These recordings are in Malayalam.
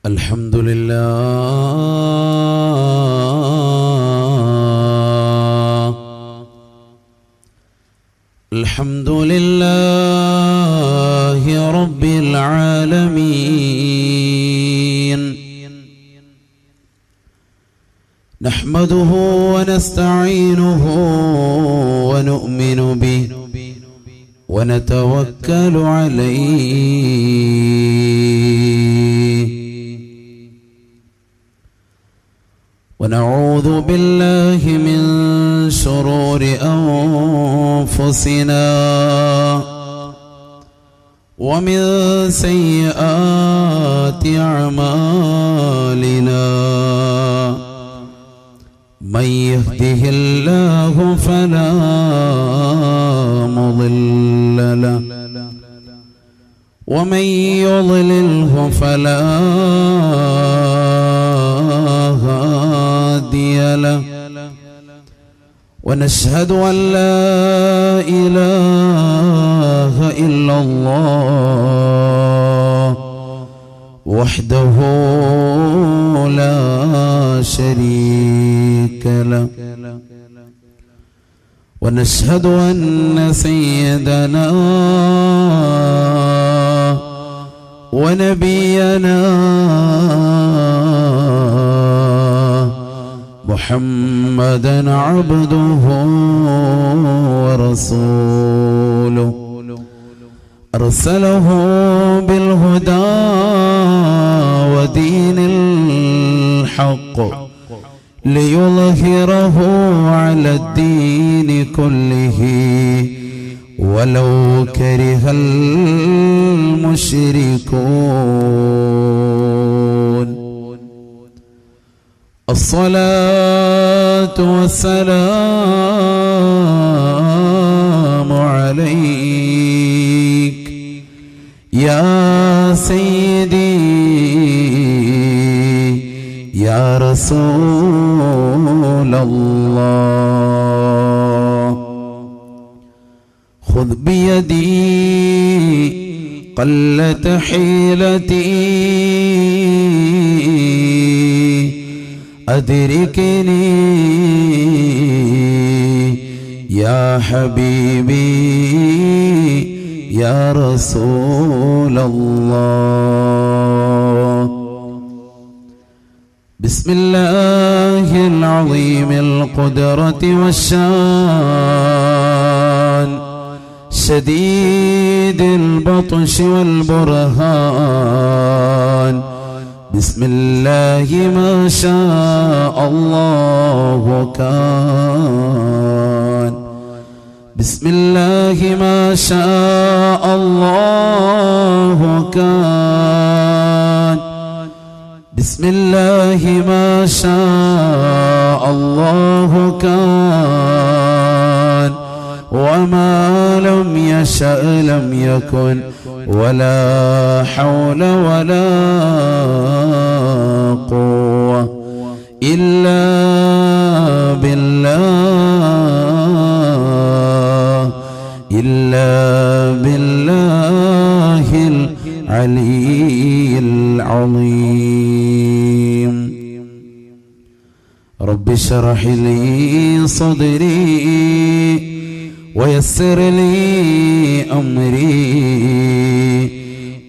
الحمد لله الحمد لله رب العالمين نحمده ونستعينه ونؤمن به ونتوكل عليه ونعوذ بالله من شرور أنفسنا ومن سيئات أعمالنا من يهده الله فلا مضل له ومن يضلله فلا هادي له ونشهد أن لا إله إلا الله وحده لا شريك له ونشهد أن سيدنا ونبينا محمدًا عبده ورسوله أرسله بالهدى ودين الحق ليظهره على الدين كله ولو كره المشركون الصلاة والسلام عليك يا سيدي يا رسول الله خذ بيدي قلت حيلتي أدركني يا حبيبي يا رسول الله بسم الله العظيم القدرة والشان شديد البطش والبرهان بسم الله ما شاء الله كان بسم الله ما شاء الله كان بسم الله ما شاء الله كان وما لم يشأ لم يكن ولا حول ولا قوة إلا بالله العلي العظيم رب اشرح لي صدري ويسر لي أمري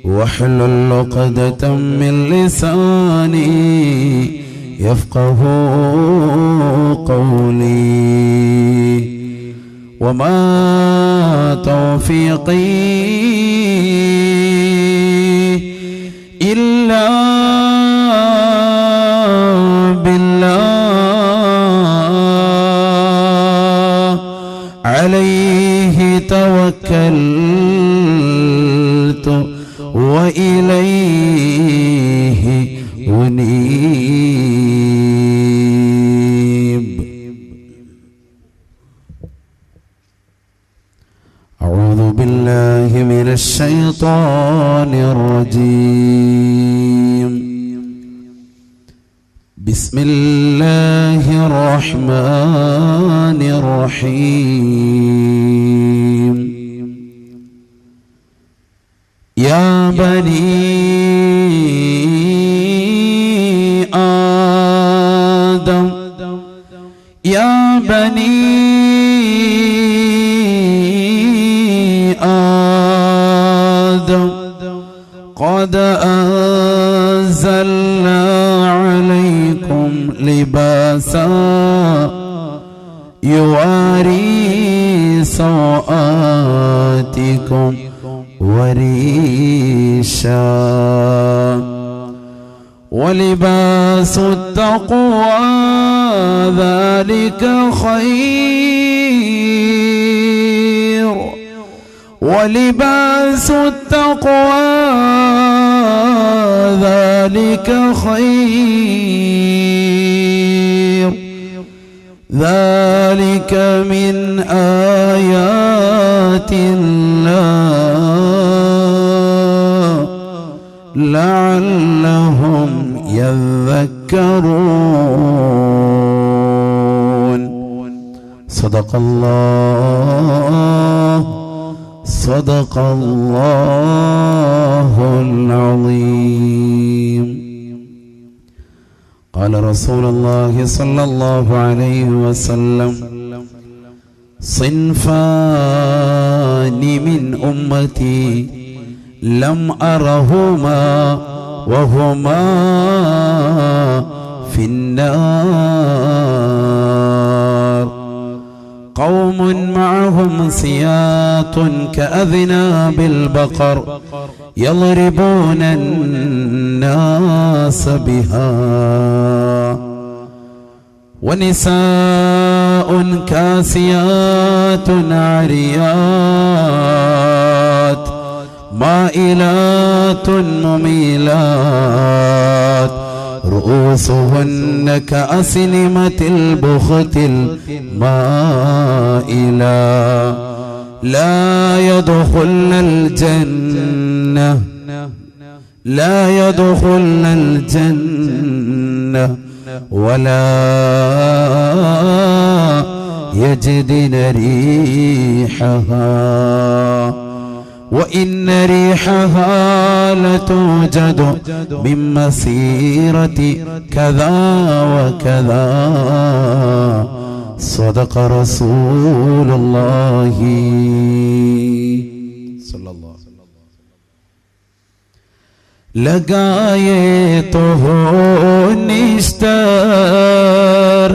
واحلل عقدة من لساني يفقه قولي وما توفيقي إلا بالله عليه توكلت وإليه أنيب أعوذ بالله من الشيطان الرجيم بسم الله الرحمن الرحيم يا بني آدم يا بني آدم قد أنزلنا عليكم لباسا يواري سوآتكم وريشا ولباس التقوى ذلك خير ولباس التقوى ذلك خير ذلك من آيات الله لعلهم يذكرون صدق الله العظيم. قال رسول الله صلى الله عليه وسلم صنفان من أمتي لم أرهما وهما في النار قوم معهم سياط كأذناب البقر يضربون الناس بها ونساء كاسيات عاريات مائلات مميلات رؤوسهن كأسنمة البخت المائلة لا يدخلن الجنة ولا يجدن ريحها وإن ريحها لتوجد من مسيرة كذا وكذا صدق رسول الله صلى الله عليه وسلم. लगाए तो हो निस्तर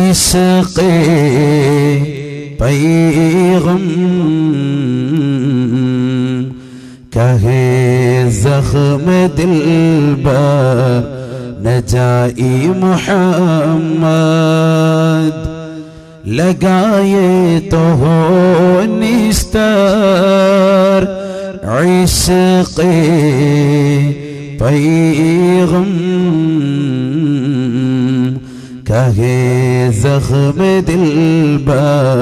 इश्क़े पैगम कहे ज़ख्म दिलबर नजाई मुहम्मद लगाए तो हो निस्तर इश्क़े पैगम कहे ज़ख्म दिलबर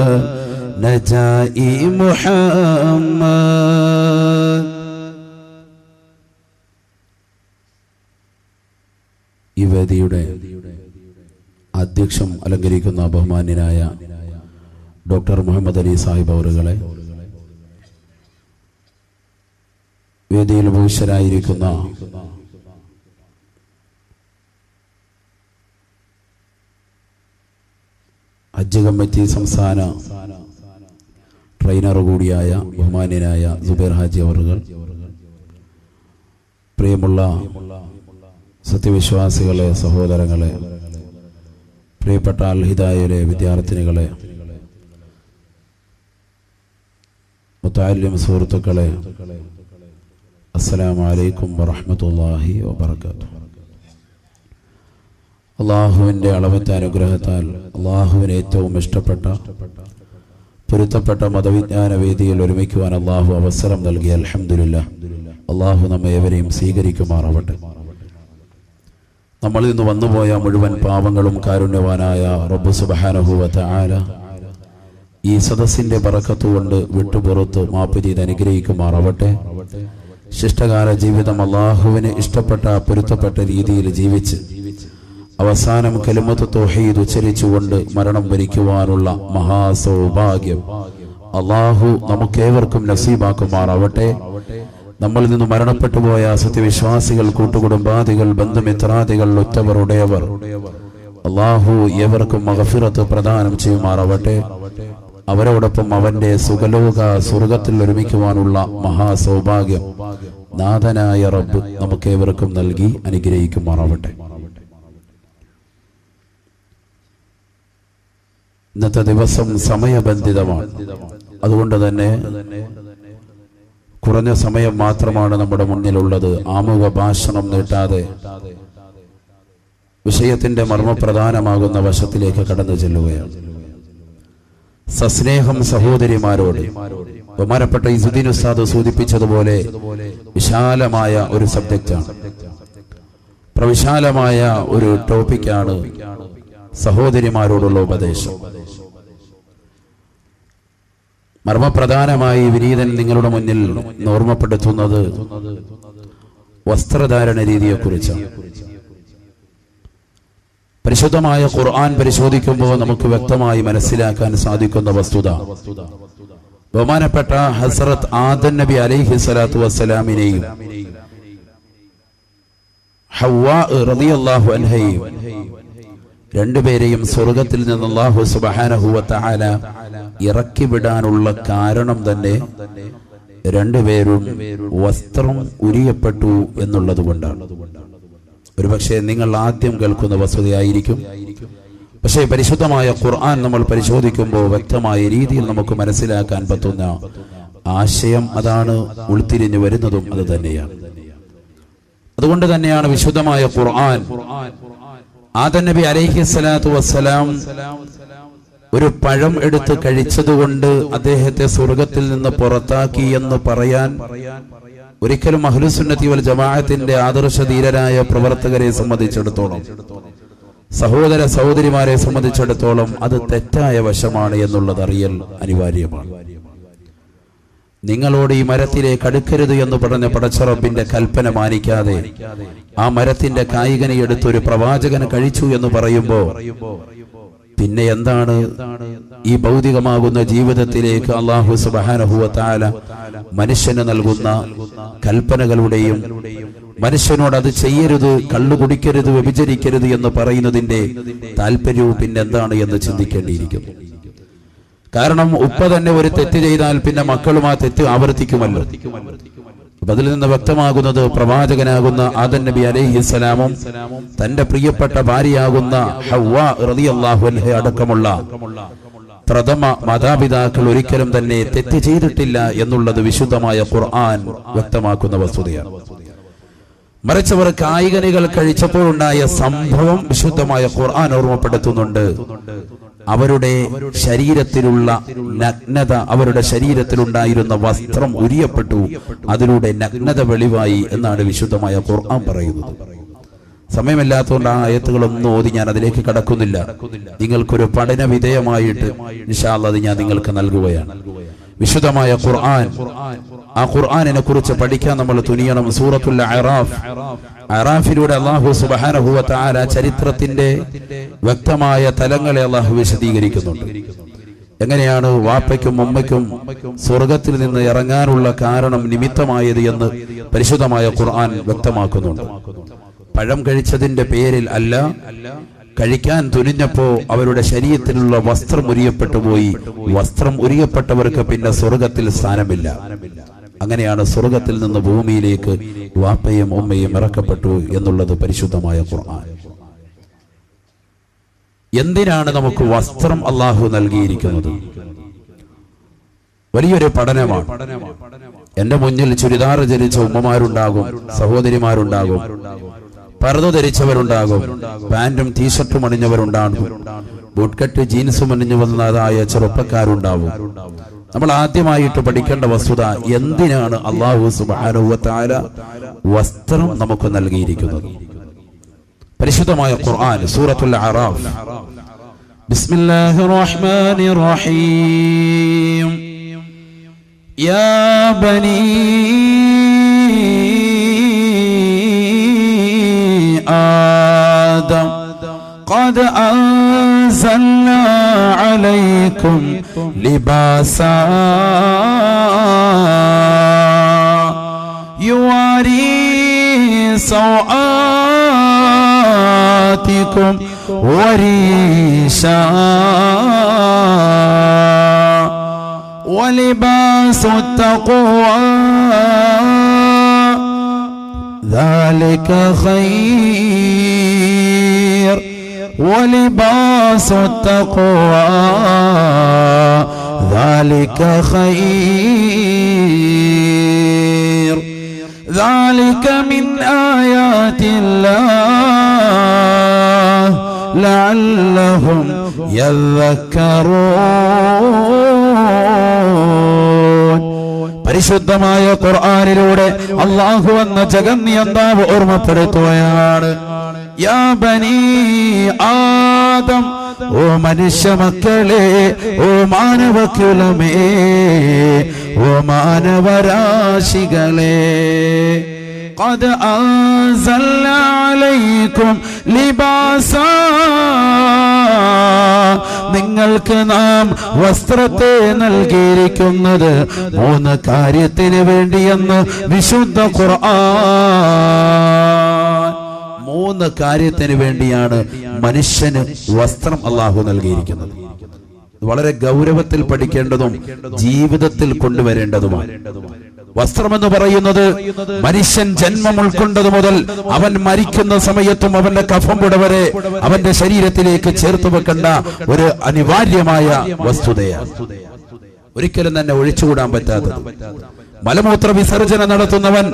नजाई मुहम्मद. ഈ വേദിയുടെ അധ്യക്ഷം അലങ്കരിക്കുന്ന ബഹുമാന്യനായ ഡോക്ടർ മുഹമ്മദ് അലി സാഹിബ് അവറുകളെ, വേദിയിൽ ഭൂഷരായിരിക്കുന്ന ഹജ്ജ് കമ്മിറ്റി സംസ്ഥാന ട്രെയിനർ കൂടിയായ ബഹുമാന്യനായ സുബൈർ ഹാജി അവറുകൾ, പ്രിയമുള്ള സത്യവിശ്വാസികളെ, സഹോദരങ്ങളെ, പ്രിയപ്പെട്ട അൽ ഹിദായയിലെ വിദ്യാർത്ഥിനികളെ, മുതഅല്ലിം സുഹൃത്തുക്കളെ, അസ്സലാമു അലൈക്കും വറഹ്മത്തുള്ളാഹി വബറകാതുഹു. അള്ളാഹുവിൻ്റെ അളവറ്റ അനുഗ്രഹത്താൽ അള്ളാഹുവിന് ഏറ്റവും ഇഷ്ടപ്പെട്ട പൊരുത്തപ്പെട്ട മതവിജ്ഞാന വേദിയിൽ ഒരുമിക്കുവാൻ അള്ളാഹു അവസരം നൽകി. അൽഹംദുലില്ലാഹ്. അള്ളാഹു നമ്മെ ഏവരെയും സ്വീകരിക്കുമാറാവട്ടെ. നമ്മളിൽ നിന്ന് വന്നുപോയ മുഴുവൻ പാപങ്ങളും കാരുണ്യവാനായ റബ്ബ് സുബ്ഹാനഹു വ തആല ഈ സദസ്സിന്റെ ബറക്കത്ത് കൊണ്ട് വിട്ടുപുറത്ത് മാപ്പ് ചെയ്ത് അനുഗ്രഹിക്കുമാറാവട്ടെ. ശിഷ്ടകാല ജീവിതം അള്ളാഹുവിന് ഇഷ്ടപ്പെട്ട പൊരുത്തപ്പെട്ട രീതിയിൽ ജീവിച്ച് അവസാനം കലിമത്ത് തൗഹീദ് ഉച്ചരിച്ചുകൊണ്ട് മരണം വരിക്കുവാനുള്ള മഹാസൗഭാഗ്യം അള്ളാഹു നമുക്കേവർക്കും നസീബാക്കുമാറാവട്ടെ. നമ്മളിൽ നിന്ന് മരണപ്പെട്ടു പോയ സത്യവിശ്വാസികൾ, കൂട്ടുകുടുംബാദികൾ, ബന്ധുമിത്രാദികൾ, ഉറ്റവർ, ഉടയവർ അല്ലാഹു ഏവർക്കും മഗ്ഫിറത്ത് പ്രദാനം ചെയ്യുമാറാവട്ടെ. അവരോടൊപ്പം അവന്റെ സുഖലോക സ്വർഗത്തിൽ ഒരുമിക്കുവാനുള്ള മഹാസൗഭാഗ്യം നാഥനായ റബ്ബ് നമുക്ക് ഏവർക്കും നൽകി അനുഗ്രഹിക്കുമാറാവട്ടെ. ഇന്നത്തെ ദിവസം സമയബന്ധിതമാണ്. അതുകൊണ്ട് തന്നെ കുറഞ്ഞ സമയം മാത്രമാണ് നമ്മുടെ മുന്നിലുള്ളത്. ആമുഖ ഭാഷണം നീട്ടാതെ വിഷയത്തിന്റെ മർമ്മപ്രധാനമാകുന്ന വശത്തിലേക്ക് കടന്നു ചെല്ലുകയാണ്. സസ്നേഹം സഹോദരിമാരോട് ബഹുമാനപ്പെട്ട ഇസുദ്ദീൻ ഉസ്താദ് സൂചിപ്പിച്ചതുപോലെ വിശാലമായ ഒരു സബ്ജക്റ്റാണ്, പ്രവിശാലമായ ഒരു ടോപ്പിക്കാണ് സഹോദരിമാരോടുള്ള ഉപദേശം. മർമ്മപ്രധാനമായി വിനീതൻ നിങ്ങളുടെ മുന്നിൽ ഓർമ്മപ്പെടുത്തുന്നത് വസ്ത്രധാരണ രീതിയെക്കുറിച്ചാണ്. പരിശുദ്ധമായ ഖുർആൻ പരിശോധിക്കുമ്പോൾ നമുക്ക് വ്യക്തമായി മനസ്സിലാക്കാൻ സാധിക്കുന്ന വസ്തുത, ബഹുമാനപ്പെട്ട ഹസ്രത്ത് ആദം നബി അലൈഹി സ്വലാത്തു വസ്സലാമിനെയും ഹവ്വാ റളിയല്ലാഹു അൻഹയും രണ്ടുപേരെയും സ്വർഗത്തിൽ നിന്ന് അല്ലാഹു സുബ്ഹാനഹു വ തആല ഇറക്കി വിടാനുള്ള കാരണം തന്നെ രണ്ടുപേരും വസ്ത്രം ഉരിയപ്പെട്ടു എന്നുള്ളത് കൊണ്ടാണ്. ഒരുപക്ഷെ നിങ്ങൾ ആദ്യം കേൾക്കുന്ന വസ്തുതയായിരിക്കും. പക്ഷേ പരിശുദ്ധമായ ഖുർആൻ നമ്മൾ പരിശോധിക്കുമ്പോൾ വ്യക്തമായ രീതിയിൽ നമുക്ക് മനസ്സിലാക്കാൻ പറ്റുന്ന ആശയം അതാണ്, ഉൾത്തിരിഞ്ഞു വരുന്നതും അത് തന്നെയാണ്. അതുകൊണ്ട് തന്നെയാണ് വിശുദ്ധമായ ഖുർആൻ ആദം നബി അലൈഹി സ്വലാത്തു വസ്സലാം ഒരു പഴം എടുത്ത് കഴിച്ചതുകൊണ്ട് അദ്ദേഹത്തെ സ്വർഗത്തിൽ നിന്ന് പുറത്താക്കി എന്ന് പറയാൻ ഒരിക്കലും അഹ്ലുസുന്നത്തി വൽ ജമാഅത്തിന്റെ ആദർശധീരരായ പ്രവർത്തകരെ സംബന്ധിച്ചിടത്തോളം, സഹോദര സഹോദരിമാരെ സംബന്ധിച്ചിടത്തോളം അത് തെറ്റായ വശമാണ് എന്നുള്ളത് അറിയൽ അനിവാര്യമാണ്. നിങ്ങളോട് ഈ മരത്തിലേക്ക് അടുക്കരുത് എന്ന് പറഞ്ഞ പടച്ചറബിന്റെ കൽപ്പന മാനിക്കാതെ ആ മരത്തിന്റെ കായികനെ എടുത്തൊരു പ്രവാചകന് കഴിച്ചു എന്ന് പറയുമ്പോ പിന്നെ എന്താണ് ഈ ഭൗതികമാകുന്ന ജീവിതത്തിലേക്ക് അല്ലാഹു സുബ്ഹാനഹു വ തആല മനുഷ്യന് നൽകുന്ന കൽപ്പനകളുടെയും മനുഷ്യനോട് അത് ചെയ്യരുത്, കള്ളു കുടിക്കരുത്, വ്യഭിചരിക്കരുത് എന്ന് പറയുന്നതിന്റെ താല്പര്യവും പിന്നെന്താണ് എന്ന് ചിന്തിക്കേണ്ടിയിരിക്കുന്നു. കാരണം ഉപ്പ തന്നെ ഒരു തെറ്റ് ചെയ്താൽ പിന്നെ മക്കളും ആ തെറ്റ് ആവർത്തിക്കുമല്ലോ. അതിൽ നിന്ന് വ്യക്തമാകുന്നത് പ്രവാചകനാകുന്ന ആദം നബി അലൈഹിസ്സലാമും തന്റെ പ്രിയപ്പെട്ട ഭാര്യയാകുന്ന ഹവ്വാ റളിയല്ലാഹു അൻഹ അടക്കമുള്ള പ്രഥമ മാതാപിതാക്കൾ ഒരിക്കലും തന്നെ തെറ്റ് ചെയ്തിട്ടില്ല എന്നുള്ളത് വിശുദ്ധമായ ഖുർആൻ വ്യക്തമാക്കുന്ന വസ്തുതയാണ്. മറിച്ച് അവർ കായികനികൾ കഴിച്ചപ്പോഴുണ്ടായ സംഭവം വിശുദ്ധമായ ഖുർആൻ ഓർമ്മപ്പെടുത്തുന്നുണ്ട്. അവരുടെ ശരീരത്തിലുള്ള നഗ്നത, അവരുടെ ശരീരത്തിലുണ്ടായിരുന്ന വസ്ത്രം ഉരിയപ്പെട്ടു, അതിലൂടെ നഗ്നത വെളിവായി എന്നാണ് വിശുദ്ധമായ ഖുർആൻ പറയുന്നത്. സമയമില്ലാത്തതുകൊണ്ട് ആ ആയത്തുകളൊന്നും ഓതി ഞാൻ അതിലേക്ക് കടക്കുന്നില്ല. നിങ്ങൾക്കൊരു പഠന വിധേയമായിട്ട് ഇൻഷാ അല്ലാഹ് അത് ഞാൻ നിങ്ങൾക്ക് നൽകുകയാണ്. വിശുദ്ധമായ ഖുർആൻ, ആ ഖുർആനിനെ കുറിച്ച് പഠിക്കാൻ നമ്മൾ തുനിയണം. സൂറത്തുൽ അറാഫ്, അറാഫിലൂടെ അല്ലാഹു സുബ്ഹാനഹു വ തആല ചരിത്രത്തിന്റെ വ്യക്തമായ തലങ്ങളെ അല്ലാഹു വിശദീകരിക്കുന്നുണ്ട്. എങ്ങനെയാണ് വാപ്പയ്ക്കും ഉമ്മയ്ക്കും സ്വർഗത്തിൽ നിന്ന് ഇറങ്ങാനുള്ള കാരണം നിമിത്തമായത് എന്ന് പരിശുദ്ധമായ ഖുർആൻ വ്യക്തമാക്കുന്നുണ്ട്. പഴം കഴിച്ചതിന്റെ പേരിൽ അല്ല, കഴിക്കാൻ തുനിഞ്ഞപ്പോ അവരുടെ ശരീരത്തിലുള്ള വസ്ത്രം ഉരിയപ്പെട്ടു പോയി. വസ്ത്രം ഉരിയപ്പെട്ടവർക്ക് പിന്നെ സ്വർഗത്തിൽ സ്ഥാനമില്ല. അങ്ങനെയാണ് സ്വർഗത്തിൽ നിന്ന് ഭൂമിയിലേക്ക് വാപ്പയും ഉമ്മയും ഇറക്കപ്പെട്ടു എന്നുള്ളത് പരിശുദ്ധമായ ഖുർആൻ. എന്തിനാണ് നമുക്ക് വസ്ത്രം അല്ലാഹു നൽകിയിരിക്കുന്നത്? വലിയൊരു പഠനമാണ്. എന്റെ മുന്നിൽ ചുരിദാർ ധരിച്ച ഉമ്മമാരുണ്ടാകും, സഹോദരിമാരുണ്ടാകും, പർദ്ദ ധരിച്ചവരുണ്ടാകും, പാന്റും ടീഷർട്ടും അണിഞ്ഞവരുണ്ടാകും, ബൂട്ട്കട്ട് ജീൻസും അണിഞ്ഞു വന്നതായ ചെറുപ്പക്കാരുണ്ടാവും. നമ്മൾ ആദ്യമായിട്ട് പഠിക്കേണ്ട വസ്തുത, എന്തിനാണ് അല്ലാഹു സുബ്ഹാനഹു വ തആല വസ്ത്രം നമുക്ക് നൽകിയിരിക്കുന്നത്? പരിശുദ്ധമായ ഖുർആൻ സൂറത്തുൽ അറാഫ്, ബിസ്മില്ലാഹിർ റഹ്മാനിർ റഹീം, യാ ബനീ ആദം قد أنزلنا عليكم لباسا يواري سوآتكم വരീശാ വലിബാസു തഖ്വാ ذلك خير ولباس التقوى ذلك خير ذلك من آيات الله لعلهم يذكرون. പരിശുദ്ധമായ ഖുർആനിലൂടെ അല്ലാഹു എന്ന ജഗന്നിയന്താവ് ഓർമ്മപ്പെടുത്തുകയാണ്. യാ ബനീ ആദം, ഓ മനുഷ്യ മക്കളെ, ഓ മാനവകുലമേ, ഓ മാനവരാശികളെ, ഖദ് അൻസൽനാ അലൈക്കും ലിബാസാ, നിങ്ങൾക്ക് നാം വസ്ത്രത്തെ നൽകിയിരിക്കുന്നത് 3 കാര്യത്തിന് വേണ്ടിയെന്ന് വിശുദ്ധ ഖുർആൻ. 3 കാര്യത്തിന് വേണ്ടിയാണ് മനുഷ്യന് വസ്ത്രം അല്ലാഹു നൽകിയിരിക്കുന്നത്. വളരെ ഗൗരവത്തിൽ പഠിക്കേണ്ടതും ജീവിതത്തിൽ കൊണ്ടുവരേണ്ടതുമാണ്. വസ്ത്രമെന്ന് പറയുന്നത് മനുഷ്യൻ ജന്മം ഉൾക്കൊണ്ടത് മുതൽ അവൻ മരിക്കുന്ന സമയത്തും അവന്റെ കഫംപുട വരെ അവന്റെ ശരീരത്തിലേക്ക് ചേർത്ത് വെക്കേണ്ട ഒരു അനിവാര്യമായ വസ്തുതയാണ്. ഒരിക്കലും തന്നെ ഒഴിച്ചുകൂടാൻ പറ്റാത്തത്. മലമൂത്ര വിസർജനം നടത്തുന്നവൻ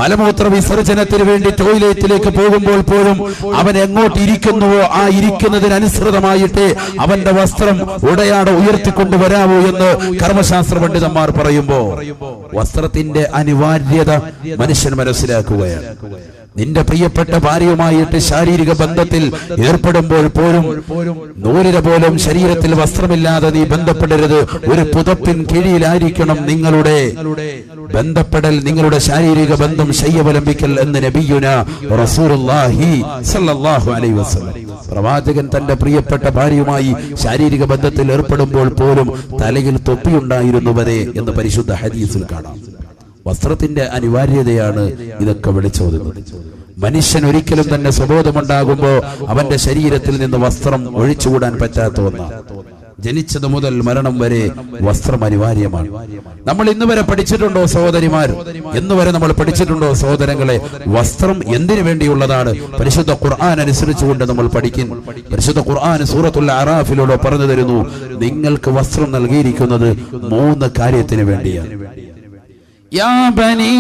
മലമൂത്ര വിസർജനത്തിന് വേണ്ടി ടോയ്ലറ്റിലേക്ക് പോകുമ്പോൾ പോലും അവൻ എങ്ങോട്ട് ഇരിക്കുന്നുവോ ആ ഇരിക്കുന്നതിനനുസൃതമായിട്ട് അവന്റെ വസ്ത്രം ഉടയാടെ ഉയർത്തിക്കൊണ്ടുവരാവൂ എന്ന് കർമ്മശാസ്ത്ര പണ്ഡിതന്മാർ പറയുമ്പോ വസ്ത്രത്തിന്റെ അനിവാര്യത മനുഷ്യൻ മനസ്സിലാക്കുകയാണ്. നിന്റെ പ്രിയപ്പെട്ട ഭാര്യയുമായിട്ട് ശാരീരിക ബന്ധത്തിൽ ഏർപ്പെടുമ്പോൾ പോലും നൂലിന് പോലും ശരീരത്തിൽ വസ്ത്രമില്ലാതെ നീ ബന്ധപ്പെടരുത്. ഒരു പുതപ്പിൻ കീഴിലായിരിക്കണം നിങ്ങളുടെ ബന്ധപ്പെടൽ, നിങ്ങളുടെ ശാരീരിക ബന്ധം ശയ്യവലംബിക്കൽ എന്ന് നബിയുനാ റസൂലുള്ളാഹി സ്വല്ലല്ലാഹു അലൈഹി വസല്ലം. പ്രവാചകൻ തന്റെ പ്രിയപ്പെട്ട ഭാര്യയുമായി ശാരീരിക ബന്ധത്തിൽ ഏർപ്പെടുമ്പോൾ പോലും തലയിൽ തൊപ്പിയുണ്ടായിരുന്നു വരെ എന്ന് പരിശുദ്ധ ഹദീസിൽ കാണാം. വസ്ത്രത്തിന്റെ അനിവാര്യതയാണ് ഇതൊക്കെ വിളിച്ചോതുന്നത്. മനുഷ്യൻ ഒരിക്കലും തന്നെ സ്വബോധമുണ്ടാകുമ്പോ അവന്റെ ശരീരത്തിൽ നിന്ന് വസ്ത്രം ഒഴിച്ചുകൂടാൻ പറ്റാത്ത ഒന്നാണ്. ജനിച്ചത് മുതൽ മരണം വരെ വസ്ത്രം അനിവാര്യമാണ്. നമ്മൾ ഇന്ന് വരെ പഠിച്ചിട്ടുണ്ടോ സഹോദരിമാർ? ഇന്ന് വരെ നമ്മൾ പഠിച്ചിട്ടുണ്ടോ സഹോദരങ്ങളെ? വസ്ത്രം എന്തിനു വേണ്ടിയുള്ളതാണ്? പരിശുദ്ധ ഖുർആൻ അനുസരിച്ചുകൊണ്ട് നമ്മൾ പഠിക്കുന്നു. പരിശുദ്ധ ഖുർആൻ സൂറത്തുൽ അറാഫിലൂടെ പറഞ്ഞു തരുന്നു, നിങ്ങൾക്ക് വസ്ത്രം നൽകിയിരിക്കുന്നത് 3 കാര്യത്തിന് വേണ്ടിയാണ്. യാ ബനീ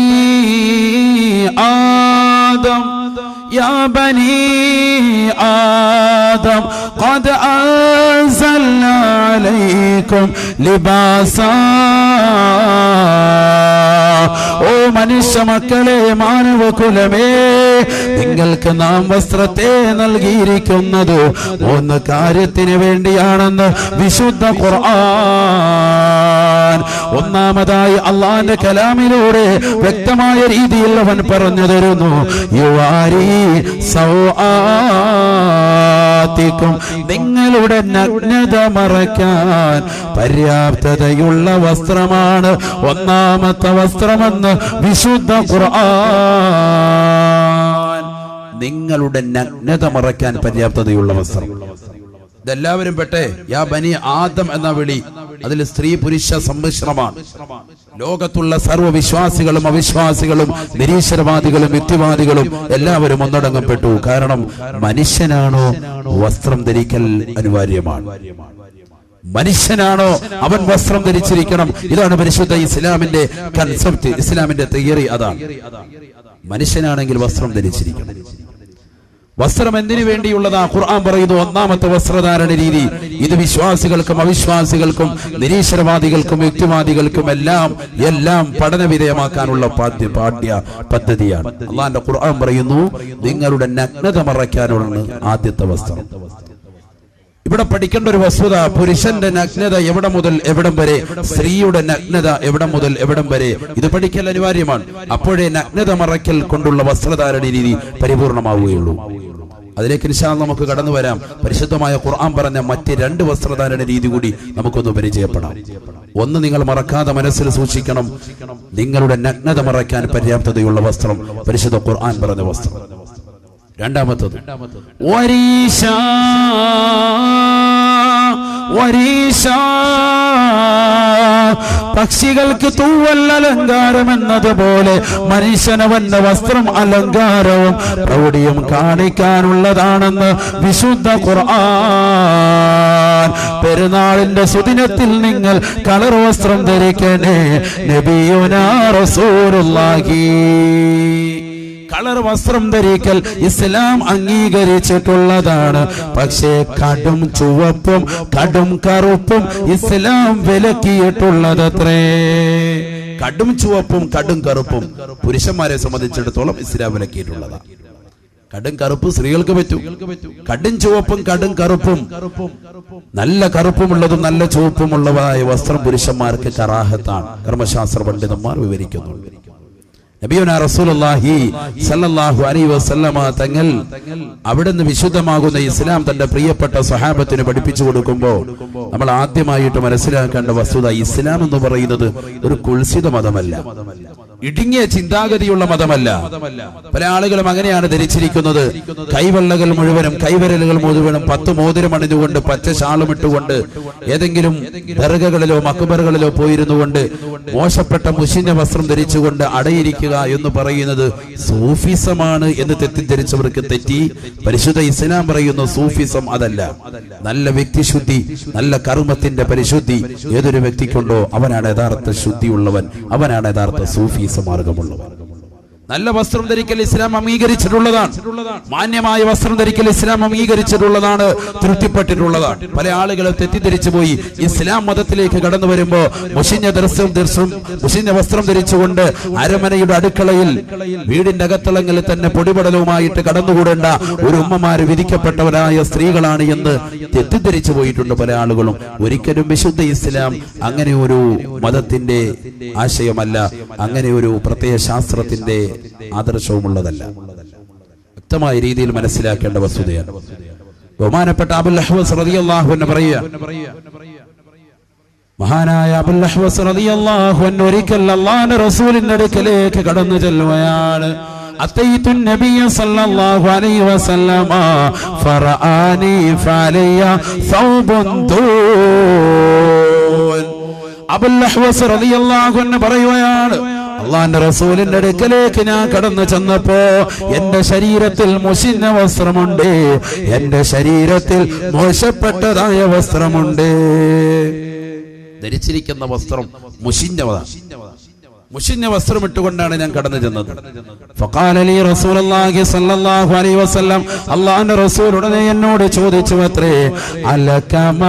ആദം, യാ ബനീ ആദം, ഖദ് അൻസൽനാ അലൈക്കും ലിബാസാ, ഓ മനുഷ്യ മക്കളെ, മാനവകുലമേ, നിങ്ങൾക്ക് നാം വസ്ത്രത്തെ നൽകിയിരിക്കുന്നത് 3 കാര്യത്തിന് വേണ്ടിയാണെന്ന് വിശുദ്ധ ഖുർആൻ. ഒന്നാമതായി അള്ളാന്റെ കലാമിലൂടെ വ്യക്തമായ രീതിയിൽ അവൻ പറഞ്ഞു തരുന്നു, യുവാരി സൗആത്തിക്കും, നിങ്ങളുടെ നഗ്നത മറയ്ക്കാൻ പര്യാപ്തതയുള്ള വസ്ത്രമാണ് ഒന്നാമത്തെ വസ്ത്രമെന്ന് വിശുദ്ധ ഖുർആൻ. നിങ്ങളുടെ നഗ്നത മറയ്ക്കാൻ പര്യാപ്തതയുള്ള വസ്ത്രം. ഇതെല്ലാവരും പെട്ടെ യാ ബനി ആദം എന്ന വിളി, അതിൽ സ്ത്രീ പുരുഷ സമ്മിശ്രമാണ്. ലോകത്തുള്ള സർവ്വവിശ്വാസികളും അവിശ്വാസികളും നിരീശ്വരവാദികളും യുക്തിവാദികളും എല്ലാവരും ഒന്നടങ്കപ്പെട്ടു. കാരണം മനുഷ്യനാണോ വസ്ത്രം ധരിക്കൽ അനിവാര്യമാണ്. മനുഷ്യനാണോ അവൻ വസ്ത്രം ധരിച്ചിരിക്കണം. ഇതാണ് പരിശുദ്ധ ഇസ്ലാമിന്റെ കൺസെപ്റ്റ്, ഇസ്ലാമിന്റെ തിയറി. അതാണ് മനുഷ്യനാണെങ്കിൽ വസ്ത്രം ധരിച്ചിരിക്കണം. വസ്ത്രം എന്തിനു വേണ്ടിയുള്ളതാ? ഖുർആൻ പറയുന്നു, ഒന്നാമത്തെ വസ്ത്രധാരണ രീതി ഇത് വിശ്വാസികൾക്കും അവിശ്വാസികൾക്കും നിരീശ്വരവാദികൾക്കും യുക്തിവാദികൾക്കും എല്ലാം പഠന വിധേയമാക്കാനുള്ള പാഠ്യ പദ്ധതിയാണ്. അള്ളാന്റെ ഖുർആൻ പറയുന്നു, നിങ്ങളുടെ നഗ്നത മറയ്ക്കാനുള്ള ആദ്യത്തെ വസ്ത്രം. ഇവിടെ പഠിക്കേണ്ട ഒരു വസ്തുത, പുരുഷന്റെ നഗ്നത എവിടെ മുതൽ എവിടം വരെ, സ്ത്രീയുടെ നഗ്നത എവിടെ മുതൽ എവിടം വരെ, ഇത് പഠിക്കൽ അനിവാര്യമാണ്. അപ്പോഴേ നഗ്നത മറയ്ക്കൽ കൊണ്ടുള്ള വസ്ത്രധാരണ രീതി പരിപൂർണമാവുകയുള്ളൂ. അതിലേക്ക് ഇൻഷാ അല്ലാഹ് നമുക്ക് കടന്നു വരാം. പരിശുദ്ധമായ ഖുർആൻ പറഞ്ഞ മറ്റ് 2 വസ്ത്രധാരണ രീതി കൂടി നമുക്കൊന്ന് പരിചയപ്പെടാം. ഒന്ന്, നിങ്ങൾ മറക്കാതെ മനസ്സിൽ സൂക്ഷിക്കണം, നിങ്ങളുടെ നഗ്നത മറയ്ക്കാൻ പര്യാപ്തതയുള്ള വസ്ത്രം, പരിശുദ്ധ ഖുർആൻ പറഞ്ഞ വസ്ത്രം. രണ്ടാമത്തത് പക്ഷികൾക്ക് തൂവൽ അലങ്കാരം എന്നതുപോലെ മനുഷ്യനവന്റെ വസ്ത്രം അലങ്കാരവും പ്രൗഢിയും കാണിക്കാനുള്ളതാണെന്ന് വിശുദ്ധ ഖുർആൻ. പെരുന്നാളിന്റെ സുദിനത്തിൽ നിങ്ങൾ കളർ വസ്ത്രം ധരിക്കണേ. നബിയുനാ റസൂലുള്ളാഹി. കളർ വസ്ത്രം ധരിക്കൽ ഇസ്ലാം അംഗീകരിച്ചിട്ടുള്ളതാണ്. പക്ഷേ കടും ചുവപ്പും കടും കറുപ്പും ഇസ്ലാം വിലക്കിയിട്ടുള്ളതത്രേ. കടും ചുവപ്പും കടും കറുപ്പും പുരുഷന്മാരെ സംബന്ധിച്ചിടത്തോളം ഇസ്ലാം വിലക്കിയിട്ടുള്ളതാണ്. കടും കറുപ്പ് സ്ത്രീകൾക്ക് പറ്റും. കടും ചുവപ്പും കടും കറുപ്പും, നല്ല കറുപ്പുമുള്ളതും നല്ല ചുവപ്പുമുള്ളതായ വസ്ത്രം പുരുഷന്മാർക്ക് കറാഹത്താണ്. കർമ്മശാസ്ത്ര പണ്ഡിതന്മാർ വിവരിക്കുന്നു. നബിയുനാ റസൂലുള്ളാഹി സ്വല്ലല്ലാഹു അലൈഹി വസല്ലമ തങ്ങൾ അവിടുന്ന് വിശുദ്ധമാകുന്ന ഇസ്ലാം തന്റെ പ്രിയപ്പെട്ട സ്വഹാബത്തിന് പഠിപ്പിച്ചു കൊടുക്കുമ്പോൾ നമ്മൾ ആദ്യമായിട്ട് മനസ്സിലാക്കേണ്ട വസ്തുത, ഇസ്ലാം എന്ന് പറയുന്നത് ഒരു കുൽസിത മതമല്ല, ഇടുങ്ങിയ ചിന്താഗതിയുള്ള മതമല്ല. പല ആളുകളും അങ്ങനെയാണ് ധരിച്ചിരിക്കുന്നത്. കൈവെള്ളകൾ മുഴുവനും, കൈവിരലുകൾ മുഴുവനും 10 മോതിരം അണിഞ്ഞുകൊണ്ട് പച്ച ഷാളുമിട്ടുകൊണ്ട് ഏതെങ്കിലും ദർഗകളിലോ മക്ബറുകളിലോ പോയിരുന്നു കൊണ്ട് മോശപ്പെട്ട മുഷിഞ്ഞ വസ്ത്രം ധരിച്ചുകൊണ്ട് അടയിരിക്കുക എന്ന് പറയുന്നത് സൂഫിസമാണ് എന്ന് തെറ്റിദ്ധരിച്ചവർക്ക് തെറ്റി. പരിശുദ്ധ ഇസ്ലാം പറയുന്നു സൂഫിസം അതല്ല. നല്ല വ്യക്തിശുദ്ധി, നല്ല കർമ്മത്തിന്റെ പരിശുദ്ധി ഏതൊരു വ്യക്തിക്കുണ്ടോ അവനാണ് യഥാർത്ഥ ശുദ്ധിയുള്ളവൻ, അവനാണ് യഥാർത്ഥ സൂഫി മാർഗമുള്ളവർ. നല്ല വസ്ത്രം ധരിക്കൽ ഇസ്ലാം അംഗീകരിച്ചിട്ടുള്ളതാണ്. മാന്യമായ വസ്ത്രം ധരിക്കൽ ഇസ്ലാം അംഗീകരിച്ചിട്ടുള്ളതാണ്, തൃപ്തിപ്പെട്ടിട്ടുള്ളതാണ്. പല ആളുകളും തെറ്റിദ്ധരിച്ചു പോയി. ഇസ്ലാം മതത്തിലേക്ക് കടന്നു വരുമ്പോ മുഷിഞ്ഞ വസ്ത്രം ധരിച്ചുകൊണ്ട് അരമനയുടെ അടുക്കളയിൽ വീടിന്റെ അകത്തളങ്ങളിൽ തന്നെ പൊടിപടലവുമായിട്ട് കടന്നുകൂടേണ്ട ഒരു ഉമ്മമാര് വിധിക്കപ്പെട്ടവരായ സ്ത്രീകളാണ് എന്ന് തെറ്റിദ്ധരിച്ചു പോയിട്ടുണ്ട് പല ആളുകളും. ഒരിക്കലും വിശുദ്ധ ഇസ്ലാം അങ്ങനെ ഒരു മതത്തിന്റെ ആശയമല്ല, അങ്ങനെ ഒരു പ്രത്യയ ശാസ്ത്രത്തിന്റെ ആദർശവുമുള്ളതല്ല. വ്യക്തമായ രീതിയിൽ മനസ്സിലാക്കേണ്ട വസ്തുതയാണ്. ബഹുമാനപ്പെട്ട അബുൽ അഹ്വസ് റളിയല്ലാഹു അൻഹു പറയുക, മഹാനായ അബുൽ അഹ്വസ് റളിയല്ലാഹു അൻഹു ഒരിക്കൽ അല്ലാഹുവിന്റെ റസൂലിന്റെ അടുക്കലേക്ക് കടന്നു ചെല്ലുകയാണ്. അത്തൈതു നബിയ സല്ലല്ലാഹു അലൈഹി വസല്ലമ ഫറആനി ഫഅലയ്യ സൗബുൻ ദൂൻ. അബുൽ അഹ്വസ് റളിയല്ലാഹു അൻഹു പറയുകയാണ്, അള്ളാന്റെ റസൂലിന്റെ അടുക്കലേക്ക് ഞാൻ കടന്നു ചെന്നപ്പോ എന്റെ ശരീരത്തിൽ മുഷിഞ്ഞ വസ്ത്രമുണ്ട്, എന്റെ ശരീരത്തിൽ മോശപ്പെട്ടതായ വസ്ത്രമുണ്ട്. ധരിച്ചിരിക്കുന്ന വസ്ത്രം മുഷിഞ്ഞ വസ്ത്രം ഇട്ടുകൊണ്ടാണ് ഞാൻ കടന്നു ചെന്നത്. ഫഖാല ലി റസൂലുള്ളാഹി സ്വല്ലല്ലാഹു അലൈഹി വസല്ലം, അല്ലാഹുവിന്റെ റസൂൽ ഉടനെ എന്നോട് ചോദിച്ചു അത്രേ, അലകമാൽ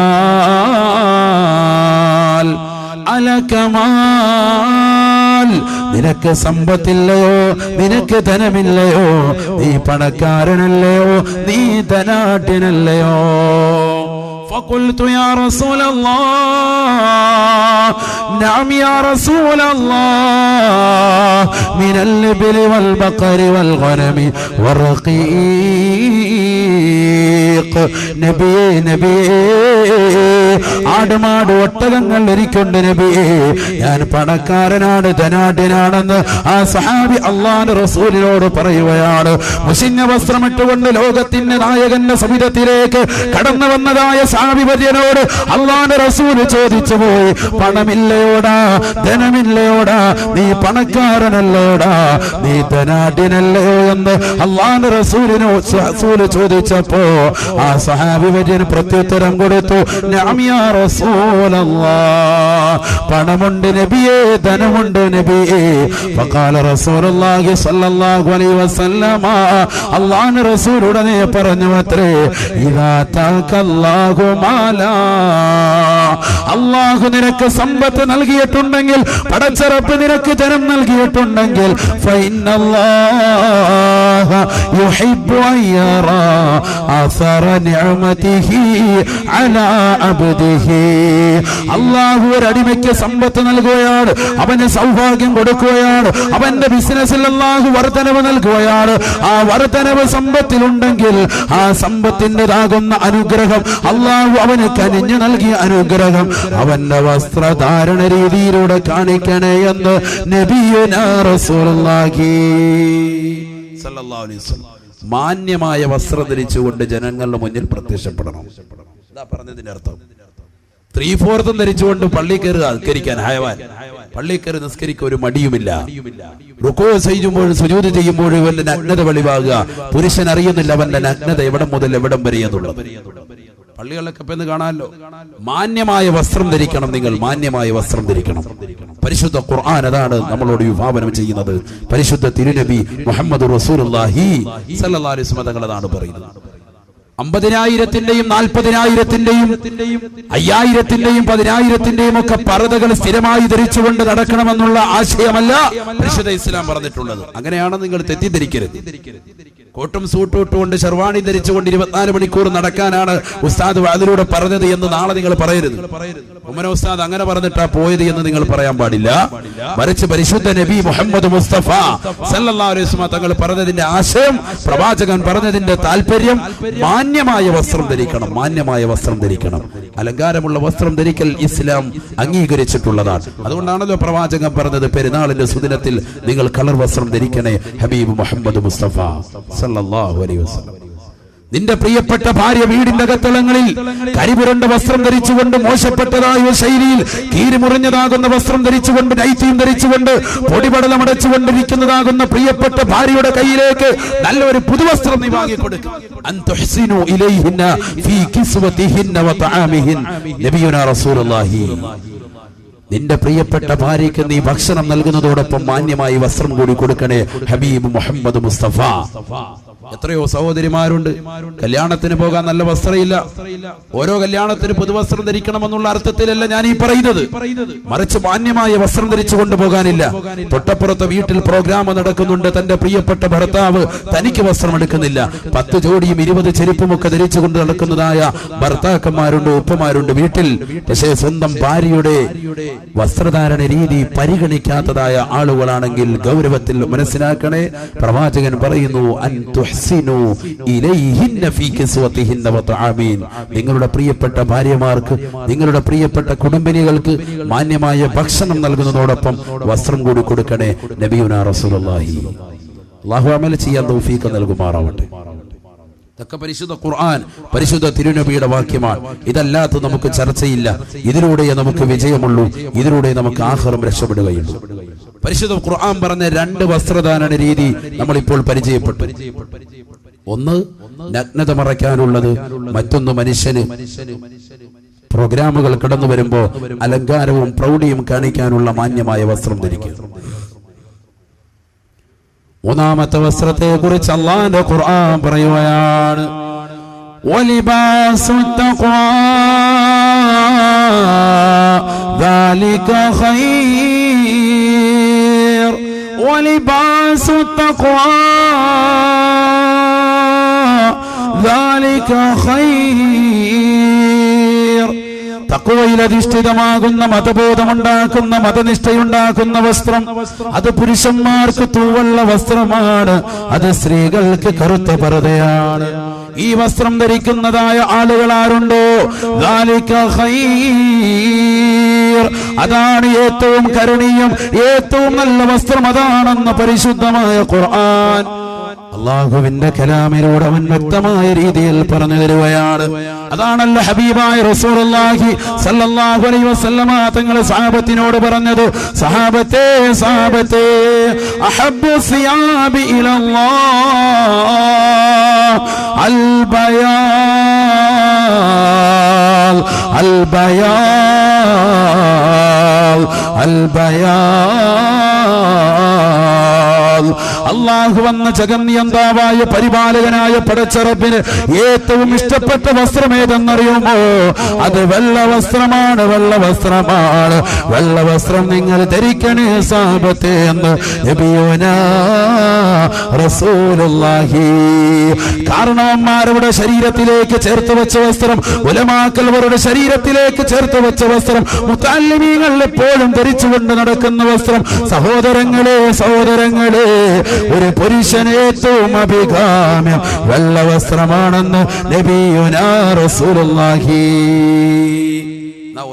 നിനക്ക് സമ്പത്തില്ലയോ, നിനക്ക് ധനമില്ലയോ, നീ പണക്കാരനല്ലയോ, നീ ധനാഢ്യനല്ലയോ? فقلت يا رسول الله نعم يا رسول الله من الإبل والبقر والغنم والرقيق. നബിയേ ആടുമാട് ഒട്ടകങ്ങൾ എനിക്കുണ്ട് നബിയേ, ഞാൻ പണക്കാരനാണ്, ധനാഢ്യനാണെന്ന് ആ സഹാബി അല്ലാഹുവിന്റെ റസൂലിനോട് പറയുകയാണ്. മുഷിഞ്ഞ വസ്ത്രമിട്ടുകൊണ്ട് ലോകത്തിന്റെ നായകന്റെ സവിധത്തിലേക്ക് കടന്നു വന്നതായ സഹാബി വര്യനോട് അല്ലാഹുവിന്റെ റസൂല് ചോദിച്ചു പോയി, പണമില്ലയോടാ, ധനമില്ലയോടാ, നീ പണക്കാരനല്ലയോടാ, നീ ധനാഢ്യനല്ലയോ എന്ന് അല്ലാഹുവിന്റെ റസൂല് ചോദിച്ചപ്പോ ആ സഹാബി വര്യൻ പ്രത്യുത്തരം കൊടുത്തു, നഅം യാ റസൂലല്ലാഹ്, പണമുണ്ട് നബിയേ, ധനമുണ്ട് നബിയേ. ഫഖാല റസൂലുള്ളാഹി സ്വല്ലല്ലാഹു അലൈഹി വസല്ലമ, അല്ലാഹുവിന്റെ റസൂൽ ഉടനെ പറഞ്ഞു അത്രേ, ഇദാ തഖല്ലാഹു മാലാ, അല്ലാഹു നിനക്ക് സമ്പത്ത് നൽകിയിട്ടുണ്ടെങ്കിൽ, പടച്ചറപ്പ് നിനക്ക് ധനം നൽകിയിട്ടുണ്ടെങ്കിൽ, ഫഇന്നല്ലാഹ യുഹിബ്ബു അയ്യറാ അസറ നിഅമതിഹി അലാ അബ്ദിഹി. അല്ലാഹു ഒരു അടിമയ്ക്ക് സമ്പത്ത് നൽകുകയാണ്, അവന് സൗഭാഗ്യം കൊടുക്കുകയാണ്, അവന്റെ ബിസിനസ്സിൽ അല്ലാഹു വർധനവ് നൽകുകയാണ്. ആ വർധനവ് സമ്പത്തിലുണ്ടെങ്കിൽ ആ സമ്പത്തിൻ്റെതാകുന്ന അനുഗ്രഹം അല്ലാഹു അവന് കനിഞ്ഞു നൽകിയ അനുഗ്രഹം അവന്റെ വസ്ത്രധാരണ രീതിയിലൂടെ കാണിക്കണേ എന്ന് നബിയുനാ റസൂലുള്ളാഹി സ്വല്ലല്ലാഹു അലൈഹി വസല്ലം. മാന്യമായ വസ്ത്രം ധരിച്ചുകൊണ്ട് ജനങ്ങളുടെ മുന്നിൽ പ്രത്യക്ഷപ്പെടണം. എന്താ പറഞ്ഞതിന്റെ അർത്ഥം? 3/4 ധരിച്ചുകൊണ്ട് പള്ളി കയറി അധികരിക്കാൻ ഹയവാൻ പള്ളി കയറി നിസ്കരിക്കാൻ ഒരു മടിയുമില്ല. റുക്കൂ ചെയ്യുമ്പോഴും സുജൂദ് ചെയ്യുമ്പോഴും ഇവന്റെ നഗ്നത വെളിവാകുക. പുരുഷൻ അറിയുന്നില്ല അവന്റെ നഗ്നത എവിടം മുതൽ എവിടം വരെ എന്നുള്ളത്. പള്ളികളിലൊക്കെ ഇപ്പൊ കാണാമല്ലോ. മാന്യമായ വസ്ത്രം ധരിക്കണം. നിങ്ങൾ മാന്യമായ വസ്ത്രം ധരിക്കണം. പരിശുദ്ധ ഖുർആൻ അതാണ് നമ്മളോട് വിഭാവനം ചെയ്യുന്നത്. പരിശുദ്ധ തിരുനബി മുഹമ്മദ് റസൂലുള്ളാഹി സ്വല്ലല്ലാഹു അലൈഹി വസല്ലം തങ്ങൾ അതാണ് പറയുന്നത്. 50,000-ന്റെയും 40,000-ന്റെയും 5,000-ന്റെയും 10,000-ന്റെയും ഒക്കെ പർദ്ദകൾ സ്ഥിരമായി ധരിച്ചുകൊണ്ട് നടക്കണമെന്നുള്ള ആശയമല്ല പരിശുദ്ധ ഇസ്ലാം പറഞ്ഞിട്ടുള്ളത്. അങ്ങനെയാണ് നിങ്ങൾ തെറ്റിദ്ധരിക്കരുത്. കോട്ടും സൂട്ടും ഇട്ടുകൊണ്ട് ഷർവാണി ധരിച്ചുകൊണ്ട് 24 മണിക്കൂർ നടക്കാനാണ് ഉസ്താദ് അതിലൂടെ പറഞ്ഞത് എന്ന് നാളെ നിങ്ങൾ പറയരുത്. ഉമർ ഉസ്താദ് അങ്ങനെ പറഞ്ഞിട്ടാ പോയത് എന്ന് നിങ്ങൾ പറയാൻ പാടില്ല. മറിച്ച് പരിശുദ്ധ നബി മുഹമ്മദ് മുസ്തഫ സല്ലല്ലാഹു അലൈഹി വസല്ലം തങ്ങൾ പറഞ്ഞതിന്റെ ആശയം, പ്രവാചകൻ പറഞ്ഞതിന്റെ താല്പര്യം മാന്യമായ വസ്ത്രം ധരിക്കണം. മാന്യമായ വസ്ത്രം ധരിക്കണം. അലങ്കാരമുള്ള വസ്ത്രം ധരിക്കൽ ഇസ്ലാം അംഗീകരിച്ചിട്ടുള്ളതാണ്. അതുകൊണ്ടാണല്ലോ പ്രവാചകൻ പറഞ്ഞത്, പെരുന്നാളിന്റെ സുദിനത്തിൽ നിങ്ങൾ കളർ വസ്ത്രം ധരിക്കണേ. ഹബീബ് മുഹമ്മദ് മുസ്തഫ സല്ലല്ലാഹു അലൈഹി വസല്ലം. നിന്റെ പ്രിയപ്പെട്ട ഭാര്യ വീടിന്റെ അകത്തളങ്ങളിൽ കരിപുരണ്ട വസ്ത്രം ധരിച്ചുകൊണ്ട്, മോശപ്പെട്ടതായ ശൈലിയിൽ കീരിമുറിഞ്ഞതാകുന്ന വസ്ത്രം ധരിച്ചുകൊണ്ട്, നൈറ്റിയും ധരിച്ചുകൊണ്ട്, പൊടിപടലമടച്ചുകൊണ്ടിരിക്കുന്നതാകുന്ന പ്രിയപ്പെട്ട ഭാര്യയുടെ കയ്യിലേക്ക് നല്ലൊരു പുതുവസ്ത്രം നീ വാങ്ങിക്കൊടുക്കുക. അൻതുഹ്സിനു ഇലൈഹിന്ന ഫീ കിസ്വതിഹിന്ന വതആമിഹിൻ. നബിയുനാ റസൂലുള്ളാഹി. നിന്റെ പ്രിയപ്പെട്ട ഭാര്യയ്ക്ക് നീ ഭക്ഷണം നൽകുന്നതോടൊപ്പം മാന്യമായി വസ്ത്രം കൂടി കൊടുക്കണേ. ഹബീബ് മുഹമ്മദ് മുസ്തഫ. എത്രയോ സഹോദരിമാരുണ്ട്, കല്യാണത്തിന് പോകാൻ നല്ല വസ്ത്രമില്ല. ഓരോ കല്യാണത്തിന് പുതുവസ്ത്രം ധരിക്കണമെന്നുള്ള അർത്ഥത്തിലല്ല ഞാൻ ഈ പറയുന്നത്. മറിച്ച് മാന്യമായ വസ്ത്രം ധരിച്ചു കൊണ്ടുപോകാനില്ല. തൊട്ടപ്പുറത്തെ വീട്ടിൽ പ്രോഗ്രാം നടക്കുന്നുണ്ട്, തന്റെ പ്രിയപ്പെട്ട ഭർത്താവ് തനിക്ക് വസ്ത്രം എടുക്കുന്നില്ല. 10 ജോഡിയും 20 ചെരുപ്പും ഒക്കെ ധരിച്ചുകൊണ്ട് നടക്കുന്നതായ ഭർത്താക്കന്മാരുണ്ട്, ഉപ്പമാരുണ്ട് വീട്ടിൽ. പക്ഷേ സ്വന്തം ഭാര്യയുടെ വസ്ത്രധാരണ രീതി പരിഗണിക്കാത്തതായ ആളുകളാണെങ്കിൽ ഗൗരവത്തിൽ മനസ്സിലാക്കണേ. പ്രവാചകൻ പറയുന്നു, നിങ്ങളുടെ പ്രിയപ്പെട്ട ഭാര്യമാർക്ക്, നിങ്ങളുടെ പ്രിയപ്പെട്ട കുടുംബിനികൾക്ക് മാന്യമായ ഭക്ഷണം നൽകുന്നതോടൊപ്പം വസ്ത്രം കൂടി കൊടുക്കണേ. നബിയുനാ റസൂലുള്ളാഹി. അല്ലാഹു അമൽ ചെയ്യാൻ തൗഫീഖ് നൽകുമാറാവട്ടെ. ഇതൊക്കെ പരിശുദ്ധ ഖുർആൻ, പരിശുദ്ധ തിരുനബിയുടെ വാക്യമാണ്. ഇതല്ലാത്ത നമുക്ക് ചർച്ചയില്ല. ഇതിലൂടെ നമുക്ക് വിജയമുള്ളൂ. ഇതിലൂടെ നമുക്ക് ആഖിറം രക്ഷപ്പെടുകയുള്ളൂ. പരിശുദ്ധ ഖുർആൻ പറഞ്ഞ 2 വസ്ത്രധാരണ രീതി നമ്മളിപ്പോൾ പരിചയപ്പെട്ടു. ഒന്ന് നഗ്നത മറയ്ക്കാനുള്ളത്, മറ്റൊന്ന് മനുഷ്യന് പ്രോഗ്രാമുകൾ കടന്നു വരുമ്പോ അലങ്കാരവും പ്രൗഢിയും കാണിക്കാനുള്ള മാന്യമായ വസ്ത്രം ധരിക്കുക. മൂന്നാമത്തെ വസ്ത്രത്തെ കുറിച്ച് അല്ലാഹുവിന്റെ ഖുർആൻ പറയുകയാണ്, വലിബാസു തഖ്വാ ദാലിക ഖൈർ. വലിബാസു തഖ്വാ ദാലിക ഖൈർ. തഖ്വയിൽ അധിഷ്ഠിതമാകുന്ന, മതബോധമുണ്ടാക്കുന്ന, മതനിഷ്ഠയുണ്ടാക്കുന്ന വസ്ത്രം അത് പുരുഷന്മാർക്ക് തൂവള്ള വസ്ത്രമാണ്. അത് സ്ത്രീകൾക്ക് കറുത്ത പർദ്ദയാണ്. ഈ വസ്ത്രം ധരിക്കുന്നതായ ആളുകൾ ആരുണ്ടോ, ദാലിക ഖൈർ, അതാണ് ഏറ്റവും കരുണീയം, ഏറ്റവും നല്ല വസ്ത്രം അതാണെന്ന് പരിശുദ്ധമായ ഖുർആൻ അള്ളാഹുവിന്റെ കലാമിലൂടെ അവൻ വ്യക്തമായ രീതിയിൽ പറഞ്ഞു തരുകയാണ്. അതാണല്ലോ ഹബീബായ റസൂലുള്ളാഹി സ്വല്ലല്ലാഹു അലൈഹി വസല്ലമ തങ്ങൾ സഹാബത്തിനോട് പറഞ്ഞത്, സഹാബത്തേ സഹാബത്തേ അഹബ്ബു സിയാബി ഇലല്ലാഹ് അൽ ബയാൽ അൽ ബയാൽ അൽ ബയാൽ. അല്ലാഹു വന്ന ജഗന്നിയന്താവായ പരിപാലകനായ പടച്ചറബിന് ഏറ്റവും ഇഷ്ടപ്പെട്ട വസ്ത്രം ഏതെന്നറിയുമോ? അത് വെള്ള വസ്ത്രമാണ്, വെള്ള വസ്ത്രമാണ്. വെള്ള വസ്ത്രം നിങ്ങൾ ധരിക്കണേ സഹാബത്തേ എന്ന് നബിയുനാ റസൂലുള്ളാഹി. കാരണവന്മാരുടെ ശരീരത്തിലേക്ക് ചേർത്ത് വെച്ച വസ്ത്രം, ഉലമാക്കൾ അവരുടെ ശരീരത്തിലേക്ക് ചേർത്ത് വെച്ച വസ്ത്രം, മുതഅല്ലിമീങ്ങൾ എപ്പോഴും ധരിച്ചുകൊണ്ട് നടക്കുന്ന വസ്ത്രം. സഹോദരങ്ങളെ സഹോദരങ്ങളെ, ഒരു പുരുഷന് ഏറ്റവും അഭികാമ്യം വെള്ള വസ്ത്രമാണെന്ന് നബിയുനാ റസൂലുള്ളാഹി.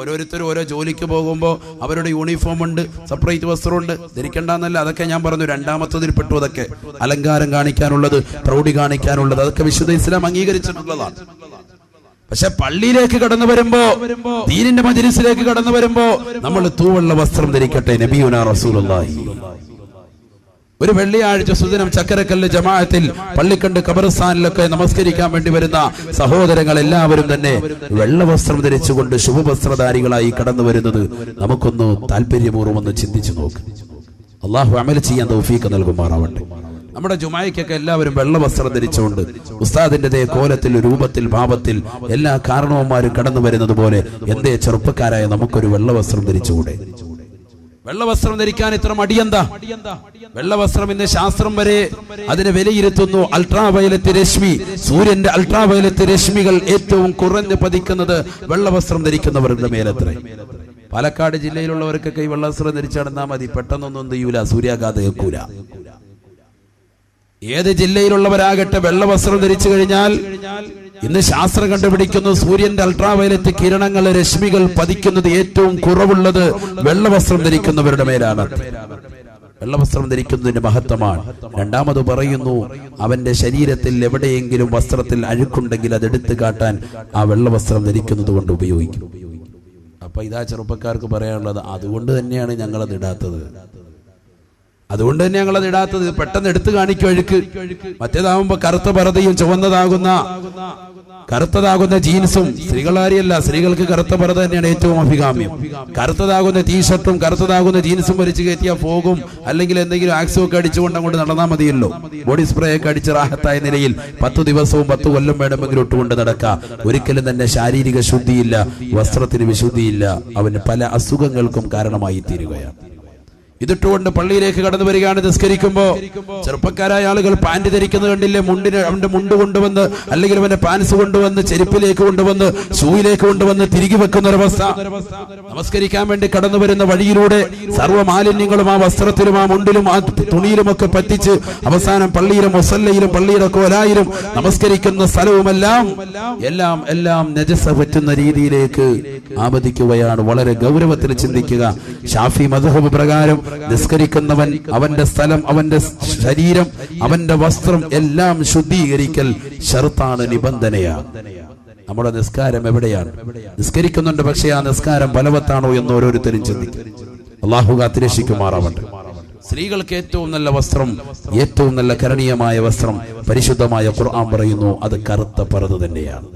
ഓരോരുത്തരും ഓരോ ജോലിക്ക് പോകുമ്പോൾ അവരുടെ യൂണിഫോം ഉണ്ട്, സെപ്പറേറ്റ് വസ്ത്രമുണ്ട്, ധരിക്കണ്ടെന്നല്ല. അതൊക്കെ ഞാൻ പറഞ്ഞു, രണ്ടാമത്തതിൽ പെട്ടു. അതൊക്കെ അലങ്കാരം കാണിക്കാനുള്ളത്, പ്രൗഢി കാണിക്കാനുള്ളത്, അതൊക്കെ വിശുദ്ധ ഇസ്ലാം അംഗീകരിച്ചിട്ടുള്ളതാണ്. പക്ഷെ പള്ളിയിലേക്ക് കടന്നു വരുമ്പോ, ദീനിന്റെ മജ്‌ലിസിലേക്ക് കടന്നു വരുമ്പോ നമ്മൾ തൂവെള്ള വസ്ത്രം ധരിക്കട്ടെ. നബിയുനാ റസൂലുള്ളാഹി ഒരു വെള്ളിയാഴ്ച സുദിനം ചക്കരക്കല്ല് ജമാഅത്തിൽ പള്ളിക്കണ്ട് ഖബർസ്ഥാനിലൊക്കെ നമസ്കരിക്കാൻ വേണ്ടി വരുന്ന സഹോദരങ്ങൾ എല്ലാവരും തന്നെ വെള്ള വസ്ത്രം ധരിച്ചുകൊണ്ട് ശുഭവസ്ത്രധാരികളായി കടന്നു വരുന്നത് നമുക്കൊന്ന് താല്പര്യപൂർവ്വം ഒന്ന് ചിന്തിച്ചു നോക്ക്. അള്ളാഹു അമൽ ചെയ്യാൻ തൗഫീഖ് നൽകുമാറാവട്ടെ. നമ്മുടെ ജുമായ്ക്കൊക്കെ എല്ലാവരും വെള്ള വസ്ത്രം ധരിച്ചുകൊണ്ട് ഉസ്താദിന്റെ കോലത്തിൽ, രൂപത്തിൽ, ഭാവത്തിൽ എല്ലാ കാരണവന്മാരും കടന്നു വരുന്നത് പോലെ എന്തേ ചെറുപ്പക്കാരായ നമുക്കൊരു വെള്ള വസ്ത്രം ധരിച്ചുകൂടെ? വെള്ള വസ്ത്രം ധരിക്കാൻ ഇത്ര മടിയെന്താ? വെള്ള വസ്ത്രം ഇന്ന് ശാസ്ത്രം വരെ അതിനെ വിലയിരുത്തുന്നു. അൾട്രാവയലറ്റ് രശ്മി, സൂര്യന്റെ അൾട്രാവയലറ്റ് രശ്മികൾ ഏറ്റവും കുറഞ്ഞ് പതിക്കുന്നത് വെള്ള വസ്ത്രം ധരിക്കുന്നവരുടെ മേലത്രേ. പാലക്കാട് ജില്ലയിലുള്ളവർക്കൊക്കെ ഈ വെള്ള വസ്ത്രം ധരിച്ചു നടന്നാൽ മതി, പെട്ടെന്നൊന്നും ചെയ്യൂല, സൂര്യാഘാതം ഏൽക്കൂല. ഏത് ജില്ലയിലുള്ളവരാകട്ടെ വെള്ള വസ്ത്രം ധരിച്ചു കഴിഞ്ഞാൽ ഇന്ന് ശാസ്ത്രം കണ്ടുപിടിക്കുന്നു, സൂര്യന്റെ അൾട്രാവയലറ്റ് കിരണങ്ങൾ, രശ്മികൾ പതിക്കുന്നത് ഏറ്റവും കുറവുള്ളത് വെള്ള വസ്ത്രം ധരിക്കുന്നവരുടെ മേലാണ്. വെള്ള വസ്ത്രം ധരിക്കുന്നതിന്റെ മഹത്വമാണ്. രണ്ടാമത് പറയുന്നു, അവന്റെ ശരീരത്തിൽ എവിടെയെങ്കിലും വസ്ത്രത്തിൽ അഴുക്കുണ്ടെങ്കിൽ അതെടുത്ത് കാട്ടാൻ ആ വെള്ള വസ്ത്രം ധരിക്കുന്നത് കൊണ്ട് ഉപയോഗിക്കും. അപ്പൊ ഇതാ ചെറുപ്പക്കാർക്ക് പറയാനുള്ളത്, അതുകൊണ്ട് തന്നെയാണ് ഞങ്ങളത് ഇടാത്തത്. അതുകൊണ്ട് തന്നെ ഞങ്ങളത് ഇടാത്തത്. പെട്ടെന്ന് എടുത്തു കാണിക്കും അഴുക്ക്. മറ്റേതാവുമ്പോ കറുത്ത പർദ്ദയും കറുത്തതാകുന്ന ജീൻസും, സ്ത്രീകളാരിയല്ല, സ്ത്രീകൾക്ക് കറുത്ത പർദ്ദ തന്നെയാണ് ഏറ്റവും അഭികാമ്യം. കറുത്തതാകുന്ന ടീഷർട്ടും കറുത്തതാകുന്ന ജീൻസും വലിച്ചു കയറ്റിയാൽ പോകും. അല്ലെങ്കിൽ എന്തെങ്കിലും ആക്സോ ഒക്കെ അടിച്ചുകൊണ്ട് അങ്ങോട്ട് നടന്നാൽ മതിയല്ലോ. ബോഡി സ്പ്രേ ഒക്കെ അടിച്ച് റാഹത്തായ നിലയിൽ 10 ദിവസവും 10 കൊല്ലം വേണമെങ്കിലും ഇട്ടുകൊണ്ട് നടക്കാം. ഒരിക്കലും തന്നെ ശാരീരിക ശുദ്ധിയില്ല, വസ്ത്രത്തിന് വിശുദ്ധിയില്ല, അവന് പല അസുഖങ്ങൾക്കും കാരണമായി തീരുകയാണ്. ഇതിട്ടുകൊണ്ട് പള്ളിയിലേക്ക് കടന്നു വരികയാണ്. നിസ്കരിക്കുമ്പോ ചെറുപ്പക്കാരായ ആളുകൾ പാന്റ് ധരിക്കുന്നത് കണ്ടില്ലേ? അവന്റെ മുണ്ട് കൊണ്ടുവന്ന്, അല്ലെങ്കിൽ അവന്റെ പാൻസ് കൊണ്ടുവന്ന് ചെരുപ്പിലേക്ക് കൊണ്ടുവന്ന്, ഷൂയിലേക്ക് കൊണ്ടുവന്ന് തിരികെ വെക്കുന്ന ഒരവസ്ഥ. നമസ്കരിക്കാൻ വേണ്ടി കടന്നു വരുന്ന വഴിയിലൂടെ സർവ്വ മാലിന്യങ്ങളും ആ വസ്ത്രത്തിലും ആ മുണ്ടിലും ആ തുണിയിലുമൊക്കെ പറ്റിച്ച് അവസാനം പള്ളിയിലും മുസല്ലയിലും പള്ളിയുടെ കോലായിലും നമസ്കരിക്കുന്ന സ്ഥലവുമെല്ലാം എല്ലാം നജസ പറ്റുന്ന രീതിയിലേക്ക് ആപതിക്കുകയാണ്. വളരെ ഗൗരവത്തിൽ ചിന്തിക്കുക. ഷാഫി മദ്ഹബ് പ്രകാരം നിസ്കരിക്കുന്നവൻ അവന്റെ സ്ഥലം, അവന്റെ ശരീരം, അവന്റെ വസ്ത്രം എല്ലാം ശുദ്ധീകരിക്കൽ ഷർത്താണ്, നിബന്ധനയാണ്. നമ്മുടെ നിസ്കാരം എവിടെയാണ്? നിസ്കരിക്കുന്നുണ്ട്, പക്ഷേ ആ നിസ്കാരം ഫലവത്താണോ എന്ന് ഓരോരുത്തരും ചിന്തിക്കും. അല്ലാഹു കാത്തിരക്ഷിക്കുമാറാവട്ടെ. സ്ത്രീകൾക്ക് ഏറ്റവും നല്ല വസ്ത്രം, ഏറ്റവും നല്ല കരണീയമായ വസ്ത്രം പരിശുദ്ധമായ ഖുർആൻ പറയുന്നു, അത് കറുത്ത പർദ്ദ തന്നെയാണ്.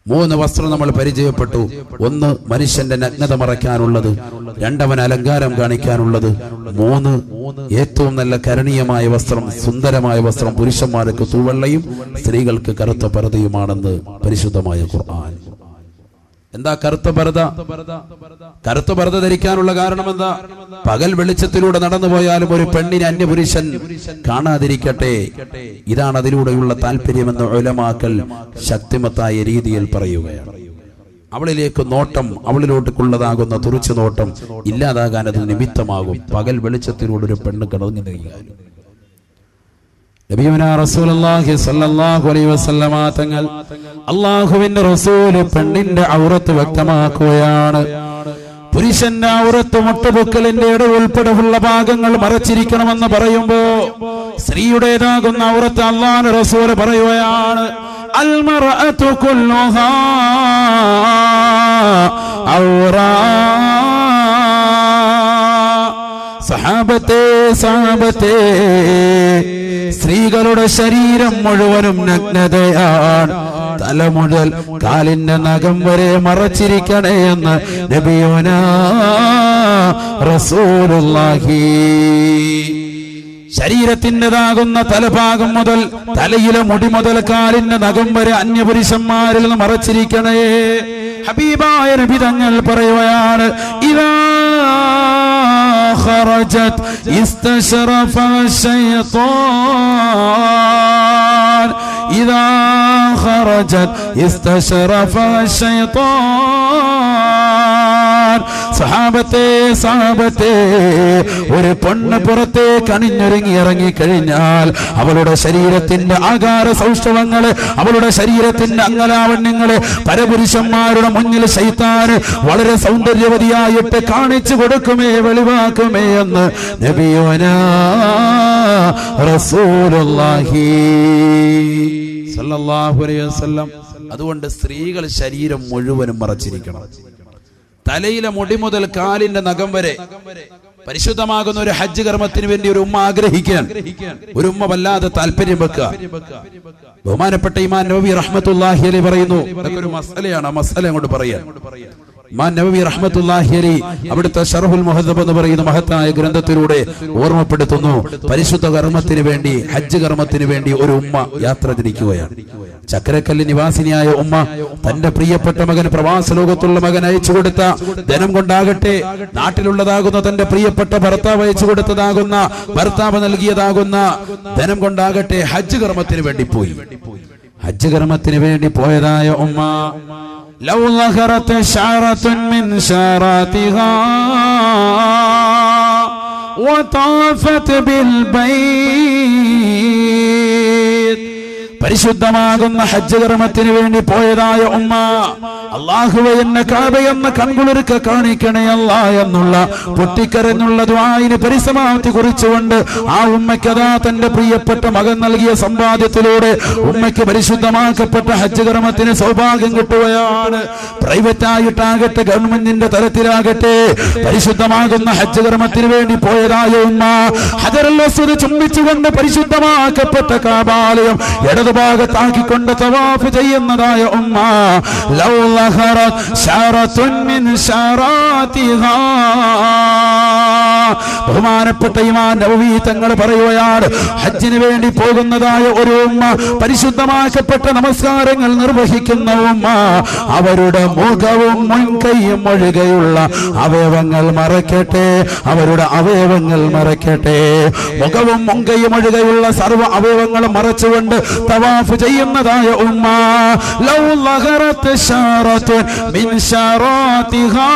3 വസ്ത്രം നമ്മൾ പരിചയപ്പെട്ടു. 1 മനുഷ്യന്റെ നഗ്നത മറയ്ക്കാനുള്ളത്, 2 അവൻ അലങ്കാരം കാണിക്കാനുള്ളത്, 3 ഏറ്റവും നല്ല കരണീയമായ വസ്ത്രം, സുന്ദരമായ വസ്ത്രം പുരുഷന്മാർക്ക് തൂവെള്ളയും സ്ത്രീകൾക്ക് കറുത്ത പർദ്ദയുമാണെന്ന് പരിശുദ്ധമായ ഖുർആൻ. എന്താ കറുത്ത പർദ്ദ? കറുത്ത പർദ്ദ ധരിക്കാനുള്ള കാരണം എന്താ? പകൽ വെളിച്ചത്തിലൂടെ നടന്നു പോയാലും ഒരു പെണ്ണിനെ അന്യപുരുഷൻ കാണാതിരിക്കട്ടെ. ഇതാണ് അതിലൂടെയുള്ള താല്പര്യമെന്ന് ഉലമാക്കൾ ശക്തിമത്തായ രീതിയിൽ പറയുകയാണ്. അവളിലേക്ക് നോട്ടം, അവളിലോട്ടുള്ളതാകുന്ന തുറിച്ചു നോട്ടം ഇല്ലാതാകാൻ അത് നിമിത്തമാകും. പകൽ വെളിച്ചത്തിലൂടെ ഒരു പെണ്ണ് കടന്നു നീങ്ങാനും. നബിയുനാ റസൂലുള്ളാഹി സ്വല്ലല്ലാഹു അലൈഹി വസല്ലമ തങ്ങൾ, അല്ലാഹുവിന്റെ റസൂല് പെണ്ണിന്റെ ഔറത്ത് വ്യക്തമാക്കുകയാണ്. പുരുഷന്റെ ഔറത്ത് മുട്ടുപൊക്കലിന്റെ ഇട ഉൾപ്പെടെയുള്ള ഭാഗങ്ങൾ മറച്ചിരിക്കണമെന്ന് പറയുമ്പോ സ്ത്രീയുടേതാകുന്ന ഔറത്ത് അല്ലാഹുവിന്റെ റസൂല് പറയുകയാണ്, അൽ മർഅതു കുല്ലുഹാ ഔറാ. സഹാബത്തെ സ്ത്രീകളുടെ ശരീരം മുഴുവനും നഗ്നതയാണ്. തല മുതൽ കാലിന്റെ നഖം വരെ മറച്ചിരിക്കണേ എന്ന് നബിയുനാ റസൂലുള്ളാഹി. ശരീരത്തിൻ്റെതാകുന്ന തലഭാഗം മുതൽ, തലയിലെ മുടി മുതൽ കാലിന്റെ നഖം വരെ അന്യപുരുഷന്മാരിൽ നിന്ന് മറച്ചിരിക്കണേ. ഹബീബായ നബി തങ്ങൾ പറയുകയാണ്, ഇദാ خرجت استشرف الشيطان إذا خرجت استشرف الشيطان. സഹാബത്തെ ഒരു പെണ്ണ് പുറത്തെ കണിഞ്ഞൊരുങ്ങി ഇറങ്ങിക്കഴിഞ്ഞാൽ അവളുടെ ശരീരത്തിന്റെ ആകാര സൗഷ്ഠവങ്ങള്, അവളുടെ ശരീരത്തിന്റെ അംഗലാവണ്യങ്ങള് പരപുരുഷന്മാരുടെ മുന്നിൽ ശൈത്താൻ വളരെ സൗന്ദര്യവതിയായിട്ട് കാണിച്ചു കൊടുക്കുമേ, വെളിവാക്കുമേ എന്ന് നബിയുനാ റസൂലുള്ളാഹി സല്ലല്ലാഹു അലൈഹി വസല്ലം. അതുകൊണ്ട് സ്ത്രീകൾ ശരീരം മുഴുവനും മറച്ചിരിക്കണം. തലയിലെ മുടി മുതൽ കാലിന്റെ നഖം വരെ പരിശുദ്ധമാകുന്ന ഒരു ഹജ്ജ് കർമ്മത്തിന് വേണ്ടി ഒരു ഉമ്മ ആഗ്രഹിക്കാൻ, ഒരു ഉമ്മ വല്ലാതെ താല്പര്യം വെക്കുക. ബഹുമാനപ്പെട്ട ഇമാം നവവി റഹ്മത്തുള്ളാഹി അലൈഹി പറയുന്നു, ഇതൊക്കെ ഒരു മസലയാണ്, ആ മസല അങ്ങോട്ട് പറയാൻ. ഇമാം നവവി റഹ്മത്തുള്ളാഹി അലൈഹി അവിടുത്തെ ശർഹുൽ മുഹദ്ദബ് എന്ന് പറയുന്ന മഹത്തായ ഗ്രന്ഥത്തിലൂടെ ഓർമ്മപ്പെടുത്തുന്നു, പരിശുദ്ധ കർമ്മത്തിന് വേണ്ടി, ഹജ്ജ് കർമ്മത്തിന് വേണ്ടി ഒരു ഉമ്മ യാത്ര തിരിക്കുകയാണ്. ചക്കരക്കല്ല് നിവാസിനിയായ ഉമ്മ തന്റെ പ്രിയപ്പെട്ട മകൻ, പ്രവാസ ലോകത്തുള്ള മകൻ അയച്ചു കൊടുത്ത ധനം കൊണ്ടാകട്ടെ, നാട്ടിലുള്ളതാകുന്ന തന്റെ പ്രിയപ്പെട്ട ഭർത്താവ് അയച്ചു കൊടുത്തതാകുന്ന, ഭർത്താവ് നൽകിയതാകുന്ന ധനം കൊണ്ടാകട്ടെ ഹജ്ജ് കർമ്മത്തിന് വേണ്ടി പോയി. ഹജ്ജ് കർമ്മത്തിന് വേണ്ടി പോയതായ ഉമ്മ ലൗ ലഖറത ശഅറത്തുൻ മിൻ ശഅറാതിഹാ വതഅഫത് ബിൽ ബൈത്ത്, പരിശുദ്ധമാകുന്ന ഹജ്ജ് കർമ്മത്തിന് വേണ്ടി പോയതായ ഉമ്മ, അല്ലാഹുവേ എന്നെ കഅബ എന്ന കൺകുളിർക്ക കാണിക്കണേ അല്ലാ എന്നുള്ള പൊട്ടിക്കരഞ്ഞുള്ള ദുആഇന് പരിസമാപ്തി കുറിച്ചുകൊണ്ട് ആ ഉമ്മയ്ക്കതാ തന്റെ പ്രിയപ്പെട്ട മകൻ നൽകിയ സമ്പാദ്യത്തിലൂടെ ഉമ്മയ്ക്ക് പരിശുദ്ധമാക്കപ്പെട്ട ഹജ്ജ് കർമ്മത്തിന് സൗഭാഗ്യം കിട്ടുകയാണ്. പ്രൈവറ്റ് ആയിട്ടാകട്ടെ, ഗവൺമെന്റിന്റെ തലത്തിലാകട്ടെ, പരിശുദ്ധമാകുന്ന ഹജ്ജ് കർമ്മത്തിന് വേണ്ടി പോയതായ ഉമ്മ ഹജറുൽ അസ്വദ് ചുംബിച്ചുകൊണ്ട് പരിശുദ്ധമാക്കപ്പെട്ട കഅബാലയം ഭാഗത്താക്കിക്കൊണ്ട് തവാഫ് ചെയ്യുന്നതായ ഉമ്മ ലൗ ലഖറത് ശഅറത്തുൻ മിൻ ശഅറാതിഹാ. ബഹുമാനപ്പെട്ട ഇമാം നവവി തങ്ങൾ പറയുകയാണ്, ഹജ്ജിന് വേണ്ടി പോകുന്നതായ ഒരു ഉമ്മ, പരിശുദ്ധമാക്കപ്പെട്ട നമസ്കാരങ്ങൾ നിർവഹിക്കുന്ന ഉമ്മ, അവരുടെ മുഖവും മുൻകൈയും ഒഴികെയുള്ള അവയവങ്ങൾ മറക്കട്ടെ, അവരുടെ അവയവങ്ങൾ മറക്കട്ടെ. മുഖവും മുൻകൈയും ഒഴികെയുള്ള സർവ്വ അവയവങ്ങളും മറച്ചുകൊണ്ട് തവാഫ് ചെയ്യുന്നതായ ഉമ്മ ലൗ ലഖറത് ശഅറത്തുൻ മിൻ ശഅറാതിഹാ,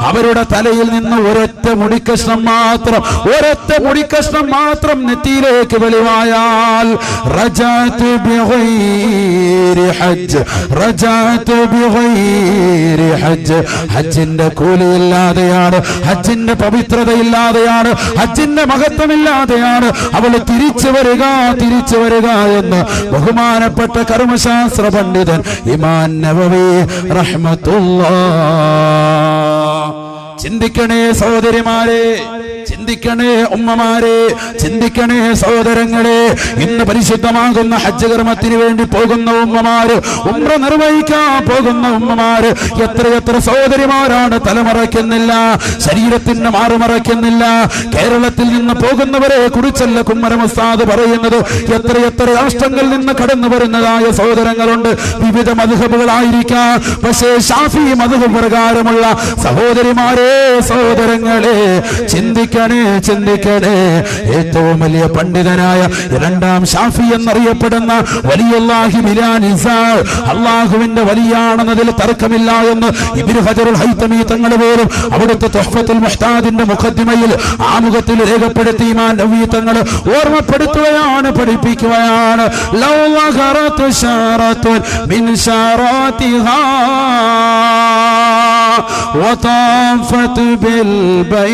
അവരുടെ തലയിൽ നിന്ന് ഒരൊറ്റ മുടിക്കഷ്ണം മാത്രം, ഒരൊറ്റ മുടിക്കഷ്ണം മാത്രം നെറ്റിയിലേക്ക് വെളിവായാൽ റജഅതു ബിഗൈരി ഹജ്ജ്, റജഅതു ബിഗൈരി ഹജ്ജ്, ഹജ്ജിന്റെ കൂലിയില്ലാതെയാണ്, ഹജ്ജിന്റെ പവിത്രതയില്ലാതെയാണ്, ഹജ്ജിന്റെ മഹത്വമില്ലാതെയാണ് അവൾ തിരിച്ചു വരിക, തിരിച്ചു വരിക എന്ന് ബഹുമാനപ്പെട്ട കർമ്മശാസ്ത്ര പണ്ഡിതൻ ഇമാം നവവി റഹ്മത്തുള്ളാഹ്. ചിന്തിക്കണേ സഹോദരിമാരെ, ചിന്തിക്കണേ ഉമ്മമാരെ, ചിന്തിക്കണേ സഹോദരങ്ങളെ. ഇന്ന് പരിശുദ്ധമാകുന്ന ഹജ്ജ് കർമ്മത്തിന് വേണ്ടി പോകുന്ന ഉമ്മമാര്, ഉംറ നിർവഹിക്കാൻ പോകുന്ന ഉമ്മമാര്, എത്രയെത്ര സഹോദരിമാരാണ് തലമറയ്ക്കുന്നില്ല, ശരീരത്തിന് മാറുമറയ്ക്കുന്നില്ല. കേരളത്തിൽ നിന്ന് പോകുന്നവരെ കുറിച്ചല്ല കുമ്മരം ഉസ്താദ് പറയുന്നത്, എത്രയെത്ര രാഷ്ട്രങ്ങളിൽ നിന്ന് കടന്നു വരുന്നതായ സഹോദരങ്ങളുണ്ട്. വിവിധ മദ്ഹബുകളായിരിക്കാം, പക്ഷേ ഷാഫി മദ്ഹബ് പ്രകാരമുള്ള സഹോദരിമാരെ, സഹോദരങ്ങളെ, ചിന്തിക്കണേ, ചിന്തിക്കണേ. ഏറ്റവും വലിയ പണ്ഡിതനായ രണ്ടാം ഷാഫി എന്നറിയപ്പെടുന്ന വലിയുല്ലാഹി ബിലാൽ ഇസാൽ, അള്ളാഹുവിന്റെ വലിയാണെന്നതിൽ തർക്കമില്ല എന്ന് ഇബ്നു ഹജറുൽ ഹൈതമി തങ്ങൾ പോലും അവിടുത്തെ തുഹ്ഫത്തുൽ മുഹ്താദിന്റെ മുഖദ്ദിമയിൽ ആമുഖത്തിൽ രേഖപ്പെടുത്തി ഇമാം നവവി തങ്ങൾ ഓർമ്മപ്പെടുത്തുകയാണ്, പഠിപ്പിക്കുകയാണ്. ലൗ ലഖറത് ശഅറത്തുൻ മിൻ ശഅറാതിഹാ وطافت بالبيت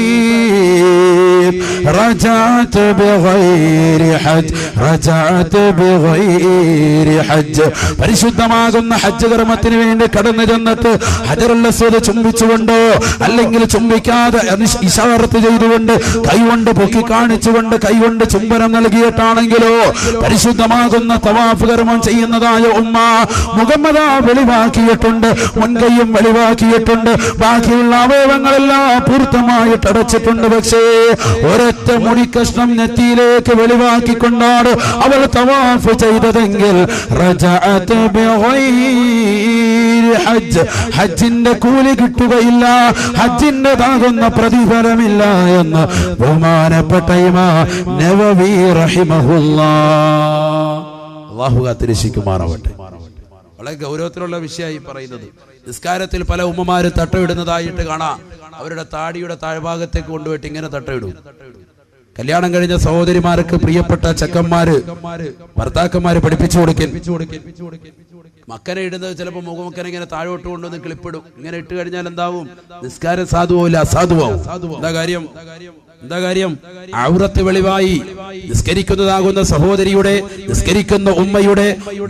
رجعت بغير حج رجعت بغير حج. പരിശുദ്ധമാകുന്ന ഹജ്ജ് കർമ്മത്തിന് വേണ്ടി കടന്നു ചെന്നിട്ട് ഹജറുൽ അസ്വദ് ചുംബിച്ചുകൊണ്ടോ അല്ലെങ്കിൽ ചുംബിക്കാതെ ഇശാറത്ത് ചെയ്തുകൊണ്ട് കൈകൊണ്ട് പൊക്കി കാണിച്ചുകൊണ്ട് കൈകൊണ്ട് ചുംബനം നൽകിയിട്ടാണെങ്കിലോ പരിശുദ്ധമാകുന്ന തവാഫ് കർമ്മം ചെയ്യുന്നതായ ഉമ്മ മുഹമ്മദ വെളിവാക്കിയിട്ടുണ്ട്, മുൻകൈയും വെളിവാക്കിയിട്ടുണ്ട്, ബാക്കിയുള്ള അവയവങ്ങളെല്ലാം പൂർത്തമായിട്ട് അടച്ചിട്ടുണ്ട്. പക്ഷേ ഒരൊറ്റ മുടിക്കഷ്ണം നെറ്റിയിലേക്ക് വെളിവാക്കിക്കൊണ്ടാണ് അവൾ തവാഫ് ചെയ്തതെങ്കിൽ റജഅത് ബിഗൈരി ഹജ്ജ്, ഹജ്ജിന്റെ കൂലി കിട്ടുകയില്ല, ഹജ്ജിന്റേതാകുന്ന പ്രതിഫലമില്ല എന്ന് ബഹുമാനപ്പെട്ട ഇമാം നവവി റഹിമഹുല്ലാഹ്. അല്ലാഹു കാത്തിരക്ഷിക്കുമാറാവട്ടെ. വളരെ ഗൗരവത്തിലുള്ള വിഷയമായി പറയുന്നത്. നിസ്കാരത്തിൽ പല ഉമ്മമാര് തട്ടമിടുന്നതായിട്ട് കാണാം. അവരുടെ താടിയുടെ താഴ്ഭാഗത്തേക്ക് കൊണ്ടുപോയിട്ട് ഇങ്ങനെ തട്ടമിടും. കല്യാണം കഴിഞ്ഞ സഹോദരിമാർക്ക് പ്രിയപ്പെട്ട ചെക്കന്മാര് ഭർത്താക്കന്മാര് പഠിപ്പിച്ചു കൊടുക്കൻ. മക്കനെ ഇടുന്നത് ചിലപ്പോൾ മുഖമക്കനെ ഇങ്ങനെ താഴോട്ട് കൊണ്ടുവന്ന് ക്ലിപ്പിടും. ഇങ്ങനെ ഇട്ട് കഴിഞ്ഞാൽ എന്താവും? നിസ്കാരം സാധുവാവില്ല, അസാധുവാവും. എന്താ കാര്യം? ഔറത്ത് വെളിവായി നിസ്കരിക്കുന്നതാകുന്ന സഹോദരിയുടെ, നിസ്കരിക്കുന്ന ഉമ്മയുടെ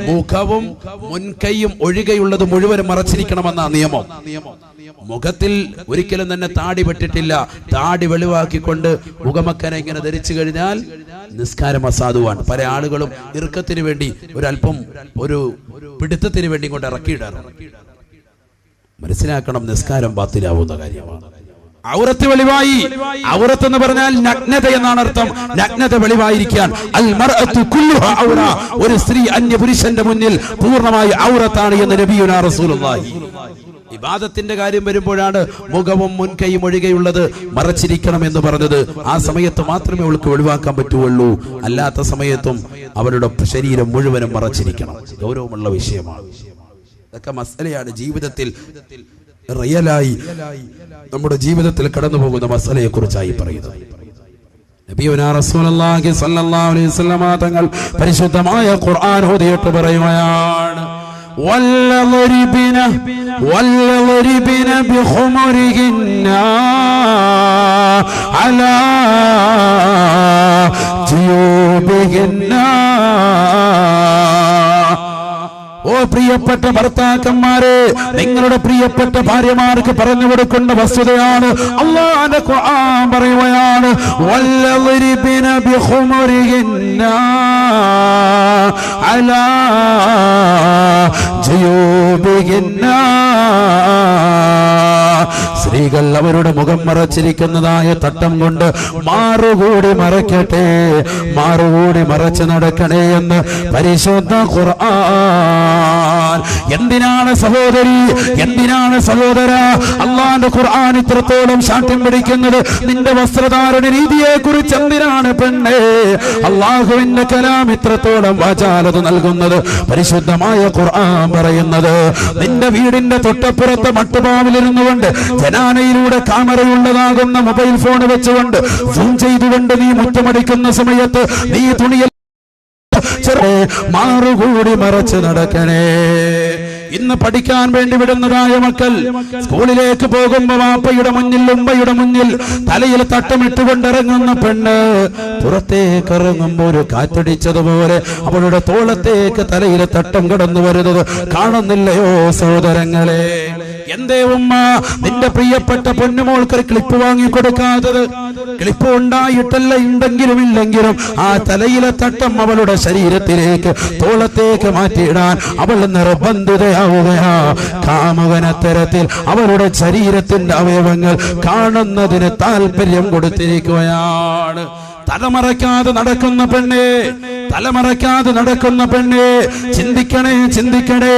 മുഖവും മുൻകൈയും ഒഴികെയുള്ളത് മുഴുവനും മറച്ചിരിക്കണമെന്ന നിയമം. മുഖത്തിൽ ഒരിക്കലും തന്നെ താടി വെട്ടിട്ടില്ല. താടി വെളിവാക്കിക്കൊണ്ട് മുഖമക്കനെ ഇങ്ങനെ ധരിച്ചു കഴിഞ്ഞാൽ നിസ്കാരം അസാധുവാണ്. പല ആളുകളും ഇറുക്കത്തിന് വേണ്ടി ഒരല്പം ഒരു പിടുത്തത്തിന് വേണ്ടി കൊണ്ട് ഇറക്കിയിടാറുണ്ട്. മനസ്സിലാക്കണം, നിസ്കാരം ബാത്തിലാവുന്ന കാര്യമാണ്. ഔറത്ത് വെളിവായി, ഔറത്ത് എന്ന് പറഞ്ഞാൽ നഗ്നത എന്നാണ് അർത്ഥം. നഗ്നത വെളിവായിരിക്കാൻ. അൽ മർഅതു കുല്ലുഹാ ഔറ, ഒരു സ്ത്രീ അന്യ പുരുഷന്റെ മുന്നിൽ പൂർണ്ണമായി ഔറത്താണ് എന്ന് നബിയുനാ റസൂലുള്ളാഹി. ഇബാദത്തിന്റെ കാര്യം വരുമ്പോഴാണ് മുഖവും മുൻകൈയും ഒഴികെയുള്ളത് മറച്ചിരിക്കണം എന്ന് പറഞ്ഞത്. ആ സമയത്ത് മാത്രമേ അവൾക്ക് വെളിവാക്കാൻ പറ്റുള്ളൂ. അല്ലാത്ത സമയത്തും അവരുടെ ശരീരം മുഴുവനും മറച്ചിരിക്കണം. ഗൗരവമുള്ള വിഷയമാണ്. ഇതൊക്കെ മസലയാണ്. ജീവിതത്തിൽ റിയലായി നമ്മുടെ ജീവിതത്തിൽ കടന്നു പോകുന്ന മസലയെ കുറിച്ചായി പറയുന്നത്. നബിയുനാ റസൂലുള്ളാഹി സ്വല്ലല്ലാഹു അലൈഹി വസല്ലമ തങ്ങൾ പരിശുദ്ധമായ ഖുർആൻ ഓതിയിട്ട് പറയുകയാണ്, وَلَّضْرِبْنَ بِخُمُرِهِنَّ عَلَى جُيُوبِهِنَّ. ഓ പ്രിയപ്പെട്ട ഭർത്താക്കന്മാരെ, നിങ്ങളുടെ പ്രിയപ്പെട്ട ഭാര്യമാർക്ക് പറഞ്ഞു കൊടുക്കേണ്ട വസ്തുതയാണ്. അല്ലാഹുവിന്റെ ഖുർആൻ പറയുകയാണ്, വല്ലദ്രിബിന ബിഖുമുരിഹിന്ന അലാ ജുയൂബിഹിന്ന. സ്ത്രീകൾ അവരുടെ മുഖം മറച്ചിരിക്കുന്നതായ തട്ടം കൊണ്ട് മാറുകൂടി മറയ്ക്കട്ടെ, മാറുകൂടി മറച്ചു നടക്കണേ എന്ന് പരിശുദ്ധ ഖുർആൻ. എന്തിനാണ് സഹോദരി, എന്തിനാണ് സഹോദര അല്ലാഹുവിന്റെ ഖുർആൻ ഇത്രത്തോളം ശാഠ്യം പിടിക്കുന്നത്? നിന്റെ വസ്ത്രധാരണ രീതിയെ കുറിച്ച് എന്തിനാണ് പെണ്ണേ അല്ലാഹുവിന്റെ കലാം ഇത്രത്തോളം വാചാലത നൽകുന്നത്? പരിശുദ്ധമായ ഖുർആൻ പറയുന്നത്, നിന്റെ വീടിന്റെ തൊട്ടപ്പുറത്ത് മട്ടുപാവിലിരുന്നു കൊണ്ട് ജനാനയിലൂടെ ക്യാമറയുള്ളതാകുന്ന മൊബൈൽ ഫോൺ വെച്ചുകൊണ്ട് സൂം ചെയ്തുകൊണ്ട് നീ മുറ്റമടിക്കുന്ന സമയത്ത് നീ തുണിയിൽ മാറുകൂടി മറച്ച് നടക്കണേ. ഇന്ന് പഠിക്കാൻ വേണ്ടി വിടുന്നതായ മക്കൾ സ്കൂളിലേക്ക് പോകുമ്പോ വാപ്പയുടെ മുന്നിൽ ഉമ്മയുടെ മുന്നിൽ തലയിൽ തട്ടമിട്ടുകൊണ്ടിറങ്ങുന്ന പെണ്ണ് പുറത്തേക്ക് ഇറങ്ങുമ്പോ ഒരു കാറ്റടിച്ചതുപോലെ അവളുടെ തോളത്തേക്ക് തലയിൽ തട്ടം കടന്നു വരുന്നത് കാണുന്നില്ലയോ സഹോദരങ്ങളെ? എന്തേ ഉമ്മ നിന്റെ പ്രിയപ്പെട്ട പൊന്നുമോൾക്ക് ക്ലിപ്പ് വാങ്ങി കൊടുക്കാത്തത്? ക്ലിപ്പ് ഉണ്ടായിട്ടല്ല, ഉണ്ടെങ്കിലും ഇല്ലെങ്കിലും ആ തലയിലെ തട്ടം അവളുടെ ശരീരത്തിലേക്ക് തോളത്തേക്ക് മാറ്റിയിടാൻ അവൾ നിർബന്ധിതയാവുകയാ. കാമുകനത്തരത്തിൽ അവളുടെ ശരീരത്തിന്റെ അവയവങ്ങൾ കാണുന്നതിന് താല്പര്യം കൊടുത്തിരിക്കുകയാണ്. തലമറയ്ക്കാതെ നടക്കുന്ന പെണ്ണേ, തലമറയ്ക്കാതെ നടക്കുന്ന പെണ്ണേ, ചിന്തിക്കണേ, ചിന്തിക്കണേ.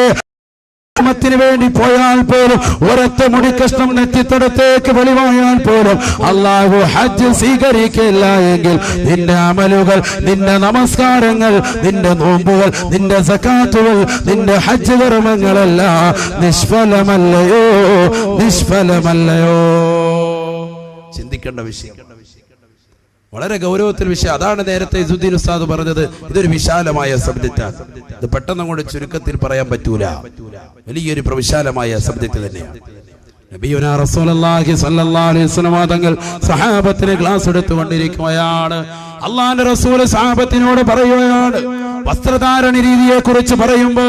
ത്തിന് വേണ്ടി പോയാൽ പോലും ഒരൊറ്റ മുടി കഷ്ണം നെറ്റിത്തടത്തേക്ക് വെളിവായാൽ പോലും അല്ലാഹു ഹജ്ജ് സ്വീകരിക്കില്ല എങ്കിൽ നിന്റെ അമലുകൾ, നിന്റെ നമസ്കാരങ്ങൾ, നിന്റെ നോമ്പുകൾ, നിന്റെ സകാത്തുകൾ, നിന്റെ ഹജ്ജ് കർമ്മങ്ങളെല്ലാം നിഷ്ഫലമല്ലയോ, നിഷ്ഫലമല്ലയോ? ചിന്തിക്കേണ്ട വിഷയം, വളരെ ഗൗരവത്തിൽ വിഷയം. അതാണ് നേരത്തെ ഇസുദ്ദീൻ ഉസ്താദ് പറഞ്ഞത്, ഇതൊരു വിശാലമായ സബ്ജക്റ്റാണ്. ഇത് പെട്ടെന്ന് അങ്ങോട്ട് ചുരുക്കത്തിൽ പറയാൻ പറ്റൂല. വലിയൊരു പ്രവിശാലമായ സബ്ജക്റ്റ് തന്നെയാണ്. നബിയുനാ റസൂലുള്ളാഹി സ്വല്ലല്ലാഹു അലൈഹി വസല്ലം തങ്ങൾ സഹാബത്തിന് ക്ലാസ് എടുത്തുകൊണ്ടിരിക്കുകയാണ്. അല്ലാഹുവിന്റെ റസൂൽ സഹാബത്തിനോട് പറയുകയാണ്, വസ്ത്രധാരണ രീതിയെ കുറിച്ച് പറയുമ്പോ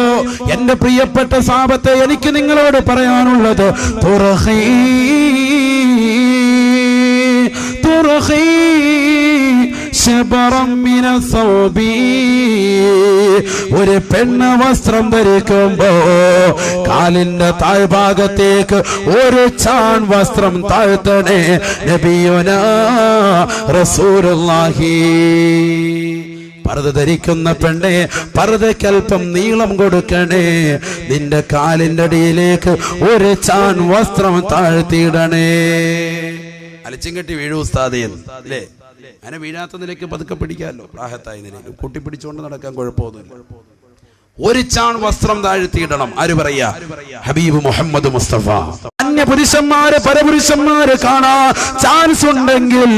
എന്റെ പ്രിയപ്പെട്ട സഹാബത്തെ, എനിക്ക് നിങ്ങളോട് പറയാനുള്ളത്, ഒരു പെണ്ണ് വസ്ത്രം ധരിക്കുമ്പോ കാലിന്റെ താഴ്ഭാഗത്തേക്ക് ഒരു ചാൺ വസ്ത്രം താഴ്ത്തണേ. നബിയുനാ റസൂലുള്ളാഹി. പർദ ധരിക്കുന്ന പെണ്ണെ, പർദയ്ക്കൽപ്പം നീളം കൊടുക്കണേ. നിന്റെ കാലിന്റെ അടിയിലേക്ക് ഒരു ചാൺ വസ്ത്രം താഴ്ത്തിയിടണേ. അലച്ചിങ്കട്ടി വീഴൂ ഉസ്താദേ അല്ലേ? അങ്ങനെ വീഴാത്ത നിലയ്ക്ക് പതുക്കെ പിടിക്കാമല്ലോ, പ്രാഹത്തായ നിലയ്ക്ക് കൂട്ടിപ്പിടിച്ചുകൊണ്ട് നടക്കാൻ കുഴപ്പമൊന്നുമില്ല. ഒരു ചാൺ വസ്ത്രം താഴ്ത്തിയിടണം. ആര് പറയാ? ഹബീബ് മുഹമ്മദ് മുസ്തഫ. അന്യ പുരുഷന്മാര് പരപുരുഷന്മാര് കാണാൻ ചാൻസ് ഉണ്ടെങ്കിൽ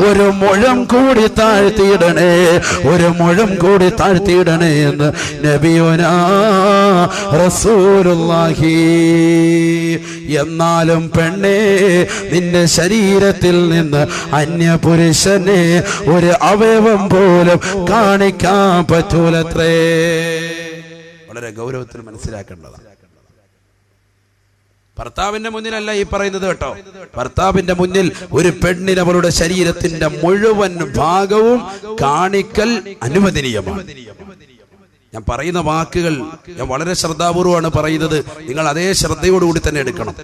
ഒരു മുഴം കൂടി താഴ്ത്തിയിടണേ, ഒരു മുഴം കൂടി താഴ്ത്തിയിടണേ എന്ന് നബിയുനാ റസൂലുള്ളാഹി. എന്നാലും പെണ്ണേ, നിന്റെ ശരീരത്തിൽ നിന്ന് അന്യ പുരുഷനെ ഒരു അവയവം പോലും കാണിക്കാൻ പറ്റൂലത്രേ. വളരെ ഗൗരവത്തിൽ മനസ്സിലാക്കേണ്ടതാണ്. ഭർത്താവിന്റെ മുന്നിലല്ല ഈ പറയുന്നത് കേട്ടോ. ഭർത്താവിന്റെ മുന്നിൽ ഒരു പെണ്ണിന് അവളുടെ ശരീരത്തിന്റെ മുഴുവൻ ഭാഗവും കാണിക്കൽ അനുവദനീയമാണ്. ഞാൻ പറയുന്ന വാക്കുകൾ ഞാൻ വളരെ ശ്രദ്ധാപൂർവമാണ് പറയുന്നത്. നിങ്ങൾ അതേ ശ്രദ്ധയോടുകൂടി തന്നെ എടുക്കണം.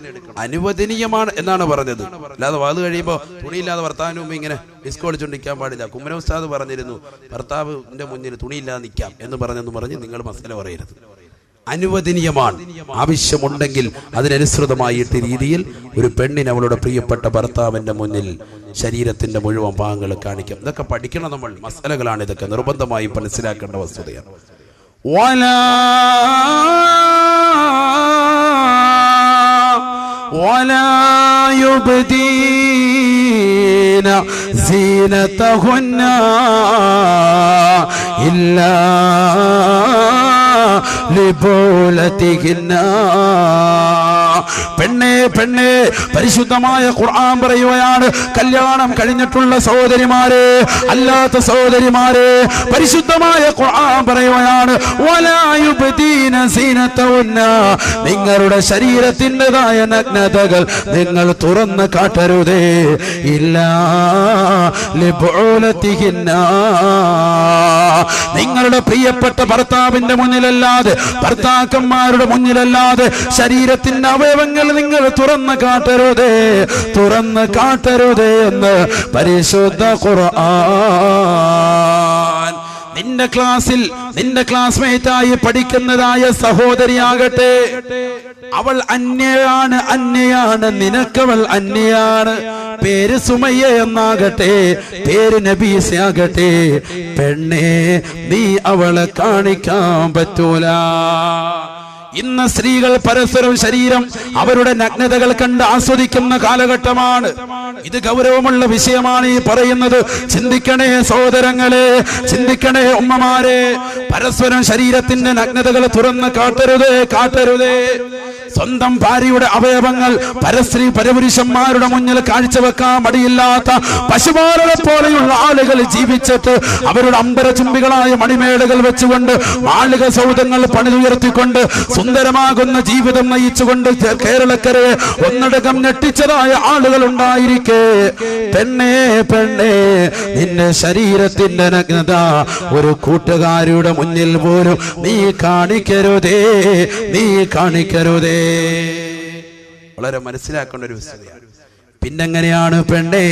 അനുവദനീയമാണ് എന്നാണ് പറഞ്ഞത്. അല്ലാതെ അത് കഴിയുമ്പോൾ തുണിയില്ലാതെ ഭർത്താവിന് മുമ്പ് ഇങ്ങനെ ഡിസ്കോ കളിച്ചുകൊണ്ടിരിക്കാൻ പാടില്ല. കുമ്മന ഉസ്താദ് പറഞ്ഞിരുന്നു ഭർത്താവിന്റെ മുന്നിൽ തുണിയില്ലാതെ നിൽക്കാം എന്ന് പറഞ്ഞ് നിങ്ങൾ മസല പറയരുത്. അനുവദനീയമാണ്. ആവശ്യമുണ്ടെങ്കിൽ അതിനനുസൃതമായിട്ട് രീതിയിൽ ഒരു പെണ്ണിന് അവളുടെ പ്രിയപ്പെട്ട ഭർത്താവിന്റെ മുന്നിൽ ശരീരത്തിന്റെ മുഴുവൻ ഭാഗങ്ങൾ കാണിക്കാം. ഇതൊക്കെ പഠിക്കണം നമ്മൾ. മസലകളാണ് ഇതൊക്കെ. നിർബന്ധമായും മനസ്സിലാക്കേണ്ട വസ്തുതയാണ്. ولا يبدين زينتهن إلا لبولتهن. പെണ്ണേ പെണ്ണേ, പരിശുദ്ധമായ ഖുർആൻ പറയുകയാണ്, കല്യാണം കഴിഞ്ഞിട്ടുള്ള സഹോദരിമാരെ, അല്ലാത്ത സഹോദരിമാരെ, പരിശുദ്ധമായ ഖുർആൻ പറയുകയാണ്, വലാ യുബ്ദീന സീനതഹുന്ന, നിങ്ങളുടെ ശരീരത്തിൻ്റെതായ നഗ്നതകൾ നിങ്ങൾ തുറന്ന് കാട്ടരുതേ, ഇല്ലാ ലിബുലതിഹിന്ന, നിങ്ങളുടെ പ്രിയപ്പെട്ട ഭർത്താവിന്റെ മുന്നിലല്ലാതെ, ഭർത്താക്കന്മാരുടെ മുന്നിലല്ലാതെ ശരീരത്തിന്റെ അവയവങ്ങൾ നിങ്ങൾ തുറന്ന് കാട്ടരുതേ എന്ന് പരിശുദ്ധ ഖുർആൻ. നിന്റെ ക്ലാസ്സിൽ നിന്റെ ക്ലാസ്മേറ്റായി പഠിക്കുന്നതായ സഹോദരിയാകട്ടെ, അവൾ അന്യയാണ്, നിനക്കവൾ അന്യയാണ്. പേര് സുമയ്യ എന്നാകട്ടെ, പേര് നബീസയാകട്ടെ, പെണ്ണേ നീ അവളെ കാണിക്കാൻ പറ്റൂല. ഇന്ന് സ്ത്രീകൾ പരസ്പരം ശരീരം അവരുടെ നഗ്നതകൾ കണ്ട് ആസ്വദിക്കുന്ന കാലഘട്ടമാണ്. ഇത് ഗൗരവമുള്ള വിഷയമാണ് ഈ പറയുന്നത്. ചിന്തിക്കണേ സഹോദരങ്ങളെ, ചിന്തിക്കണേ ഉമ്മമാരെ. പരസ്പരം ശരീരത്തിന്റെ നഗ്നതകൾ തുറന്ന് കാട്ടരുതേ. സ്വന്തം ഭാര്യയുടെ അവയവങ്ങൾ പരപുരുഷന്മാരുടെ മുന്നിൽ കാഴ്ചവെക്കാൻ മടിയില്ലാത്ത പശുപാലനെ പോലെയുള്ള ആളുകൾ ജീവിച്ചിട്ട് അവരുടെ അമ്പരചുംബികളായ മണിമേടകൾ വെച്ചുകൊണ്ട് മാളിക സൗധങ്ങൾ പണിതുയർത്തിക്കൊണ്ട് സുന്ദരമാകുന്ന ജീവിതം നയിച്ചുകൊണ്ട് കേരളക്കരെ ഒന്നടങ്കം ഞെട്ടിച്ചതായ ആളുകൾ ഉണ്ടായിരിക്കെ, പെണ്ണേ നിന്റെ ശരീരത്തിന്റെ നഗ്നത ഒരു കൂട്ടുകാരുടെ മുന്നിൽ പോലും നീ കാണിക്കരുതേ. വളരെ മനസ്സിലാക്കേണ്ട ഒരു വസ്തുതയാണ്. പിന്നെങ്ങനെയാണ് പെണ്ണേ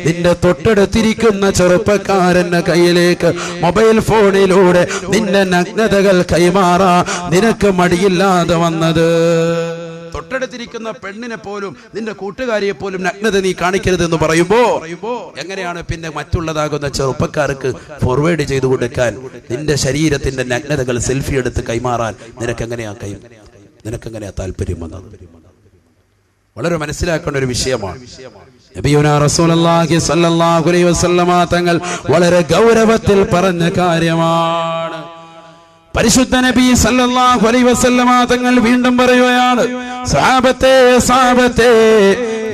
നിന്റെ തൊട്ടടുത്തിരിക്കുന്ന ചെറുപ്പക്കാരന്റെ കയ്യിലേക്ക് മൊബൈൽ ഫോണിലൂടെ നിന്റെ നഗ്നതകൾ കൈമാറാ നിനക്ക് മടിയില്ലാതെ വന്നത്? തൊട്ടടുത്തിരിക്കുന്ന പെണ്ണിനെ പോലും നിന്റെ കൂട്ടുകാരിയെ പോലും നഗ്നത നീ കാണിക്കരുതെന്ന് പറയുമ്പോ എങ്ങനെയാണ് പിന്നെ മറ്റുള്ളതാകുന്ന ചെറുപ്പക്കാർക്ക് ഫോർവേഡ് ചെയ്തു കൊടുക്കാൻ നിന്റെ ശരീരത്തിന്റെ നഗ്നതകൾ സെൽഫി എടുത്ത് കൈമാറാൻ നിനക്കെങ്ങനെയാ താല്പര്യം വന്നത്? വളരെ മനസ്സിലാക്കേണ്ട ഒരു വിഷയമാണ്. നബിയുനാ റസൂലുള്ളാഹി സ്വല്ലല്ലാഹു അലൈഹി വസല്ലമ തങ്ങൾ വളരെ ഗൗരവത്തിൽ പറഞ്ഞ കാര്യമാണ്. പരിശുദ്ധ നബി സല്ലല്ലാഹു അലൈഹി വസല്ലമ തങ്ങൾ വീണ്ടും പറയുകയാണ്, സഹാബത്തെ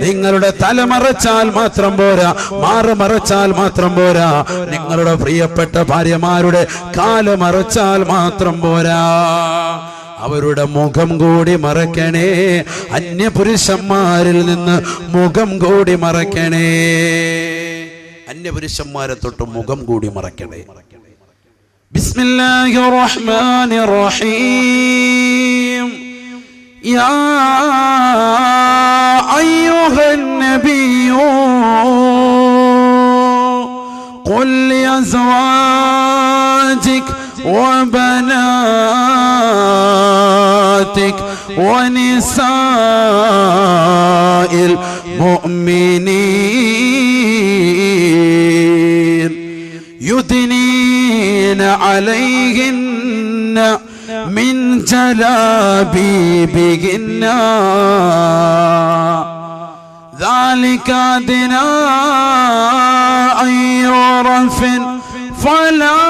നിങ്ങളുടെ തല മറച്ചാൽ മാത്രം പോരാ, മാറ് മറച്ചാൽ മാത്രം പോരാ, നിങ്ങളുടെ പ്രിയപ്പെട്ട ഭാര്യമാരുടെ കാല് മറച്ചാൽ മാത്രം പോരാ, അവരുടെ മുഖം കൂടി മറക്കണേ. അന്യപുരുഷന്മാരിൽ നിന്ന് മുഖം കൂടി മറക്കണേ. അന്യപുരുഷന്മാരെ തൊട്ട് മുഖം കൂടി മറക്കണേ. ബിസ്മില്ലാഹിർ റഹ്മാനിർ റഹീം. യാ അയ്യുഹൻ നബിയ്യു ഖുൽ ലിഅസ്വാജിക وبناتك ونساء المؤمنين യുദ്നീന അലൈഹിന്ന മിൻ ജലാബീബിഹിന്ന ذلك أدنى أن يعرفن فلا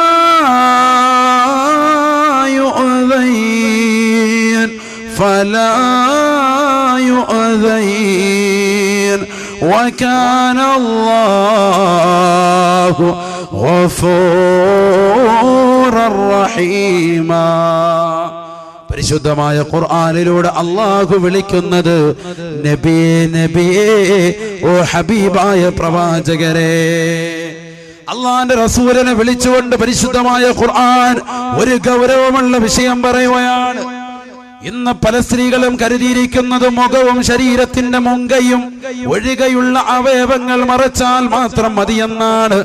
يؤذين وكان الله غفورا رحيما. പരിശുദ്ധമായ ഖുർആനിലൂടെ അല്ലാഹു വിളിക്കുന്നത് നബിയേ നബിയേ, ഓ ഹബീബായ പ്രവാചകരെ. അള്ളാന്റെ റസൂലിനെ വിളിച്ചുകൊണ്ട് പരിശുദ്ധമായ ഖുർആൻ ഒരു ഗൗരവമുള്ള വിഷയം പറയുകയാണ്. ഇന്ന് പല സ്ത്രീകളും കരുതിയിരിക്കുന്നത് മുഖവും ശരീരത്തിന്റെ മുങ്കയും ഒഴികെയുള്ള അവയവങ്ങൾ മറച്ചാൽ മാത്രം മതിയെന്നാണ്.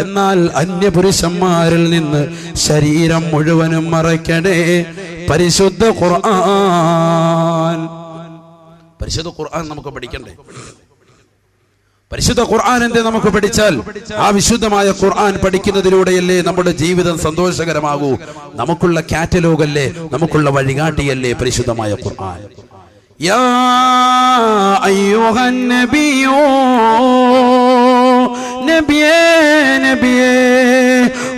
എന്നാൽ അന്യപുരുഷന്മാരിൽ നിന്ന് ശരീരം മുഴുവനും മറയ്ക്കണേ പരിശുദ്ധ ഖുർആൻ. പരിശുദ്ധ ഖുർആൻ നമുക്ക് പഠിക്കണ്ടേ? പരിശുദ്ധ ഖുർആൻ എന്തേ നമുക്ക് പഠിച്ചാൽ ആ വിശുദ്ധമായ ഖുർആൻ പഠിക്കുന്നതിലൂടെയല്ലേ നമ്മുടെ ജീവിതം സന്തോഷകരമാകൂ. നമുക്കുള്ള കാറ്റലോഗല്ലേ, നമുക്കുള്ള വഴികാട്ടിയല്ലേ പരിശുദ്ധമായ ഖുർആൻ. യാ അയ്യുഹൻ നബിയോ, നബിയേ നബിയേ,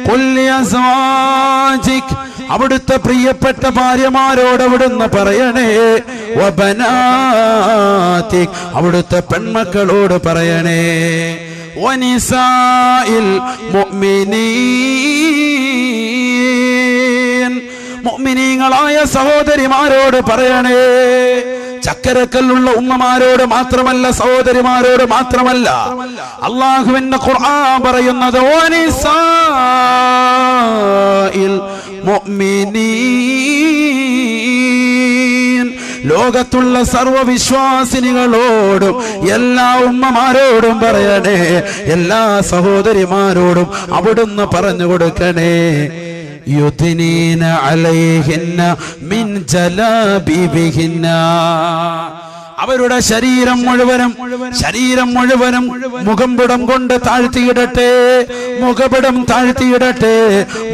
ഖുൽ ലിഅസ്വാജിക്, അവിടുത്തെ പ്രിയപ്പെട്ട ഭാര്യമാരോട് അവിടുന്ന് പറയണേ, വബനാതിക്, അവിടുത്തെ പെൺമക്കളോട് പറയണേ, വനിസാഇൽ മുഅ്മിനീൻ, മുഅ്മിനീങ്ങളായ സഹോദരിമാരോട് പറയണേ. ചക്കരക്കല്ലുള്ള ഉമ്മമാരോട് മാത്രമല്ല, സഹോദരിമാരോട് മാത്രമല്ല. അല്ലാഹുവിന്റെ ഖുർആൻ പറയുന്നത് വനിസാഇൽ മുഅ്മിനീൻ, ലോകത്തുള്ള സർവവിശ്വാസിനികളോടും എല്ലാ ഉമ്മമാരോടും പറയണേ, എല്ലാ സഹോദരിമാരോടും അവിടുന്ന് പറഞ്ഞു കൊടുക്കണേ, യുദ്നീന അലൈഹിന്ന മിൻ ജലാബീബിഹിന്ന, അവരുടെ ശരീരം മുഴുവനും മുഖംപുടം കൊണ്ട് താഴ്ത്തിയിടട്ടെ, മുഖപടം താഴ്ത്തിയിടട്ടെ,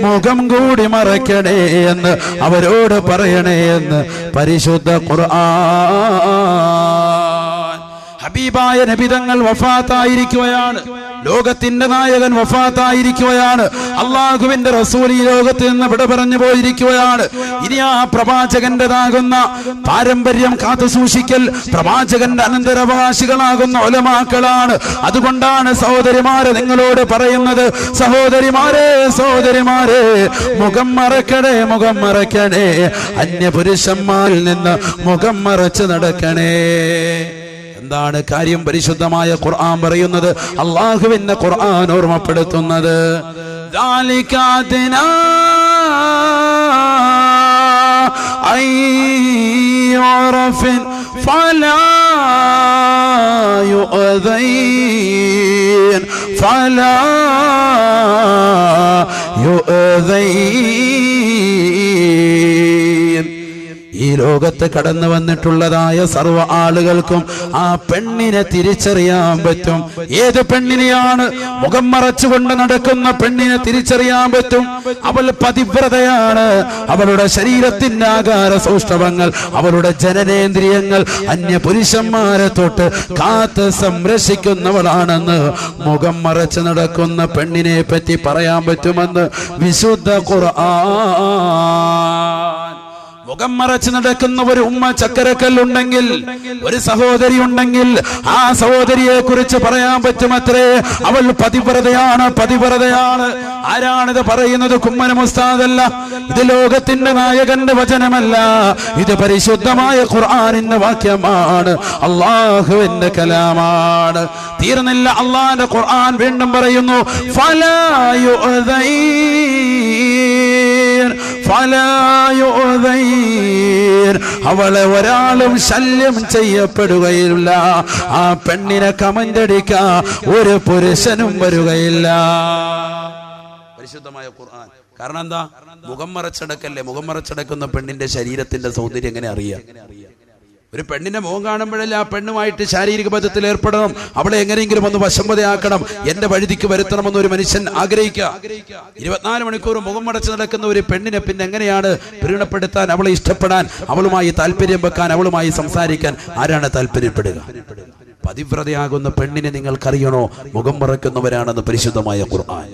മുഖം കൂടി മറയ്ക്കണേ എന്ന് അവരോട് പറയണേ എന്ന് പരിശുദ്ധ ഖുർആൻ. ഹബീബായ നബിതങ്ങൾ വഫാത്തായിരിക്കുകയാണ്. ലോകത്തിന്റെ നായകൻ വഫാത്തായിരിക്കുകയാണ്. അള്ളാഹുവിന്റെ റസൂൽ ഈ ലോകത്ത് നിന്ന് വിട പറഞ്ഞു പോയിരിക്കുകയാണ്. ഇനി ആ പ്രവാചകന്റേതാകുന്ന പാരമ്പര്യം കാത്തു സൂക്ഷിക്കൽ പ്രവാചകന്റെ അനന്തരാവകാശികളാകുന്ന ഉലമാക്കളാണ്. അതുകൊണ്ടാണ് സഹോദരിമാരെ നിങ്ങളോട് പറയുന്നത്, സഹോദരിമാരെ മുഖം മറക്കണേ, മുഖം മറക്കണേ, അന്യപുരുഷന്മാരിൽ നിന്ന് മുഖം മറച്ച് നടക്കണേ. എന്താണ് കാര്യം? പരിശുദ്ധമായ ഖുർആൻ പറയുന്നത്, അല്ലാഹുവിന്റെ ഖുർആൻ ഓർമ്മപ്പെടുത്തുന്നത്, ذَلِكَ أَدْنَى أَن يُعْرَفْنَ فَلَا يُؤْذَيْنَ ഈ ലോകത്ത് കടന്നു വന്നിട്ടുള്ളതായ സർവ്വ ആളുകൾക്കും ആ പെണ്ണിനെ തിരിച്ചറിയാൻ പറ്റും. ഏത് പെണ്ണിനെയാണ്? മുഖം മറച്ചുകൊണ്ട് നടക്കുന്ന പെണ്ണിനെ തിരിച്ചറിയാൻ പറ്റും. അവൾ പതിവ്രതയാണ്. അവളുടെ ശരീരത്തിന്റെ ആകാര സൗഷ്ഠവങ്ങൾ, അവളുടെ ജനനേന്ദ്രിയങ്ങൾ അന്യപുരുഷന്മാരെ തൊട്ട് കാത്ത് സംരക്ഷിക്കുന്നവളാണെന്ന് മുഖം മറച്ച് നടക്കുന്ന പെണ്ണിനെ പറ്റി പറയാൻ പറ്റുമെന്ന് വിശുദ്ധ ഖുർആൻ. മുഖം മറച്ച് നടക്കുന്ന ഒരു ഉമ്മ ചക്കരക്കല്ലുണ്ടെങ്കിൽ, ഒരു സഹോദരി ഉണ്ടെങ്കിൽ, ആ സഹോദരിയെ കുറിച്ച് പറയാൻ പറ്റുമത്രേ, അവൾ പതിവ്രതയാണ്. ആരാണിത് പറയുന്നത്? കുമ്മനം ഉസ്താദല്ല, ഇത് ലോകത്തിന്റെ നായകന്റെ വചനമല്ല, ഇത് പരിശുദ്ധമായ ഖുർആനിന്റെ വാക്യമാണ്, അല്ലാഹുവിന്റെ കലാമാണ്. തീർന്നില്ല, അല്ലാഹുവിന്റെ ഖുർആൻ വീണ്ടും പറയുന്നു, ഫലാ യുഅ്ദൈൻ, അവളെ ഒരാളും ശല്യം ചെയ്യപ്പെടുകയില്ല. ആ പെണ്ണിനെ കമന്റടിക്കാൻ ഒരു പുരുഷനും വരുകയില്ല. പരിശുദ്ധമായ ഖുർആൻ. കാരണം എന്താ? മുഖം മറച്ചടക്കല്ലേ. മുഖം മറച്ചടക്കുന്ന പെണ്ണിന്റെ ശരീരത്തിന്റെ സൗന്ദര്യം എങ്ങനെ അറിയാം? ഒരു പെണ്ണിന്റെ മുഖം കാണുമ്പോഴല്ല ആ പെണ്ണുമായിട്ട് ശാരീരിക ബന്ധത്തിൽ ഏർപ്പെടണം, അവളെ എങ്ങനെയെങ്കിലും ഒന്ന് വശംവദയാക്കണം, എന്റെ വഴുതിക്ക് വരുത്തണമെന്ന് ഒരു മനുഷ്യൻ ആഗ്രഹിക്കുക. 24 മണിക്കൂർ മുഖം മടച്ച് നടക്കുന്ന ഒരു പെണ്ണിനെ പിന്നെ എങ്ങനെയാണ് പ്രീണപ്പെടുത്താൻ, അവളെ ഇഷ്ടപ്പെടാൻ, അവളുമായി താല്പര്യം വെക്കാൻ, അവളുമായി സംസാരിക്കാൻ ആരാണ് താല്പര്യപ്പെടുക? പതിവ്രതയാകുന്ന പെണ്ണിനെ നിങ്ങൾക്കറിയണോ? മുഖം മറക്കുന്നവരാണെന്ന് പരിശുദ്ധമായ ഖുർആൻ.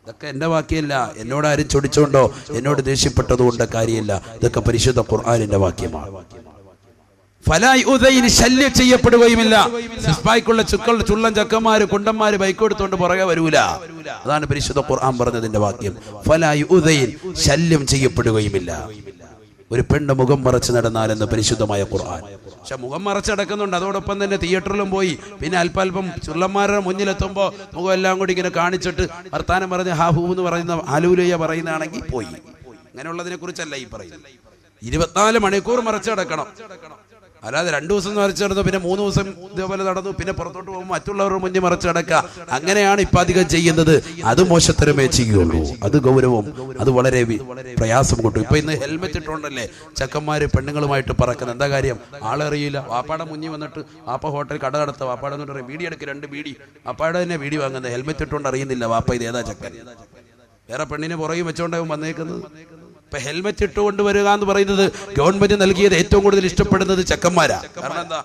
ഇതൊക്കെ എന്റെ വാക്യമല്ല, എന്നോട് ആരും ചൊടിച്ചോണ്ടോ എന്നോട് ദേഷ്യപ്പെട്ടതുകൊണ്ട് കാര്യമില്ല. ഇതൊക്കെ പരിശുദ്ധ ഖുർആനിന്റെ വാക്യമാണ്. ശല്യം ചെയ്യപ്പെടുകയുമില്ല. സിസ്പായ്ക്കുള്ള ചുള്ളൻ ചക്കന്മാര് കുണ്ടന്മാര് ബൈക്കെടുത്തോണ്ട് പുറകെ വരൂല. അതാണ് പരിശുദ്ധ ഖുർആൻ പറഞ്ഞതിന്റെ വാക്യം. ശല്യം ചെയ്യപ്പെടുകയുമില്ല. ഒരു പെണ്ണ് മുഖം മറച്ച് നടന്നാലെന്ന് പരിശുദ്ധമായ ഖുർആൻ. പക്ഷെ മുഖം മറച്ച് നടക്കുന്നുണ്ട്, അതോടൊപ്പം തന്നെ തിയേറ്ററിലും പോയി. പിന്നെ അല്പം ചുള്ളന്മാരുടെ മുന്നിലെത്തുമ്പോ മുഖം എല്ലാം കൂടി ഇങ്ങനെ കാണിച്ചിട്ട് വർത്താനം പറഞ്ഞ് ഹാഹൂ എന്ന് പറയുന്ന ഹലൂലയ്യ പറയുന്നതാണെങ്കിൽ പോയി. അങ്ങനെയുള്ളതിനെ കുറിച്ചല്ല ഈ പറയുന്നത്. 24 മണിക്കൂർ മറച്ച് നടക്കണം. അല്ലാതെ 2 ദിവസം മറച്ച് നടന്നു, പിന്നെ 3 ദിവസം ഇതേപോലെ നടന്നു, പിന്നെ പുറത്തോട്ട് പോകുമ്പോൾ മറ്റുള്ളവരുടെ മുന്നിൽ മറച്ച് നടക്കുക. അങ്ങനെയാണ് ഇപ്പം അധികം ചെയ്യുന്നത്. അത് മോശത്തരമേ ചെയ്യുള്ളൂ. അത് ഗൗരവം, അത് വളരെ പ്രയാസം കൊണ്ടു. ഇപ്പൊ ഇന്ന് ഹെൽമെറ്റ് ഇട്ടുകൊണ്ടല്ലേ ചെക്കന്മാര് പെണ്ണുങ്ങളുമായിട്ട് പറക്കുന്നത്. എന്താ കാര്യം? ആളറിയില്ല. വാപ്പാടെ മുന്നിൽ വന്നിട്ട് വാപ്പ ഹോട്ടലിൽ കട നടത്തുക, വാപ്പാടെ എന്നിട്ട് പറയും ബീഡി എടുക്കുക, 2 ബീഡി. വാപ്പാടെ തന്നെ ബീഡി വാങ്ങുന്നത്. ഹെൽമെറ്റ് ഇട്ടുകൊണ്ട് അറിയുന്നില്ല വാപ്പ ഇത് ഏതാ ചെക്കൻ. വേറെ പെണ്ണിനെ പുറകെ വെച്ചോണ്ടാവും വന്നേക്കുന്നത്. ഇപ്പൊ ഹെൽമെറ്റ് ഇട്ടുകൊണ്ട് വരിക എന്ന് പറയുന്നത് ഗവൺമെന്റ് നൽകിയത് ഏറ്റവും കൂടുതൽ ഇഷ്ടപ്പെടുന്നത് ചെക്കന്മാരാ. കാരണം എന്താ?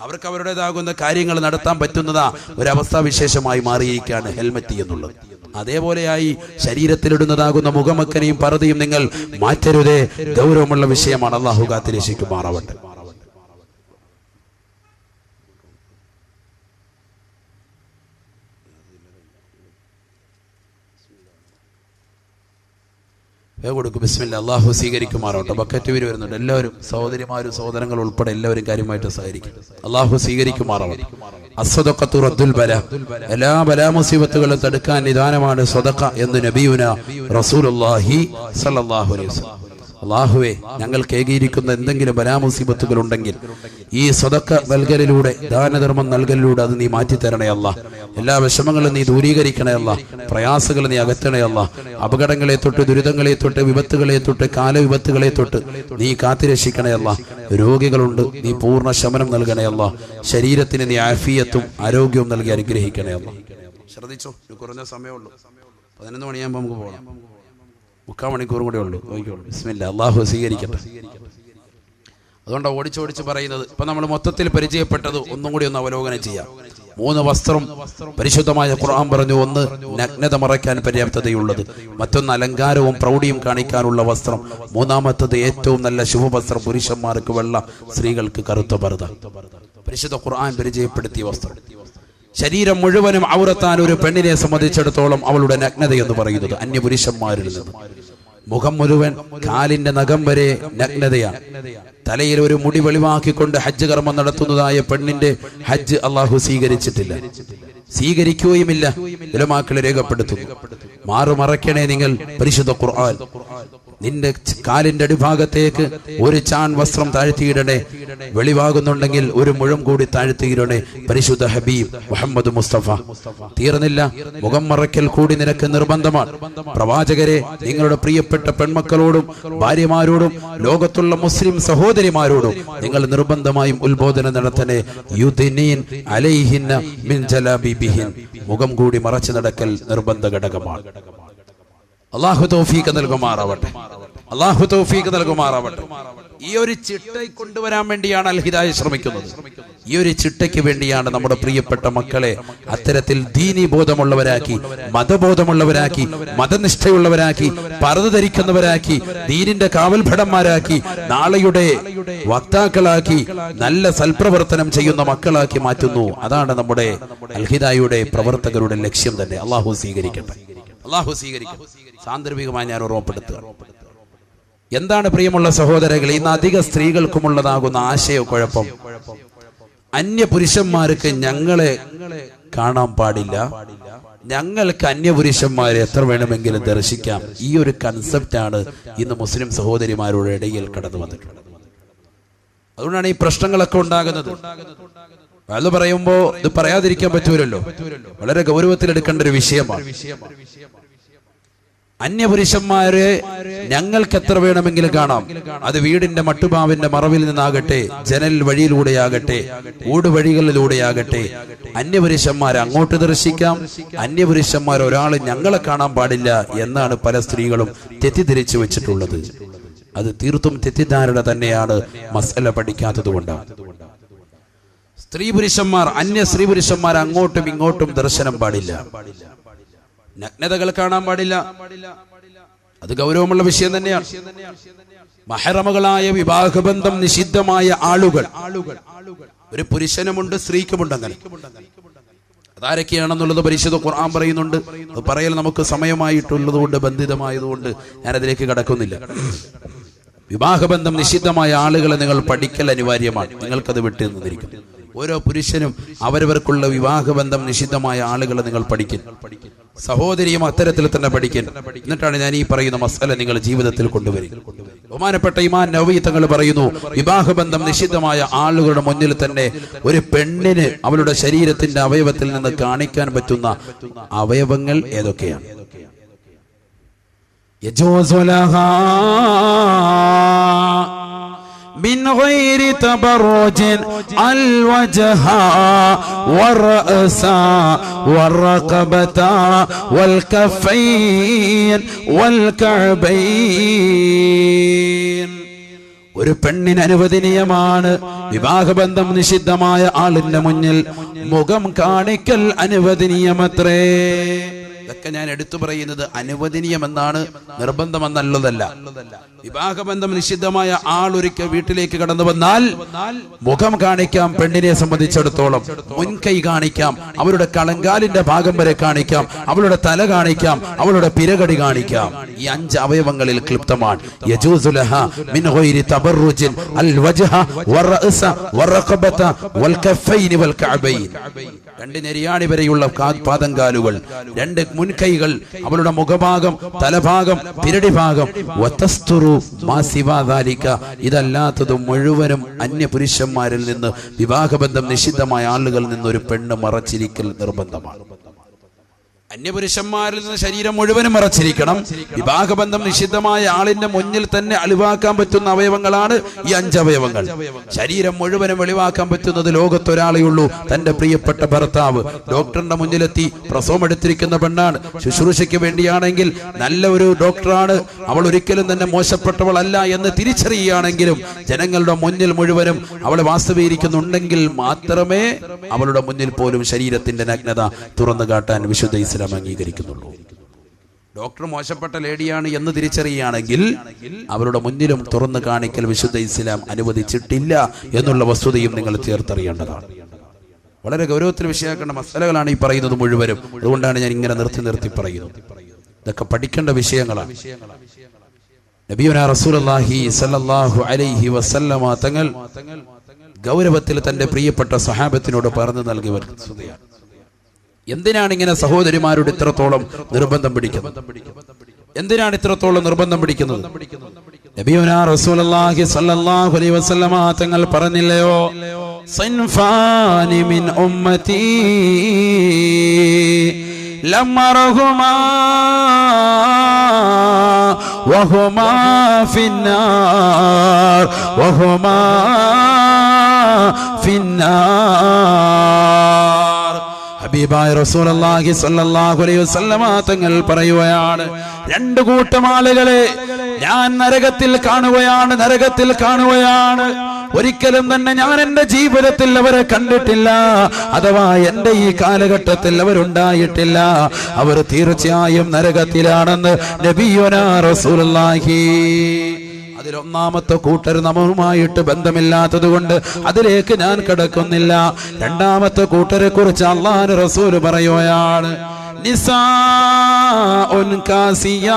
അവർക്ക് അവരുടേതാകുന്ന കാര്യങ്ങൾ നടത്താൻ പറ്റുന്നതാ ഒരവസ്ഥാവിശേഷമായി മാറിയിരിക്കുകയാണ് ഹെൽമെറ്റ് എന്നുള്ളത്. അതേപോലെയായി ശരീരത്തിലിടുന്നതാകുന്ന മുഖമക്കനെയും പർദ്ദയും നിങ്ങൾ മാറ്റരുതേ. ഗൗരവമുള്ള വിഷയമാണ്. അല്ലാഹു കാത്തിരക്ഷിക്കുമാറാവട്ടെ. കൊടുക്കും. ബിസ്മില്ലാ. അല്ലാഹു സ്വീകരിക്കുമാറാവട്ടെ. ബക്കറ്റ് വീര് വരുന്നുണ്ട്. എല്ലാവരും സഹോദരിമാരും സഹോദരങ്ങൾ ഉൾപ്പെടെ എല്ലാവരും കാര്യമായിട്ട് സഹകരിക്കും. അല്ലാഹു സ്വീകരിക്കുമാറാവട്ടെ. അസ്സദഖത്തു റദ്ദുൽ ബലാ. എല്ലാ ബലാ മുസീബത്തുകളും തടുക്കാൻ നിദാനമാണ് സ്വദഖ എന്ന് നബിയുന റസൂലുള്ളാഹി സ്വല്ലല്ലാഹു അലൈഹി വസല്ലം. അല്ലാഹുവേ, ഞങ്ങൾക്ക് ഏകിയിരിക്കുന്ന എന്തെങ്കിലും ബലാമുസീബത്തുകൾ ഉണ്ടെങ്കിൽ ഈ സ്വദഖ നൽകലിലൂടെ, ദാനധർമ്മം നൽകലിലൂടെ അത് നീ മാറ്റിത്തരണേ അല്ലാ. എല്ലാ വിഷമങ്ങളും നീ ദൂരീകരിക്കണേ അല്ലാ. പ്രയാസങ്ങൾ നീ അകറ്റണേ അല്ലാ. അപകടങ്ങളെ തൊട്ട്, ദുരിതങ്ങളെ തൊട്ട്, വിപത്തുകളെ തൊട്ട്, കാലവിപത്തുകളെ തൊട്ട് നീ കാത്തിരക്ഷിക്കണേ അല്ലാ. രോഗികളുണ്ട്, നീ പൂർണ്ണ ശമനം നൽകണേ അല്ലാ. ശരീരത്തിന് നീ ആഫിയത്തും ആരോഗ്യവും നൽകി അനുഗ്രഹിക്കണേ അല്ലാ. ശ്രദ്ധിച്ചോ, കുറഞ്ഞ സമയമുള്ളൂ. 11 മണിയാകുമ്പോൾ നമുക്ക് പോകണം. 3/4 മണിക്കൂർ കൂടെ ഉള്ളൂ. നോക്കിക്കോളൂ. ബിസ്മില്ലാ. അല്ലാഹു സ്വീകരിക്കട്ടെ. അതുകൊണ്ടാണ് ഓടിച്ചോടിച്ച് പറയുന്നത്. ഇപ്പൊ നമ്മൾ മൊത്തത്തിൽ പരിചയപ്പെട്ടത് ഒന്നും കൂടി ഒന്ന് അവലോകനം ചെയ്യാം. 3 വസ്ത്രം പരിശുദ്ധമായ ഖുർആൻ പറഞ്ഞു. 1 നഗ്നത മറയ്ക്കാൻ പര്യാപ്തതയുള്ളത്, മറ്റൊന്ന് അലങ്കാരവും പ്രൗഢിയും കാണിക്കാനുള്ള വസ്ത്രം, 3-മത്തത് ഏറ്റവും നല്ല ശുഭവസ്ത്രം, പുരുഷന്മാർക്ക് വെള്ള, സ്ത്രീകൾക്ക് കറുത്ത പർദ്ദ. പരിശുദ്ധ ഖുർആൻ പരിചയപ്പെടുത്തിയ വസ്ത്രം. ശരീരം മുഴുവനും ഔറത്താൻ ഒരു പെണ്ണിനെ സംബന്ധിച്ചിടത്തോളം അവളുടെ നഗ്നത എന്ന് പറയുന്നത് അന്യപുരുഷന്മാരിൽ നിന്ന്. മുഖം മുഴുവൻ, കാലിന്റെ നഖം വരെ നഗ്നതയാണ്. തലയിൽ ഒരു മുടി വെളിവാക്കിക്കൊണ്ട് ഹജ്ജ് കർമ്മം നടത്തുന്നതായ പെണ്ണിന്റെ ഹജ്ജ് അള്ളാഹു സ്വീകരിച്ചിട്ടില്ല, സ്വീകരിക്കുകയുമില്ല. ഉലമാക്കളെ രേഖപ്പെടുത്തുന്നു. മാറുമറയ്ക്കണേ നിങ്ങൾ. പരിശുദ്ധ ഖുർആൻ നിന്റെ കാലിന്റെ അടിഭാഗത്തേക്ക് ഒരു ചാൺ വസ്ത്രം താഴ്ത്തിയിടണേ. വെളിവാകുന്നുണ്ടെങ്കിൽ ഒരു മുഴം കൂടി താഴ്ത്തിയിടണേ. പരിശുദ്ധ ഹബീബ് മുഹമ്മദ് മുസ്തഫ. തീർന്നില്ല, മുഖം മറയ്ക്കൽ കൂടി നിനക്ക് നിർബന്ധമാണ്. പ്രവാചകരെ, നിങ്ങളുടെ പ്രിയപ്പെട്ട പെൺമക്കളോടും ഭാര്യമാരോടും ലോകത്തുള്ള മുസ്ലിം സഹോദരിമാരോടും നിങ്ങൾ നിർബന്ധമായും ഉത്ബോധനം നടത്തണേ. യുദ്നീൻ അലൈഹിന്ന മിൻ ജലാബിബിഹിൻ. മുഖം കൂടി മറച്ചു നടക്കൽ നിർബന്ധ ഘടകമാണ്. അല്ലാഹു തൗഫീഖ് നൽകുമാറാവട്ടെ. അല്ലാഹു തൗഫീഖ് നൽകുമാറാവട്ടെ. ഈ ഒരു ചിട്ട കൊണ്ടുവരാൻ വേണ്ടിയാണ് അൽ ഹിദായ ശ്രമിക്കുന്നത്. ഈ ഒരു ചിട്ടയ്ക്ക് വേണ്ടിയാണ് നമ്മുടെ പ്രിയപ്പെട്ട മക്കളെ അത്തരത്തിൽ ദീനി ബോധമുള്ളവരാക്കി, മതബോധമുള്ളവരാക്കി, മതനിഷ്ഠയുള്ളവരാക്കി, പർദ്ദ ധരിക്കുന്നവരാക്കി, ദീനിന്റെ കാവൽഭടന്മാരാക്കി, നാളെയുടെ വക്താക്കളാക്കി, നല്ല സൽപ്രവർത്തനം ചെയ്യുന്ന മക്കളാക്കി മാറ്റുന്നു. അതാണ് നമ്മുടെ അൽ ഹിദായയുടെ പ്രവർത്തകരുടെ ലക്ഷ്യം തന്നെ. അല്ലാഹു സ്വീകരിക്കട്ടെ. അല്ലാഹു സ്വീകരിക്കട്ടെ. സാന്ദർഭികമായി ഞാൻ ഓർമ്മപ്പെടുത്തുക. എന്താണ് പ്രിയമുള്ള സഹോദരങ്ങളെ, ഇന്ന് അധിക സ്ത്രീകൾക്കുമുള്ളതാകുന്ന ആശയക്കുഴപ്പം, അന്യപുരുഷന്മാർക്ക് ഞങ്ങളെ കാണാൻ പാടില്ല, ഞങ്ങൾക്ക് അന്യപുരുഷന്മാരെ എത്ര വേണമെങ്കിലും ദർശിക്കാം. ഈ ഒരു കൺസെപ്റ്റാണ് ഇന്ന് മുസ്ലിം സഹോദരിമാരുടെ ഇടയിൽ കടന്നു വന്നിട്ടുള്ളത്. അതുകൊണ്ടാണ് ഈ പ്രശ്നങ്ങളൊക്കെ ഉണ്ടാകുന്നത്. അത് പറയുമ്പോ ഇത് പറയാതിരിക്കാൻ പറ്റൂലല്ലോ. വളരെ ഗൗരവത്തിലെടുക്കേണ്ട ഒരു വിഷയമാണ്. അന്യപുരുഷന്മാരെ ഞങ്ങൾക്ക് എത്ര വേണമെങ്കിലും കാണാം. അത് വീടിന്റെ മട്ടുപാവിന്റെ മറവിൽ നിന്നാകട്ടെ, ജനൽ വഴിയിലൂടെയാകട്ടെ, ഊടുവഴികളിലൂടെയാകട്ടെ, അന്യപുരുഷന്മാരെ അങ്ങോട്ട് ദർശിക്കാം. അന്യപുരുഷന്മാർ ഒരാൾ ഞങ്ങളെ കാണാൻ പാടില്ല എന്നാണ് പല സ്ത്രീകളും തെറ്റിദ്ധരിച്ചു വെച്ചിട്ടുള്ളത്. അത് തീർത്തും തെറ്റിദ്ധാരണ തന്നെയാണ്, മസല പഠിക്കാത്തത് കൊണ്ടാണ്. സ്ത്രീ പുരുഷന്മാർ, അന്യ സ്ത്രീ പുരുഷന്മാർ അങ്ങോട്ടും ഇങ്ങോട്ടും ദർശനം പാടില്ല, നഗ്നതകൾ കാണാൻ പാടില്ല. അത് ഗൗരവമുള്ള വിഷയം തന്നെയാണ്. മഹറമുകളായ വിവാഹബന്ധം നിഷിദ്ധമായ ആളുകൾ ഒരു പുരുഷനുമുണ്ട്, സ്ത്രീക്കുമുണ്ട്. അങ്ങനെ അതാരൊക്കെയാണെന്നുള്ളത് പരിശുദ്ധ ഖുർആൻ പറയുന്നുണ്ട്. അത് പറയൽ നമുക്ക് സമയമായിട്ടുള്ളത് കൊണ്ട്, ബന്ധിതമായതുകൊണ്ട് ഞാനതിലേക്ക് കടക്കുന്നില്ല. വിവാഹബന്ധം നിഷിദ്ധമായ ആളുകളെ നിങ്ങൾ പഠിക്കൽ അനിവാര്യമാണ്. നിങ്ങൾക്കത് വിട്ടു നിന്നിരിക്കും. ഓരോ പുരുഷനും അവരവർക്കുള്ള വിവാഹബന്ധം നിഷിദ്ധമായ ആളുകളെ നിങ്ങൾ പഠിക്കും. സഹോദരിയും അത്തരത്തിൽ തന്നെ പഠിക്കും. എന്നിട്ടാണ് ഞാൻ ഈ പറയുന്ന മസല നിങ്ങൾ ജീവിതത്തിൽ കൊണ്ടുവരും. ബഹുമാനപ്പെട്ട ഇമാം നവവി തങ്ങൾ പറയുന്നു, വിവാഹബന്ധം നിഷിദ്ധമായ ആളുകളുടെ മുന്നിൽ തന്നെ ഒരു പെണ്ണിന് അവളുടെ ശരീരത്തിന്റെ അവയവത്തിൽ നിന്ന് കാണിക്കാൻ പറ്റുന്ന അവയവങ്ങൾ ഏതൊക്കെയാണ്? من غير تبرج الوجه والرأس والرقبة والكفين والكعبين. ഒരു പെണ്ണിന് അനുവദനീയമാണ് വിവാഹബന്ധം നിഷിദ്ധമായ ആളിന്റെ മുന്നിൽ മുഖം കാണിക്കൽ അനുവദനീയമത്രേ. ഇതൊക്കെ ഞാൻ എടുത്തു പറയുന്നത് അനുവദനീയമെന്നാണ്, നിർബന്ധമെന്നുള്ളതല്ല. വിവാഹബന്ധം നിഷിദ്ധമായ ആൾ ഒരിക്കൽ വീട്ടിലേക്ക് കടന്നു വന്നാൽ മുഖം കാണിക്കാം. പെണ്ണിനെ സംബന്ധിച്ചിടത്തോളം മുൻകൈ കാണിക്കാം, അവരുടെ കളങ്കാലിന്റെ ഭാഗം വരെ കാണിക്കാം, അവളുടെ തല കാണിക്കാം, അവളുടെ പിരകടി കാണിക്കാം. ഈ 5 അവയവങ്ങളിൽ ക്ലിപ്തമാണ്. യജൂസു ലഹാ മിൻ ഗൈരി തബറുജിൻ അൽ വജ്ഹ വറഅസ വറഖബത വൽ കഫൈൻ വൽ കഅബൈൻ. 2 നെരിയാണി വരെയുള്ള പാദങ്കാലുകൾ, 2 മുൻകൈകൾ, അവളുടെ മുഖഭാഗം, തലഭാഗം, പിരടി ഭാഗം. ഇതല്ലാത്തത് മുഴുവനും അന്യ പുരുഷന്മാരിൽ നിന്ന്, വിവാഹബന്ധം നിഷിദ്ധമായ ആളുകളിൽ നിന്ന് ഒരു പെണ്ണ് മറച്ചിരിക്കൽ നിർബന്ധമാണ്. അന്യപുരുഷന്മാരിൽ നിന്ന് ശരീരം മുഴുവനും മറച്ചിരിക്കണം. വിവാഹബന്ധം നിഷിദ്ധമായ ആളിന്റെ മുന്നിൽ തന്നെ അളിവാക്കാൻ പറ്റുന്ന അവയവങ്ങളാണ് ഈ 5 അവയവങ്ങൾ. ശരീരം മുഴുവനും വെളിവാക്കാൻ പറ്റുന്നത് ലോകത്തൊരാളേ ഉള്ളൂ, തന്റെ പ്രിയപ്പെട്ട ഭർത്താവ്. ഡോക്ടറിന്റെ മുന്നിലെത്തി, പ്രസവം എടുത്തിരിക്കുന്ന പെണ്ണാണ്, ശുശ്രൂഷയ്ക്ക് വേണ്ടിയാണെങ്കിൽ നല്ല ഒരു ഡോക്ടറാണ്, അവൾ ഒരിക്കലും തന്നെ മോശപ്പെട്ടവളല്ല എന്ന് തിരിച്ചറിയുകയാണെങ്കിലും ജനങ്ങളുടെ മുന്നിൽ മുഴുവനും അവൾ വാസ്തവീകരിക്കുന്നുണ്ടെങ്കിൽ മാത്രമേ അവളുടെ മുന്നിൽ പോലും ശരീരത്തിന്റെ നഗ്നത തുറന്നു കാട്ടാൻ വിശുദ്ധ ഇസ്ലാം അംഗീകരിക്കുന്നുള്ളൂ. ഡോക്ടർ മോശപ്പെട്ട ലേഡിയാണ് എന്ന് തിരിച്ചറിയുകയാണെങ്കിൽ അവരുടെ മുന്നിലും തുറന്നു കാണിക്കൽ വിശുദ്ധ ഇസ്ലാം അനുവദിച്ചിട്ടില്ല എന്നുള്ള വസ്തുതയും നിങ്ങൾ ചേർത്തറിയേണ്ടതാണ്. വളരെ ഗൗരവത്തിൽ വിഷയമാക്കേണ്ട മസലകളാണ് ഈ പറയുന്നത് മുഴുവനും. അതുകൊണ്ടാണ് ഞാൻ ഇങ്ങനെ നിർത്തി പറയുന്നത്. ഇതൊക്കെ പഠിക്കേണ്ട വിഷയങ്ങളാണ്. നബിയുനാ റസൂലുള്ളാഹി സ്വല്ലല്ലാഹു അലൈഹി വസല്ലമ തങ്ങൾ ഗൗരവത്തിൽ തന്റെ പ്രിയപ്പെട്ട സ്വഹാബത്തിനോട് പറഞ്ഞു നൽകിയ വസ്തുതയാണ്. എന്തിനാണ് ഇങ്ങനെ സഹോദരിമാരോട് ഇത്രത്തോളം നിർബന്ധം പിടിക്കുന്നത്? എന്തിനാണ് ഇത്രത്തോളം നിർബന്ധം പിടിക്കുന്നത്? നബിയുനാ റസൂലുള്ളാഹി സ്വല്ലല്ലാഹു അലൈഹി വസല്ലമ തങ്ങൾ പറഞ്ഞില്ലയോ, സിൻഫാനി മിൻ ഉമ്മതി ലമറഹുമാ വഹുമാ ഫിന്നാർ വഹുമാ ഫിന്നാർ. ഹബീബായ റസൂലുള്ളാഹി സ്വല്ലല്ലാഹു അലൈഹി വസല്ലമ തങ്ങൾ പറയുകയാണ്, 2 കൂട്ടം ആളുകളെ ഞാൻ നരകത്തിൽ കാണുകയാണ്. ഒരിക്കലും തന്നെ ഞാൻ എന്റെ ജീവിതത്തിൽ അവരെ കണ്ടിട്ടില്ല, അഥവാ എന്റെ ഈ കാലഘട്ടത്തിൽ അവരുണ്ടായിട്ടില്ല. അവർ തീർച്ചയായും നരകത്തിലാണെന്ന് നബിയുനാ റസൂലുള്ളാഹി. അതിലൊന്നാമത്തെ കൂട്ടർ നമ്മളുമായിട്ട് ബന്ധമില്ലാത്തത് കൊണ്ട് അതിലേക്ക് ഞാൻ കടക്കുന്നില്ല. 2ാമത്തെ കൂട്ടരെ കുറിച്ച് അല്ലാഹുവിന്റെ റസൂൽ പറയുകയാണ്, നിസാഉൻ കാസിയാത്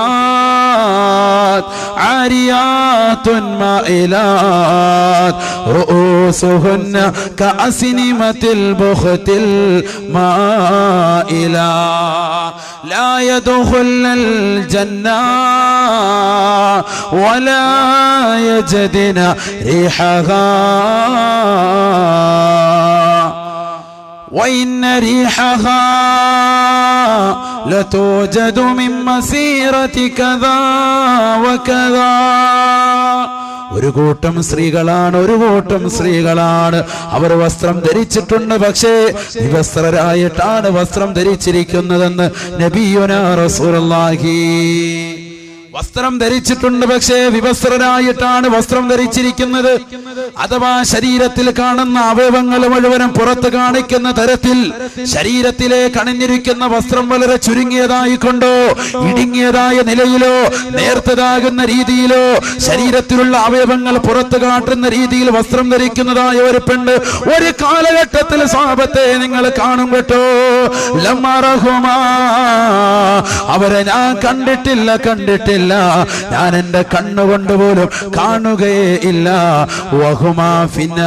ആരിയാതുൻ മായിലാത് റൂസുഹുന്ന കഅസ്നിമത്തിൽ ബുഖ്തിൽ മായിലാ ലാ യദ്ഖുൽനൽ ജന്ന വലാ യജദിന റിഹഹാ وإن ريحها ലതൂജദു മിൻ മസീറതി കദാ വകദാ. ഒരു കൂട്ടം സ്ത്രീകളാണ് അവർ വസ്ത്രം ധരിച്ചിട്ടുണ്ട്, പക്ഷേ വിവസ്ത്രരായിട്ടാണ് വസ്ത്രം ധരിച്ചിരിക്കുന്നതെന്ന് നബിയുനാ റസൂലുള്ളാഹി. വസ്ത്രം ധരിച്ചിട്ടുണ്ട്, പക്ഷേ വിവസ്ത്രരായിട്ടാണ് വസ്ത്രം ധരിച്ചിരിക്കുന്നത്. അഥവാ ശരീരത്തിൽ കാണുന്ന അവയവങ്ങൾ മുഴുവനും പുറത്ത് കാണിക്കുന്ന തരത്തിൽ ശരീരത്തിലേക്ക് അണിഞ്ഞിരിക്കുന്ന വസ്ത്രം വളരെ ചുരുങ്ങിയതായിക്കൊണ്ടോ ഇടുങ്ങിയതായ നിലയിലോ നേർത്തതാകുന്ന രീതിയിലോ ശരീരത്തിലുള്ള അവയവങ്ങൾ പുറത്ത് കാട്ടുന്ന രീതിയിൽ വസ്ത്രം ധരിക്കുന്നതായ ഒരു പെണ്ണ് ഒരു കാലഘട്ടത്തിൽ സ്വഹാബത്തെ നിങ്ങൾ കാണും കേട്ടോ. ലമ്മറഹുമാ, അവരെ ഞാൻ കണ്ടിട്ടില്ല, ഞാൻ എന്റെ കണ്ണുകൊണ്ട് പോലും കാണുകയേ ഇല്ല. വഹുമാ ഫിന്നാർ,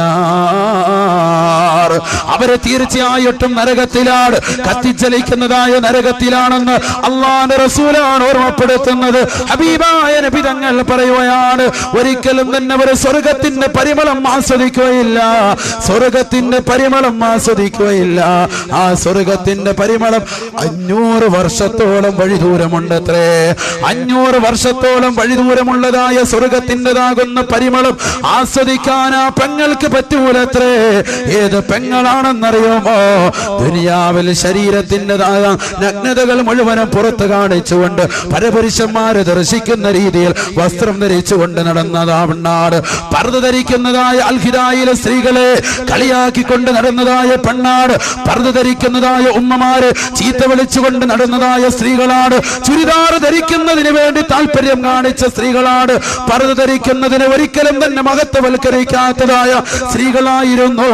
അവരെ തീർച്ചയായിട്ടും നരകത്തിലാണ്, കത്തിച്ചലിക്കുന്നതായ നരകത്തിലാണെന്ന് അല്ലാഹുവിന്റെ റസൂലാണ് ഓർമ്മപ്പെടുത്തുന്നത്. ഹബീബായ നബി തങ്ങൾ പറയുകയാണ്, ഒരിക്കലും തന്നെ അവർ സ്വർഗത്തിന്റെ പരിമളം ആസ്വദിക്കുകയില്ല, സ്വർഗത്തിന്റെ പരിമളം ആസ്വദിക്കുകയില്ല. ആ സ്വർഗത്തിന്റെ പരിമളം 500 വർഷത്തോളം വഴിദൂരമുണ്ടത്രേ. 500 വർഷത്തോളം വഴിദൂരമുള്ളതായ സ്വർഗത്തിൻ്റെതാകുന്ന പരിമളം ആസ്വദിക്കാൻ ആ പെങ്ങൾക്ക് പറ്റൂലത്രേ. ഏത് പെങ്ങളാണെന്നറിയുമോ? ദുനിയാവിൽ ശരീരത്തിൻ്റെതായ നഗ്നതകൾ മുഴുവനും പുറത്ത് കാണിച്ചുകൊണ്ട് പരപുരുഷന്മാരെ ദർശിക്കുന്ന രീതിയിൽ വസ്ത്രം ധരിച്ചുകൊണ്ട് നടന്നതാവണ്ണാണ്. പർദ്ദ ധരിക്കുന്നതായ അൽഹിദായിലെ സ്ത്രീകളെ കളിയാക്കിക്കൊണ്ട് നടന്നതായ പെണ്ണാണ്. പർദ്ദ ധരിക്കുന്നതായ ഉമ്മമാര് ചീത്ത വിളിച്ചുകൊണ്ട് നടന്നതായ സ്ത്രീകളാണ്. ചുരിദാർ ധരിക്കുന്നതിന് വേണ്ടി താല്പര്യം കാണിച്ച സ്ത്രീകളാണ്. പർദ്ദ ധരിക്കുന്നതിന് ഒരിക്കലും തന്നെ മഹത്വവൽക്കരിക്കാത്തതായ സ്ത്രീകളായിരുന്നു.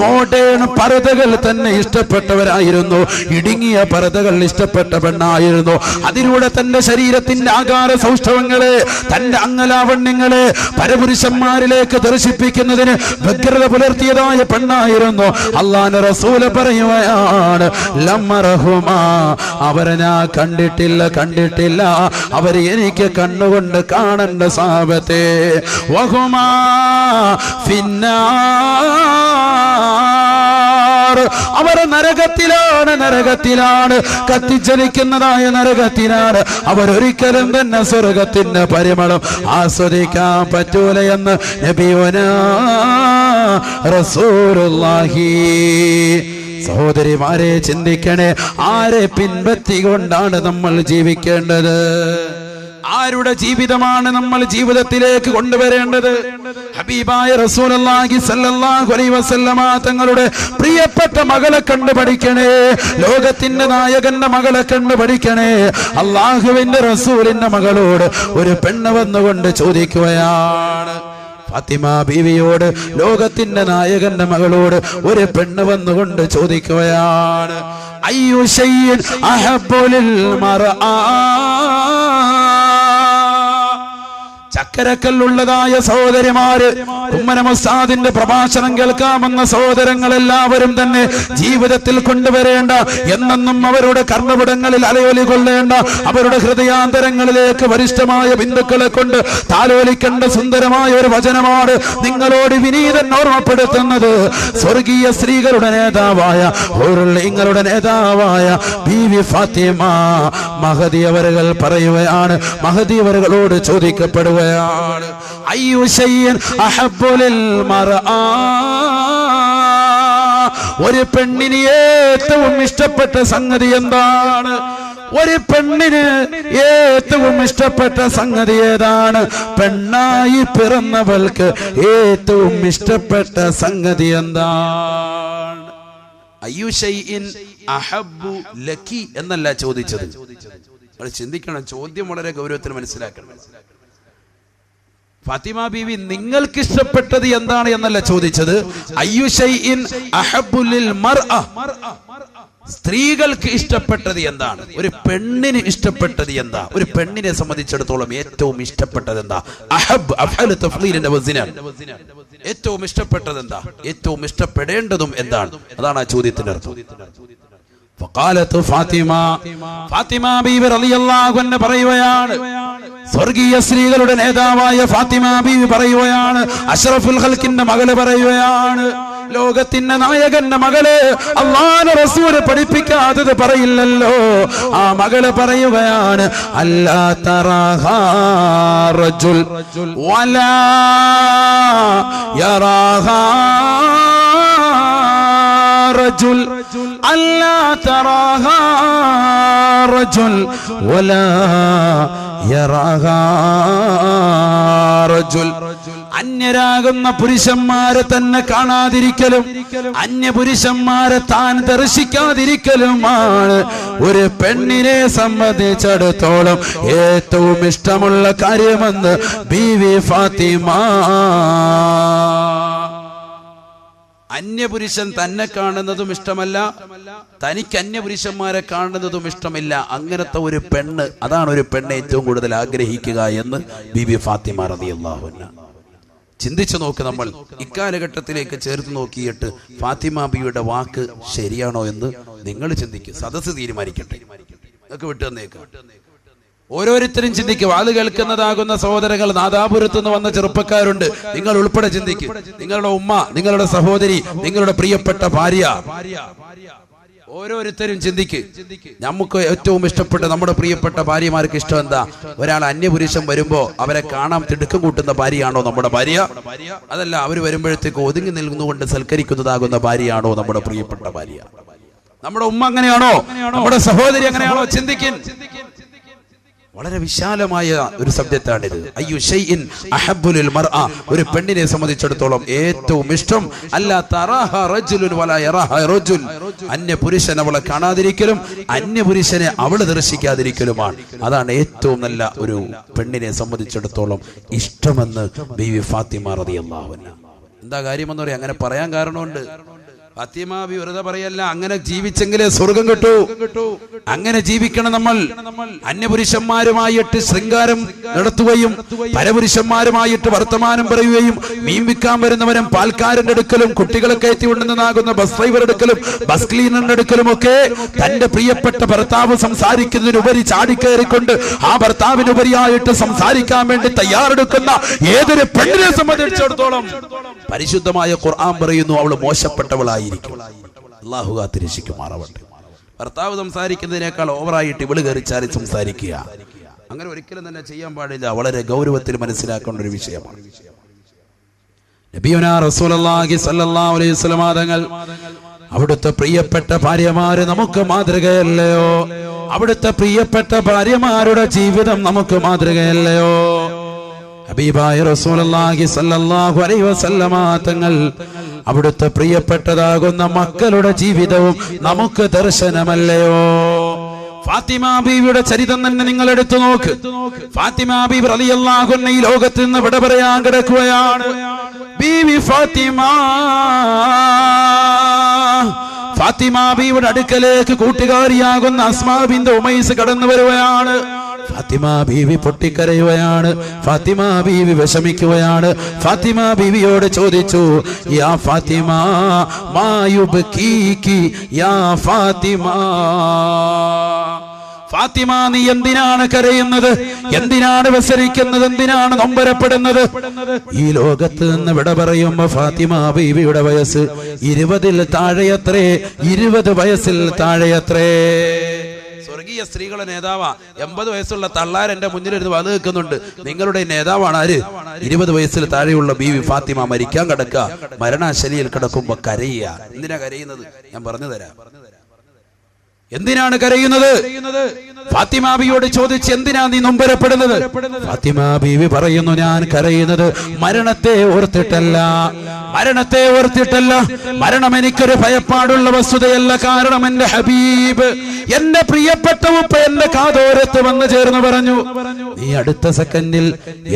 മോഡേൺ പർദ്ദകൾ തന്നെ ഇഷ്ടപ്പെട്ടവരായിരുന്നു. ഇടുങ്ങിയ പർദ്ദകൾ ഇഷ്ടപ്പെട്ട പെണ്ണായിരുന്നു. അതിലൂടെ തന്റെ ശരീരത്തിന്റെ ആകാര സൗഷ്ഠവങ്ങളെ, തന്റെ അംഗലാവണ്യങ്ങളെ പരപുരുഷന്മാരിലേക്ക് ദർശിപ്പിക്കുന്നതിന് വ്യഗ്രത പുലർത്തിയതായ പെണ്ണായിരുന്നു. അല്ലാഹുവിന്റെ റസൂൽ പറയുകയാണ്, ലമ്മറഹുമാ, അവരെ ഞാൻ കണ്ടിട്ടില്ല, അവരെ എനിക്ക് കണ്ണുകൊണ്ട് കാണേണ്ട സാബത്തെ. വഹുമാ ഫിന്നാർ, അവർ നരകത്തിലാണ്, കത്തിച്ചലിക്കുന്നതായ നരകത്തിലാണ്. അവരൊരിക്കലും തന്നെ സ്വർഗത്തിന്റെ പരിമളം ആസ്വദിക്കാൻ പറ്റൂല എന്ന് നബിയുനാ റസൂലുള്ളാഹി. സഹോദരിമാരെ, ചിന്തിക്കണേ, ആരെ പിൻപറ്റിക്കൊണ്ടാണ് നമ്മൾ ജീവിക്കേണ്ടത്? ആരുടെ ജീവിതമാണ് നമ്മൾ ജീവിതത്തിലേക്ക് കൊണ്ടുവരേണ്ടത്? ഹബീബായ റസൂലുള്ളാഹി സ്വല്ലല്ലാഹു അലൈഹി വസല്ലമ തങ്ങളുടെ പ്രിയപ്പെട്ട മകളെ കണ്ടു പഠിക്കണേ. ലോകത്തിന്റെ നായകന്റെ മകളെ കണ്ടു പഠിക്കണേ. അല്ലാഹുവിന്റെ റസൂലിന്റെ മകളോട് ഒരു പെണ്ണ് വന്നുകൊണ്ട് ചോദിക്കുകയാണ്, ഫാത്തിമ ബീവിയോട്, ലോകത്തിന്റെ നായകന്റെ മകളോട് ഒരു പെണ്ണ് വന്നുകൊണ്ട് ചോദിക്കുകയാണ്, അയ്യു ശൈഇൻ അഹബ്ബു ലിൽ മർആ. ചക്കരക്കല്ലുള്ളതായ സഹോദരിമാര്, കുമ്മനം ഉസ്താദിന്റെ പ്രഭാഷണം കേൾക്കാമെന്ന സഹോദരങ്ങളെല്ലാവരും തന്നെ ജീവിതത്തിൽ കൊണ്ടുവരേണ്ട, എന്നെന്നും അവരുടെ കർണപുടങ്ങളിൽ അലയൊലി കൊള്ളേണ്ട, അവരുടെ ഹൃദയാന്തരങ്ങളിലേക്ക് വരിഷ്ഠമായ ബിന്ദുക്കളെ കൊണ്ട് താലോലിക്കേണ്ട സുന്ദരമായ ഒരു വചനമാണ് നിങ്ങളോട് വിനീതൻ ഓർമ്മപ്പെടുത്തുന്നത്. സ്വർഗീയ സ്ത്രീകളുടെ നേതാവായ, നിങ്ങളുടെ നേതാവായ ബീവി ഫാത്തിമ മഹദി അവരുകൾ പറയുകയാണ്, മഹദി അവരുകളോട് ചോദിക്കപ്പെടുക, അയ്യു ശൈഇൻ അഹബ്ബു ലിൽ മർആ. ഒരു പെണ്ണിന് ഏറ്റവും ഇഷ്ടപ്പെട്ട സംഗതി എന്താണ്? ഒരു പെണ്ണിന് ഏറ്റവും ഇഷ്ടപ്പെട്ട സംഗതി ഏതാണ്? പെണ്ണായി പിറന്നവൾക്ക് ഏറ്റവും ഇഷ്ടപ്പെട്ട സംഗതി എന്താണ്? അയ്യു ശൈഇൻ അഹബ്ബു ലക്കി എന്നല്ല ചോദിച്ചത്. ചിന്തിക്കണം, ചോദ്യം വളരെ ഗൗരവത്തിൽ മനസ്സിലാക്കണം. ഫാത്തിമ ബീവി നിങ്ങൾക്ക് ഇഷ്ടപ്പെട്ടത് എന്താണ് എന്നല്ല ചോദിച്ചത്. അയ്യു ശൈഇൻ അഹബ്ബു ലിൽ മർഅ, സ്ത്രീകൾക്ക് ഇഷ്ടപ്പെട്ടത് എന്താണ്? ഒരു പെണ്ണിന് ഇഷ്ടപ്പെട്ടത് എന്താ? ഒരു പെണ്ണിനെ സംബന്ധിച്ചിടത്തോളം ഏറ്റവും ഇഷ്ടപ്പെട്ടത് എന്താ? അഹബ് അഫ്അൽ തഫ്ളീലിന്റെ വസ്നാണ്. ഏറ്റവും ഇഷ്ടപ്പെട്ടത് എന്താ? ഏറ്റവും ഇഷ്ടപ്പെടേണ്ടതും എന്താണ്? അതാണ് ആ ചോദ്യത്തിന്റെ അർത്ഥം. ഫഖാലത്ത് ഫാത്തിമ, ഫാത്തിമ ബീവി റളിയല്ലാഹു അൻഹ പറയുകയാണ്, സ്വർഗീയ സ്ത്രീകളുടെ നേതാവായ ഫാത്തിമ ബീവി പറയുകയാണ്, അഷ്റഫുൽ ഖൽഖിന്റെ മകള് പറയുകയാണ്, ലോകത്തിന്റെ നായകന്റെ മകള് അല്ലാഹുവിന്റെ റസൂല് പഠിപ്പിക്കാത്തത് പറയില്ലല്ലോ. ആ മകള് പറയുകയാണ്, അല്ലാ തറാഹാ റജുൽ വലാ യറാഹാ റജുൽ, അല്ലാ തറാഹാ റജുൽ വലാ യറാഹാ റജുൽ. അന്യരാകുന്ന പുരുഷന്മാരെ തന്നെ കാണാതിരിക്കലും അന്യപുരുഷന്മാരെ താൻ ദർശിക്കാതിരിക്കലുമാണ് ഒരു പെണ്ണിനെ സംബന്ധിച്ചിടത്തോളം ഏറ്റവും ഇഷ്ടമുള്ള കാര്യമെന്ന് ബീവി ഫാത്തിമ. അന്യപുരുഷൻ തന്നെ കാണുന്നതും ഇഷ്ടമല്ല, തനിക്ക് അന്യപുരുഷന്മാരെ കാണുന്നതും ഇഷ്ടമില്ല. അങ്ങനത്തെ ഒരു പെണ്ണ്, അതാണ് ഒരു പെണ്ണ് ഏറ്റവും കൂടുതൽ ആഗ്രഹിക്കുക എന്ന് ബീബി ഫാത്തിമ റളിയല്ലാഹു അൻഹ. ചിന്തിച്ചു നോക്ക്, നമ്മൾ ഇക്കാലഘട്ടത്തിലേക്ക് ചേർത്ത് നോക്കിയിട്ട് ഫാത്തിമ ബിയുടെ വാക്ക് ശരിയാണോ എന്ന് നിങ്ങൾ ചിന്തിക്കുക. സദസ്സ് തീരുമാനിക്കട്ടെ, നിങ്ങൾക്ക് വിട്ടു തന്നേക്കാം. ഓരോരുത്തരും ചിന്തിക്കും. വാത് കേൾക്കുന്നതാകുന്ന സഹോദരങ്ങൾ, നാദാപുരത്ത് നിന്ന് വന്ന ചെറുപ്പക്കാരുണ്ട്, നിങ്ങൾ ഉൾപ്പെടെ ചിന്തിക്കും. നിങ്ങളുടെ ഉമ്മ, നിങ്ങളുടെ സഹോദരി, നിങ്ങളുടെ പ്രിയപ്പെട്ട ഭാര്യ, ഓരോരുത്തരും ചിന്തിക്ക്. നമുക്ക് ഏറ്റവും ഇഷ്ടപ്പെട്ട നമ്മുടെ പ്രിയപ്പെട്ട ഭാര്യമാർക്ക് ഇഷ്ടം എന്താ? ഒരാൾ അന്യപുരുഷൻ വരുമ്പോ അവരെ കാണാൻ തിടുക്കം കൂട്ടുന്ന ഭാര്യയാണോ നമ്മുടെ ഭാര്യ? അതല്ല, അവർ വരുമ്പോഴത്തേക്ക് ഒതുങ്ങി നിൽക്കുന്നുകൊണ്ട് സൽക്കരിക്കുന്നതാകുന്ന ഭാര്യയാണോ നമ്മുടെ പ്രിയപ്പെട്ട ഭാര്യ? നമ്മുടെ ഉമ്മ അങ്ങനെയാണോ? നമ്മുടെ സഹോദരി അങ്ങനെയാണോ? ചിന്തിക്കിൻ. വളരെ വിശാലമായ ഒരു സബ്ജക്റ്റാണിത്. അയ്യു ഷൈഇൻ അഹബ്ബു ലിൽ മർഅ, ഒരു പെണ്ണിനെ സംബന്ധിച്ചിടത്തോളം ഏറ്റവും ഇഷ്ടം അല്ലാ തറാഹ റജുലുൻ വലാ യറാഹ റജുൽ, അന്യ പുരുഷൻ അവളെ കാണാതിരിക്കലും അന്യ പുരുഷനെ അവള് ദർശിക്കാതിരിക്കലുമാണ്. അതാണ് ഏറ്റവും നല്ല ഒരു പെണ്ണിനെ സംബന്ധിച്ചിടത്തോളം ഇഷ്ടമെന്ന് ബീവി ഫാത്തിമ റളിയല്ലാഹു അൻഹ. എന്താ കാര്യമെന്ന് പറയാം, അങ്ങനെ പറയാൻ കാരണമുണ്ട്. ഫാത്തിമ ബി വെറുതെ പറയല്ല, അങ്ങനെ ജീവിച്ചെങ്കിലേ സ്വർഗം കിട്ടൂ. അങ്ങനെ ജീവിക്കണം നമ്മൾ. അന്യപുരുഷന്മാരുമായിട്ട് ശൃംഗാരം നടത്തുകയും പരപുരുഷന്മാരുമായിട്ട് വർത്തമാനം പറയുകയും മീൻ വിൽക്കാൻ വരുന്നവരും പാൽക്കാരന്റെ അടുക്കലും കുട്ടികളെ കയറ്റി കൊണ്ടുവന്നാകുന്ന ബസ് ഡ്രൈവർ എടുക്കലും ബസ് ക്ലീനറിന്റെ അടുക്കലും ഒക്കെ തന്റെ പ്രിയപ്പെട്ട ഭർത്താവ് സംസാരിക്കുന്നതിനുപരി ചാടിക്കയറിക്കൊണ്ട് ആ ഭർത്താവിനുപരിയായിട്ട് സംസാരിക്കാൻ വേണ്ടി തയ്യാറെടുക്കുന്ന ഏതൊരു പെണ്ണിനെ സംബന്ധിച്ചിടത്തോളം പരിശുദ്ധമായ ഖുർആൻ പറയുന്നു, അവള് മോശപ്പെട്ടവളായി. അല്ലാഹു കാത്തിരക്ഷിക്കുമാറാവട്ടെ. ഭർത്താവ് സംസാരിക്കുന്നതിനേക്കാൾ ഓവറായിട്ട് ഇവള് കയറിച്ചാരി സംസാരിക്കുക, അങ്ങനെ ഒരിക്കലും തന്നെ ചെയ്യാൻ പാടില്ല. വളരെ ഗൗരവത്തിൽ മനസ്സിലാക്കേണ്ട ഒരു വിഷയമാണ്. നബിയുനാ റസൂലുള്ളാഹി സ്വല്ലല്ലാഹു അലൈഹി വസല്ലം തങ്ങൾ, അവിടുത്തെ പ്രിയപ്പെട്ട ഭാര്യമാര് നമുക്ക് മാതൃകയല്ലയോ? അവിടുത്തെ പ്രിയപ്പെട്ട ഭാര്യമാരുടെ ജീവിതം നമുക്ക് മാതൃകയല്ലയോ? ഹബീബായ റസൂലുള്ളാഹി സ്വല്ലല്ലാഹു അലൈഹി വസല്ലം തങ്ങൾ, അവിടുത്തെ പ്രിയപ്പെട്ടതാകുന്ന മക്കളുടെ ജീവിതവും നമുക്ക് ദർശനമല്ലയോ? ഫാത്തിമ ബീവിയുടെ ചരിത്രം തന്നെ നിങ്ങൾ എടുത്തു നോക്ക്. ഫാത്തിമ ബീവി റളിയല്ലാഹു അൻഹ ഈ ലോകത്ത് നിന്ന് വിട പറയാൻ കിടക്കുകയാണ്. ബീവി ഫാത്തിമ ബീവിയുടെ അടുക്കലേക്ക് കൂട്ടുകാരിയാകുന്ന അസ്മാ ബിൻത് ഉമൈസ് കടന്നു വരുകയാണ്. ഫാത്തിമ ബീവി പൊട്ടിക്കരയുകയാണ്. ഫാത്തിമ ബീവി വിഷമിക്കുകയാണ്. ഫാത്തിമ ബീവിയോട് ചോദിച്ചു, യാ ഫാത്തിമ മാ യുബ്കീകി യാ ഫാത്തിമ, ഫാത്തിമ നീ എന്തിനാണ് കരയുന്നത്? എന്തിനാണ് വ്യസനിക്കുന്നത്? എന്തിനാണ് നൊമ്പരപ്പെടുന്നത്? ഈ ലോകത്ത് നിന്ന് വിട പറയുമ്പോ ഫാത്തിമ ബീവിയുടെ വയസ്സ് 20-ൽ താഴെയത്രേ. 20 വയസ്സിൽ താഴെയത്രേ. സ്വർഗീയ സ്ത്രീകളുടെ നേതാവാ. 80 വയസ്സുള്ള തള്ളാർ എന്റെ മുന്നിലിരുന്ന് വന്ന് നിൽക്കുന്നുണ്ട്. നിങ്ങളുടെ നേതാവാണ് ആര്? 20 വയസ്സിൽ താഴെയുള്ള ബീവി ഫാത്തിമ മരിക്കാൻ കിടക്കുക. മരണാശലിയിൽ കിടക്കുമ്പോ കരയുക. എന്തിനാ കരയുന്നത്? ഞാൻ പറഞ്ഞു തരാം. എന്തിനാണ് കരയുന്നത്? ഫാത്തിമ ബീവിയോട് ചോദിച്ച്, എന്തിനാ നീ നൊമ്പരപ്പെടുന്നത്? ഫാത്തിമ ബീവി പറയുന്നു, ഞാൻ കരയുന്നത് മരണത്തെ ഓർത്തിട്ടല്ല. മരണത്തെ ഓർത്തിട്ടല്ല. മരണം എനിക്കൊരു ഭയപ്പാടുള്ള വസ്തുതയല്ല. കാരണം എന്റെ ഹബീബ്, എന്റെ പ്രിയപ്പെട്ട ഉപ്പ എന്റെ കാതോരത്ത് വന്ന് ചേർന്ന് പറഞ്ഞു, നീ അടുത്ത സെക്കൻഡിൽ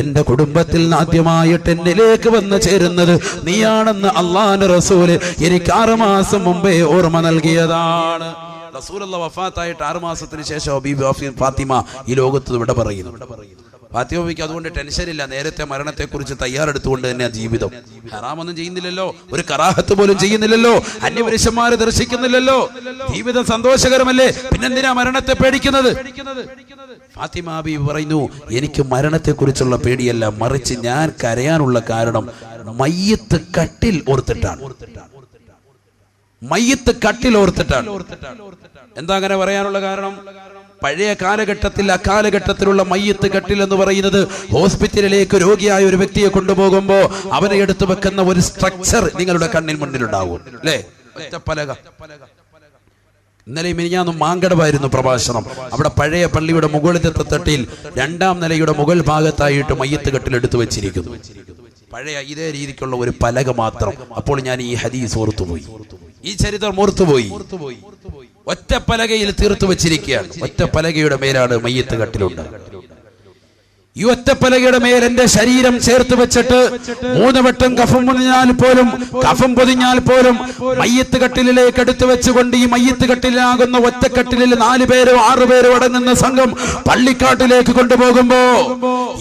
എന്റെ കുടുംബത്തിൽ ആദ്യമായിട്ട് എന്നിലേക്ക് വന്ന് ചേരുന്നത് നീയാണെന്ന് അല്ലാഹുവിന്റെ റസൂല് എനിക്ക് 6 മാസം മുമ്പേ ഓർമ്മ നൽകിയതാണ്. റസൂലുള്ളാഹി വഫാത്തായിട്ട് 6 മാസത്തിന് ശേഷം ബീവി ഫാത്തിമ ഈ ലോകത്ത് വിട പറയുന്നു. ഫാത്തിമയ്ക്ക് അതുകൊണ്ട് ടെൻഷനില്ല. നേരത്തെ മരണത്തെക്കുറിച്ച് തയ്യാറെടുത്തുകൊണ്ട് തന്നെ ജീവിതം. ഹറാമൊന്നും ചെയ്യുന്നില്ലല്ലോ, ഒരു കറാഹത്ത് പോലും ചെയ്യുന്നില്ലല്ലോ, അന്യപുരുഷന്മാരെ ദർശിക്കുന്നില്ലല്ലോ. ജീവിതം സന്തോഷകരമല്ലേ? പിന്നെന്തിനാ മരണത്തെ പേടിക്കുന്നത്? ഫാത്തിമ ബീവി പറയുന്നു, എനിക്ക് മരണത്തെക്കുറിച്ചുള്ള പേടിയല്ല, മറിച്ച് ഞാൻ കരയാനുള്ള കാരണം മയ്യത്ത് കട്ടിൽ ഓർത്തിട്ടാണ്. മയ്യത്ത് കട്ടിലോർത്തിട്ടാണ്. എന്താ അങ്ങനെ പറയാനുള്ള കാരണം? പഴയ കാലഘട്ടത്തിൽ, അക്കാലഘട്ടത്തിലുള്ള മയ്യത്ത് കട്ടിൽ എന്ന് പറയുന്നത് ഹോസ്പിറ്റലിലേക്ക് രോഗിയായ ഒരു വ്യക്തിയെ കൊണ്ടുപോകുമ്പോൾ അവനെ എടുത്തു വെക്കുന്ന ഒരു സ്ട്രക്ചർ നിങ്ങളുടെ കണ്ണിൽ മുന്നിലുണ്ടാവും, അല്ലേ? ഒറ്റപ്പലക. ഇന്നലെ മിനിഞ്ഞാന്നും മാങ്കടവായിരുന്നു പ്രഭാഷണം. അവിടെ പഴയ പള്ളിയുടെ മുകളിലത്തെ തട്ടിൽ 2ാം നിലയുടെ മുകൾ ഭാഗത്തായിട്ട് മയ്യത്ത് കട്ടിൽ എടുത്തു വെച്ചിരിക്കുന്നു. പഴയ ഇതേ രീതിക്കുള്ള ഒരു പലക മാത്രം. അപ്പോൾ ഞാൻ ഈ ഹദീസ് ഓർത്തുപോയി, ഈ ചരിത്രം ഓർത്തുപോയി. ഒറ്റ പലകയിൽ തീർത്തു വെച്ചിരിക്കുകയാണ്. ഒറ്റ പലകയുടെ മേലാണ് മയ്യത്ത് കട്ടിലുണ്ട്. ഈ ഒറ്റപ്പലകയുടെ മേൽ എന്റെ ശരീരം ചേർത്ത് വെച്ചിട്ട് 3 വട്ടം കഫം പൊതിഞ്ഞാൽ പോലും മയ്യത്ത് കട്ടിലേക്ക് എടുത്തു വെച്ചുകൊണ്ട് ഈ മയ്യത്ത് കട്ടിലാകുന്ന ഒറ്റക്കട്ടിലിൽ 4 പേരോ 6 പേരോ അടങ്ങുന്ന സംഘം പള്ളിക്കാട്ടിലേക്ക് കൊണ്ടുപോകുമ്പോ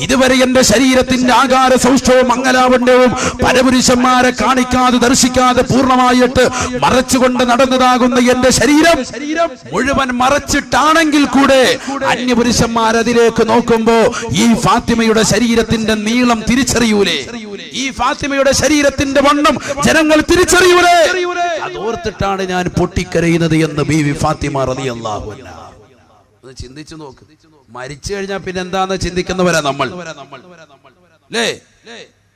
ഇതുവരെ എന്റെ ശരീരത്തിന്റെ ആകാര സൗഷ്ഠവും മംഗലാവണ്യവും പരപുരുഷന്മാരെ കാണിക്കാതെ ദർശിക്കാതെ പൂർണ്ണമായിട്ട് മറച്ചുകൊണ്ട് നടന്നതാകുന്ന എന്റെ ശരീരം മുഴുവൻ മറച്ചിട്ടാണെങ്കിൽ കൂടെ അന്യപുരുഷന്മാരതിലേക്ക് നോക്കുമ്പോ ഈ ഫാത്തിമയുടെ ശരീരത്തിന്റെ നീളം തിരിച്ചറിയൂലേ? ഈ ഫാത്തിമയുടെ ശരീരത്തിന്റെ വണ്ണം ജനങ്ങൾ തിരിച്ചറിയൂലേ? അതോർത്തിട്ടാണ് ഞാൻ പൊട്ടിക്കരയുന്നത് എന്ന് ബീവി ഫാത്തിമ റളിയല്ലാഹു അൻഹ. ഒന്ന് ചിന്തിച്ചു നോക്ക്. മരിച്ചു കഴിഞ്ഞാൽ പിന്നെ എന്താന്ന് ചിന്തിക്കുന്നവരാ നമ്മൾ, അല്ലേ?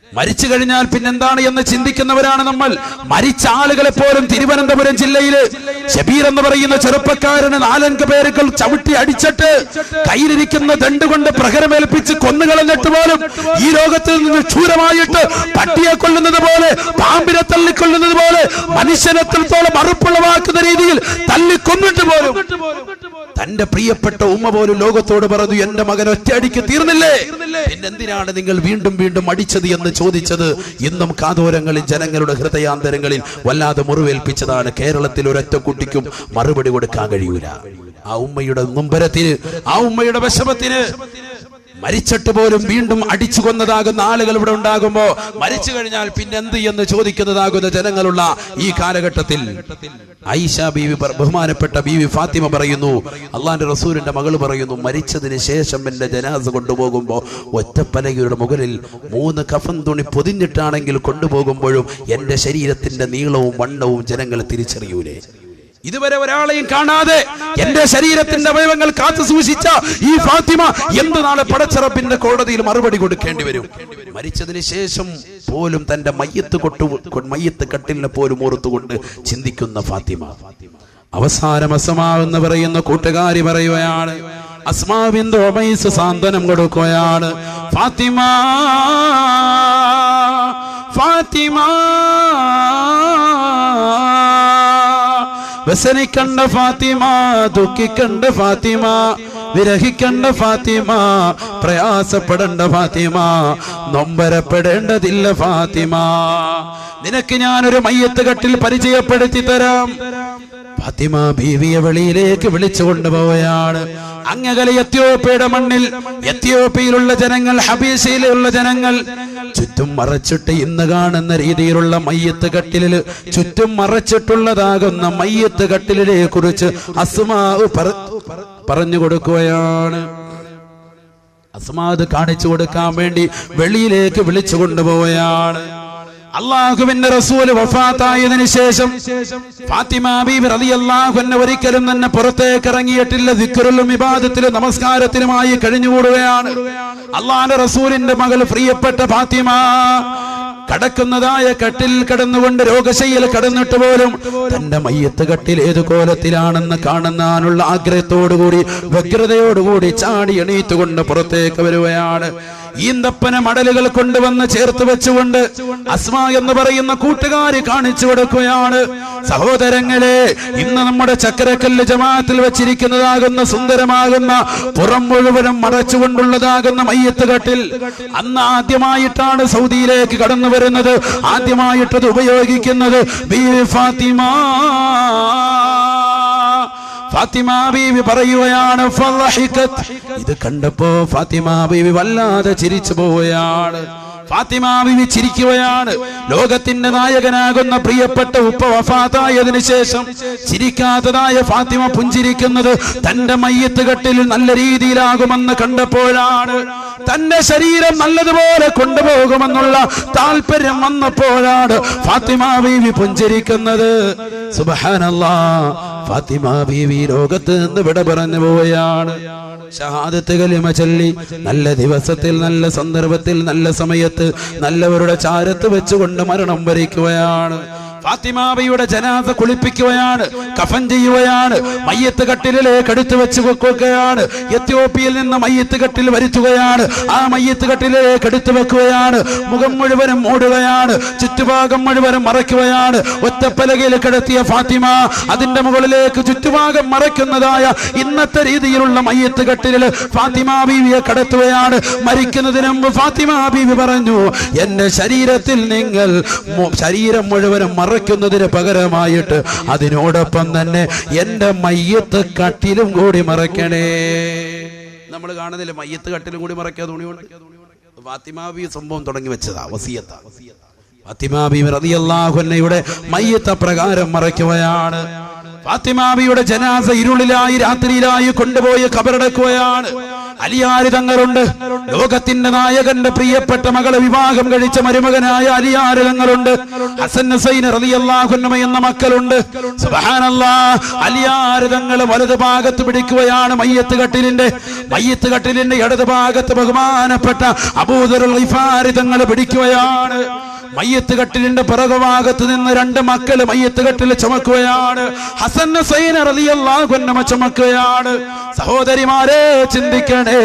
മരിച്ചു കഴിഞ്ഞാൽ പിന്നെന്താണ് എന്ന് ചിന്തിക്കുന്നവരാണ് നമ്മൾ. മരിച്ച ആളുകളെ പോലും തിരുവനന്തപുരം ജില്ലയില് ഷബീർ എന്ന് പറയുന്ന ചെറുപ്പക്കാരന് 4-5 പേരുകൾ ചവിട്ടി അടിച്ചിട്ട് കയ്യിലിരിക്കുന്ന ദണ്ട് കൊണ്ട് പ്രഹരമേൽപ്പിച്ച് കൊന്നുകളഞ്ഞിട്ട് പോലും ഈ ലോകത്തിൽ നിന്ന് ക്ഷൂരമായിട്ട് പട്ടിയെ കൊല്ലുന്നത് പോലെ, പാമ്പിനെ തള്ളിക്കൊല്ലുന്നത് പോലെ, മനുഷ്യനെ എത്രത്തോളം അറുപ്പുളവാക്കുന്ന രീതിയിൽ തള്ളിക്കൊന്നിട്ട് പോലും തന്റെ പ്രിയപ്പെട്ട ഉമ്മ പോലും ലോകത്തോട് പറഞ്ഞു, എന്റെ മകൻ ഒറ്റയടിക്ക് തീർന്നില്ലേ, പിന്നെന്തിനാണ് നിങ്ങൾ വീണ്ടും വീണ്ടും അടിച്ചത് എന്ന് ചോദിച്ചത് ഇന്നും കാതോരങ്ങളിൽ ജനങ്ങളുടെ ഹൃദയാന്തരങ്ങളിൽ വല്ലാതെ മുറിവേൽപ്പിച്ചതാണ്. കേരളത്തിൽ ഒരൊറ്റ കുട്ടിക്കും മറുപടി കൊടുക്കാൻ കഴിയൂല. ആ ഉമ്മയുടെ നൊമ്പരത്തിന്, ആ ഉമ്മയുടെ വിഷമത്തിന് മരിച്ചിട്ട് പോലും വീണ്ടും അടിച്ചു കൊന്നതാകുന്ന ആളുകൾ ഇവിടെ ഉണ്ടാകുമ്പോ മരിച്ചു കഴിഞ്ഞാൽ പിന്നെന്ത് എന്ന് ചോദിക്കുന്നതാകുന്ന ജനങ്ങളുള്ള ഈ കാലഘട്ടത്തിൽ ആയിഷ ബീവി, ബഹുമാനപ്പെട്ട ബീവി ഫാത്തിമ പറയുന്നു, അള്ളാന്റെ റസൂലിന്റെ മകൾ പറയുന്നു, മരിച്ചതിന് ശേഷം എന്റെ ജനാസ കൊണ്ടുപോകുമ്പോ ഒറ്റപ്പലകയുടെ മുകളിൽ 3 കഫൻ തുണി പൊതിഞ്ഞിട്ടാണെങ്കിൽ കൊണ്ടുപോകുമ്പോഴും എന്റെ ശരീരത്തിന്റെ നീളവും വണ്ണവും ജനങ്ങൾ തിരിച്ചറിയൂലേ? ഇതുവരെ ഒരാളെയും കാണാതെ എന്റെ ശരീരത്തിന്റെ അവയവങ്ങൾ കാത്തു സൂക്ഷിച്ച ഈ ഫാത്തിമ എന്ത് നാളെ പടച്ചറപ്പിന്റെ കോടതിയിൽ മറുപടി കൊടുക്കേണ്ടി വരും? മരിച്ചതിന് ശേഷം പോലും തന്റെ മയ്യത്ത് കട്ടിലിനെ പോലും ഓർത്തുകൊണ്ട് ചിന്തിക്കുന്ന ഫാത്തിമ. അവസാനം അസ്മാ എന്ന് പറയുന്ന കൂട്ടുകാരി പറയുകയാണ്, അസ്മാ ബിന്ത് ഉമൈസ് സാന്ത്വനം കൊടുക്കുകയാണ്, ഫാത്തിമ ഫാത്തിമ വ്യസനിക്കണ്ട ഫാത്തിമ, ദുഃഖിക്കണ്ട ഫാത്തിമ, വിരഹിക്കണ്ട ഫാത്തിമ, പ്രയാസപ്പെടേണ്ട ഫാത്തിമ, നൊമ്പരപ്പെടേണ്ടതില്ല ഫാത്തിമ. നിനക്ക് ഞാനൊരു മയ്യത്ത് കട്ടിൽ പരിചയപ്പെടുത്തി തരാം. ഫാത്തിമ ബീവിയെ വെളിയിലേക്ക് വിളിച്ചു കൊണ്ടുപോവുകയാണ്. അങ്ങകലെ എത്യോപ്യയുടെ മണ്ണിൽ, എത്യോപ്യയിലുള്ള ജനങ്ങൾ, ഹബീസയിലുള്ള ജനങ്ങൾ ചുറ്റും മറച്ചിട്ട് ഇന്ന് കാണുന്ന രീതിയിലുള്ള മയ്യത്ത് കട്ടിലിൽ ചുറ്റും മറച്ചിട്ടുള്ളതാകുന്ന മയ്യത്ത് കട്ടിലിനെ കുറിച്ച് അസ്മാ പറഞ്ഞു കൊടുക്കുകയാണ്. അസ്മാ കാണിച്ചു കൊടുക്കാൻ വേണ്ടി വെളിയിലേക്ക് വിളിച്ചു കൊണ്ടുപോവുകയാണ്. അല്ലാഹുവിന്റെ റസൂൽ വഫാത്തായതിനു ശേഷം ഫാത്തിമ ബീവി റളിയല്ലാഹു അൻഹ ഒരിക്കലും തന്നെ പുറത്തേക്ക് ഇറങ്ങിയിട്ടില്ല. ദിക്റിലും ഇബാദത്തിലും നമസ്കാരത്തിലുമായി കഴിഞ്ഞുകൂടുകയാണ്. അല്ലാഹുവിന്റെ റസൂലിന്റെ മകൾ പ്രിയപ്പെട്ട ഫാത്തിമ കടക്കുന്നതായ കട്ടിൽ കടന്നുകൊണ്ട് രോഗശയ്യയിൽ കടന്നിട്ട് പോലും തന്റെ മയ്യത്ത് കട്ടിൽ ഏത് കോലത്തിലാണെന്ന് കാണുന്നതിനുള്ള ആഗ്രഹത്തോടുകൂടി വ്യഗ്രതയോടുകൂടി ചാടി എണീറ്റുകൊണ്ട് പുറത്തേക്ക് വരുകയാണ്. ഈന്തപ്പന മടലുകൾ കൊണ്ടുവന്ന് ചേർത്ത് വെച്ചുകൊണ്ട് അസ്മാ എന്ന് പറയുന്ന കൂട്ടുകാരി കാണിച്ചു കൊടുക്കുകയാണ്. സഹോദരങ്ങളെ, ഇന്ന് നമ്മുടെ ചക്കരക്കല്ല് ജമാഅത്തിൽ വെച്ചിരിക്കുന്നതാകുന്ന സുന്ദരമാകുന്ന പുറം മുഴുവനും മറച്ചുകൊണ്ടുള്ളതാകുന്ന മയ്യത്ത് കട്ടിൽ അന്ന് ആദ്യമായിട്ടാണ് സൗദിയിലേക്ക് കടന്നു വരുന്നത്. ആദ്യമായിട്ടത് ഉപയോഗിക്കുന്നത് ബീവി ഫാത്തിമ. ഫാത്തിമ ബീവി പറയുകയാണ്, ഇത് കണ്ടപ്പോ ഫാത്തിമ ബീവി വല്ലാതെ ചിരിച്ചു പോവുകയാണ്. ഫാത്തിമ ബീവി ചിരിക്കുകയാണ്. ലോകത്തിന്റെ നായകനാകുന്ന പ്രിയപ്പെട്ട ഉപ്പ വഫാത്തായതിനു ശേഷം ചിരിക്കാത്തതായ ഫാത്തിമ പുഞ്ചിരിക്കുന്നത് തന്റെ മയ്യത്ത് കട്ടിൽ നല്ല രീതിയിലാകുമെന്ന് കണ്ടപ്പോഴാണ്. തന്റെ ശരീരം നല്ലതുപോലെ കൊണ്ടുപോകുമെന്നുള്ള താല്പര്യം വന്നപ്പോഴാണ് ഫാത്തിമ ബീവി പുഞ്ചിരിക്കുന്നത്. സുബ്ഹാനല്ലാഹ്, ഫാത്തിമ ബീവി ലോകത്ത് നിന്ന് വിട പറഞ്ഞു പോവുകയാണ്. ഷഹാദത്ത് കലിമ ചൊല്ലി നല്ല ദിവസത്തിൽ, നല്ല സന്ദർഭത്തിൽ, നല്ല സമയത്ത് നല്ലവരുടെ ചാരത്ത് വെച്ചുകൊണ്ട് മരണം വരിക്കുകയാണ്. ഫാത്തിമാബിയുടെ ജനാസ കുളിപ്പിക്കുകയാണ്, കഫൻ ചെയ്യുകയാണ്, മയ്യത്ത് കട്ടിലേക്ക് എടുത്തു വെച്ച് വെക്കുകയാണ്. എത്യോപ്യയിൽ നിന്ന് മയ്യത്ത് കട്ടിൽ വരുത്തുകയാണ്, ആ മയ്യത്ത് കട്ടിലേക്ക് എടുത്തു വെക്കുകയാണ്. മുഖം മുഴുവനും മൂടുകയാണ്, ചുറ്റുഭാഗം മുഴുവനും മറയ്ക്കുകയാണ്. ഒറ്റപ്പലകയിൽ കിടത്തിയ ഫാത്തിമ അതിന്റെ മുകളിലേക്ക് ചുറ്റുഭാഗം മറയ്ക്കുന്നതായ ഇന്നത്തെ രീതിയിലുള്ള മയ്യത്ത് കട്ടിലിൽ ഫാത്തിമ ബീവിയെ കടത്തുകയാണ്. മരിക്കുന്നതിന് മുമ്പ് ഫാത്തിമ ബീവി പറഞ്ഞു, എന്റെ ശരീരത്തിൽ നിങ്ങൾ ശരീരം മുഴുവനും മറയ്ക്കുന്നതിന് പകരമായിട്ട് അതിനോടൊപ്പം തന്നെ എന്റെ മയ്യത്ത് കട്ടിലും കൂടി മറയ്ക്കണേ. നമ്മൾ കാണുന്നില്ല, മയ്യത്ത് കട്ടിലും കൂടി മറയ്ക്കാതെ തുണിയുണ്ട്. ഫാത്തിമ ബീവി സംഭവം തുടങ്ങി വെച്ചതാ, വസിയത്താ. ഫാത്തിമ ബീവി റളിയല്ലാഹു അൻഹയുടെ മയ്യത്ത് പ്രകാരം മറയ്ക്കുകയാണ്. ഫാത്തിമ ബീവിയുടെ ജനാസ ഇരുളിലായി രാത്രിയിലായി കൊണ്ടുപോയി ഖബറടക്കുകയാണ്. അലിയാർ തങ്ങളുണ്ട്, ലോകത്തിന്റെ നായകന്റെ പ്രിയപ്പെട്ട മകളെ വിവാഹം കഴിച്ച മരുമകനായ അലിയാർ തങ്ങളുണ്ട്. ഹസൻ ഹുസൈൻ റളിയല്ലാഹു അൻഹു എന്ന മക്കളുണ്ട്. സുബ്ഹാനല്ലാഹ്, അലിയാർ തങ്ങൾ വലതു ഭാഗത്ത് പിടിക്കുകയാണ് മയ്യത്ത് കട്ടിലിന്റെ ഇടതു ഭാഗത്ത് ബഹുമാനപ്പെട്ട അബൂദറുൽ ഗിഫാരി തങ്ങൾ പിടിക്കുകയാണ്. മയ്യത്ത് കട്ടിലിന്റെ പിറകുഭാഗത്ത് നിന്ന് രണ്ട് മക്കള് മയ്യത്ത് കട്ടിൽ ചുമക്കുകയാണ്. ഹസൻ ഹുസൈൻ റളിയല്ലാഹു അൻഹു ചുമക്കുകയാണ്. സഹോദരിമാരെ ചിന്തിക്കണേ,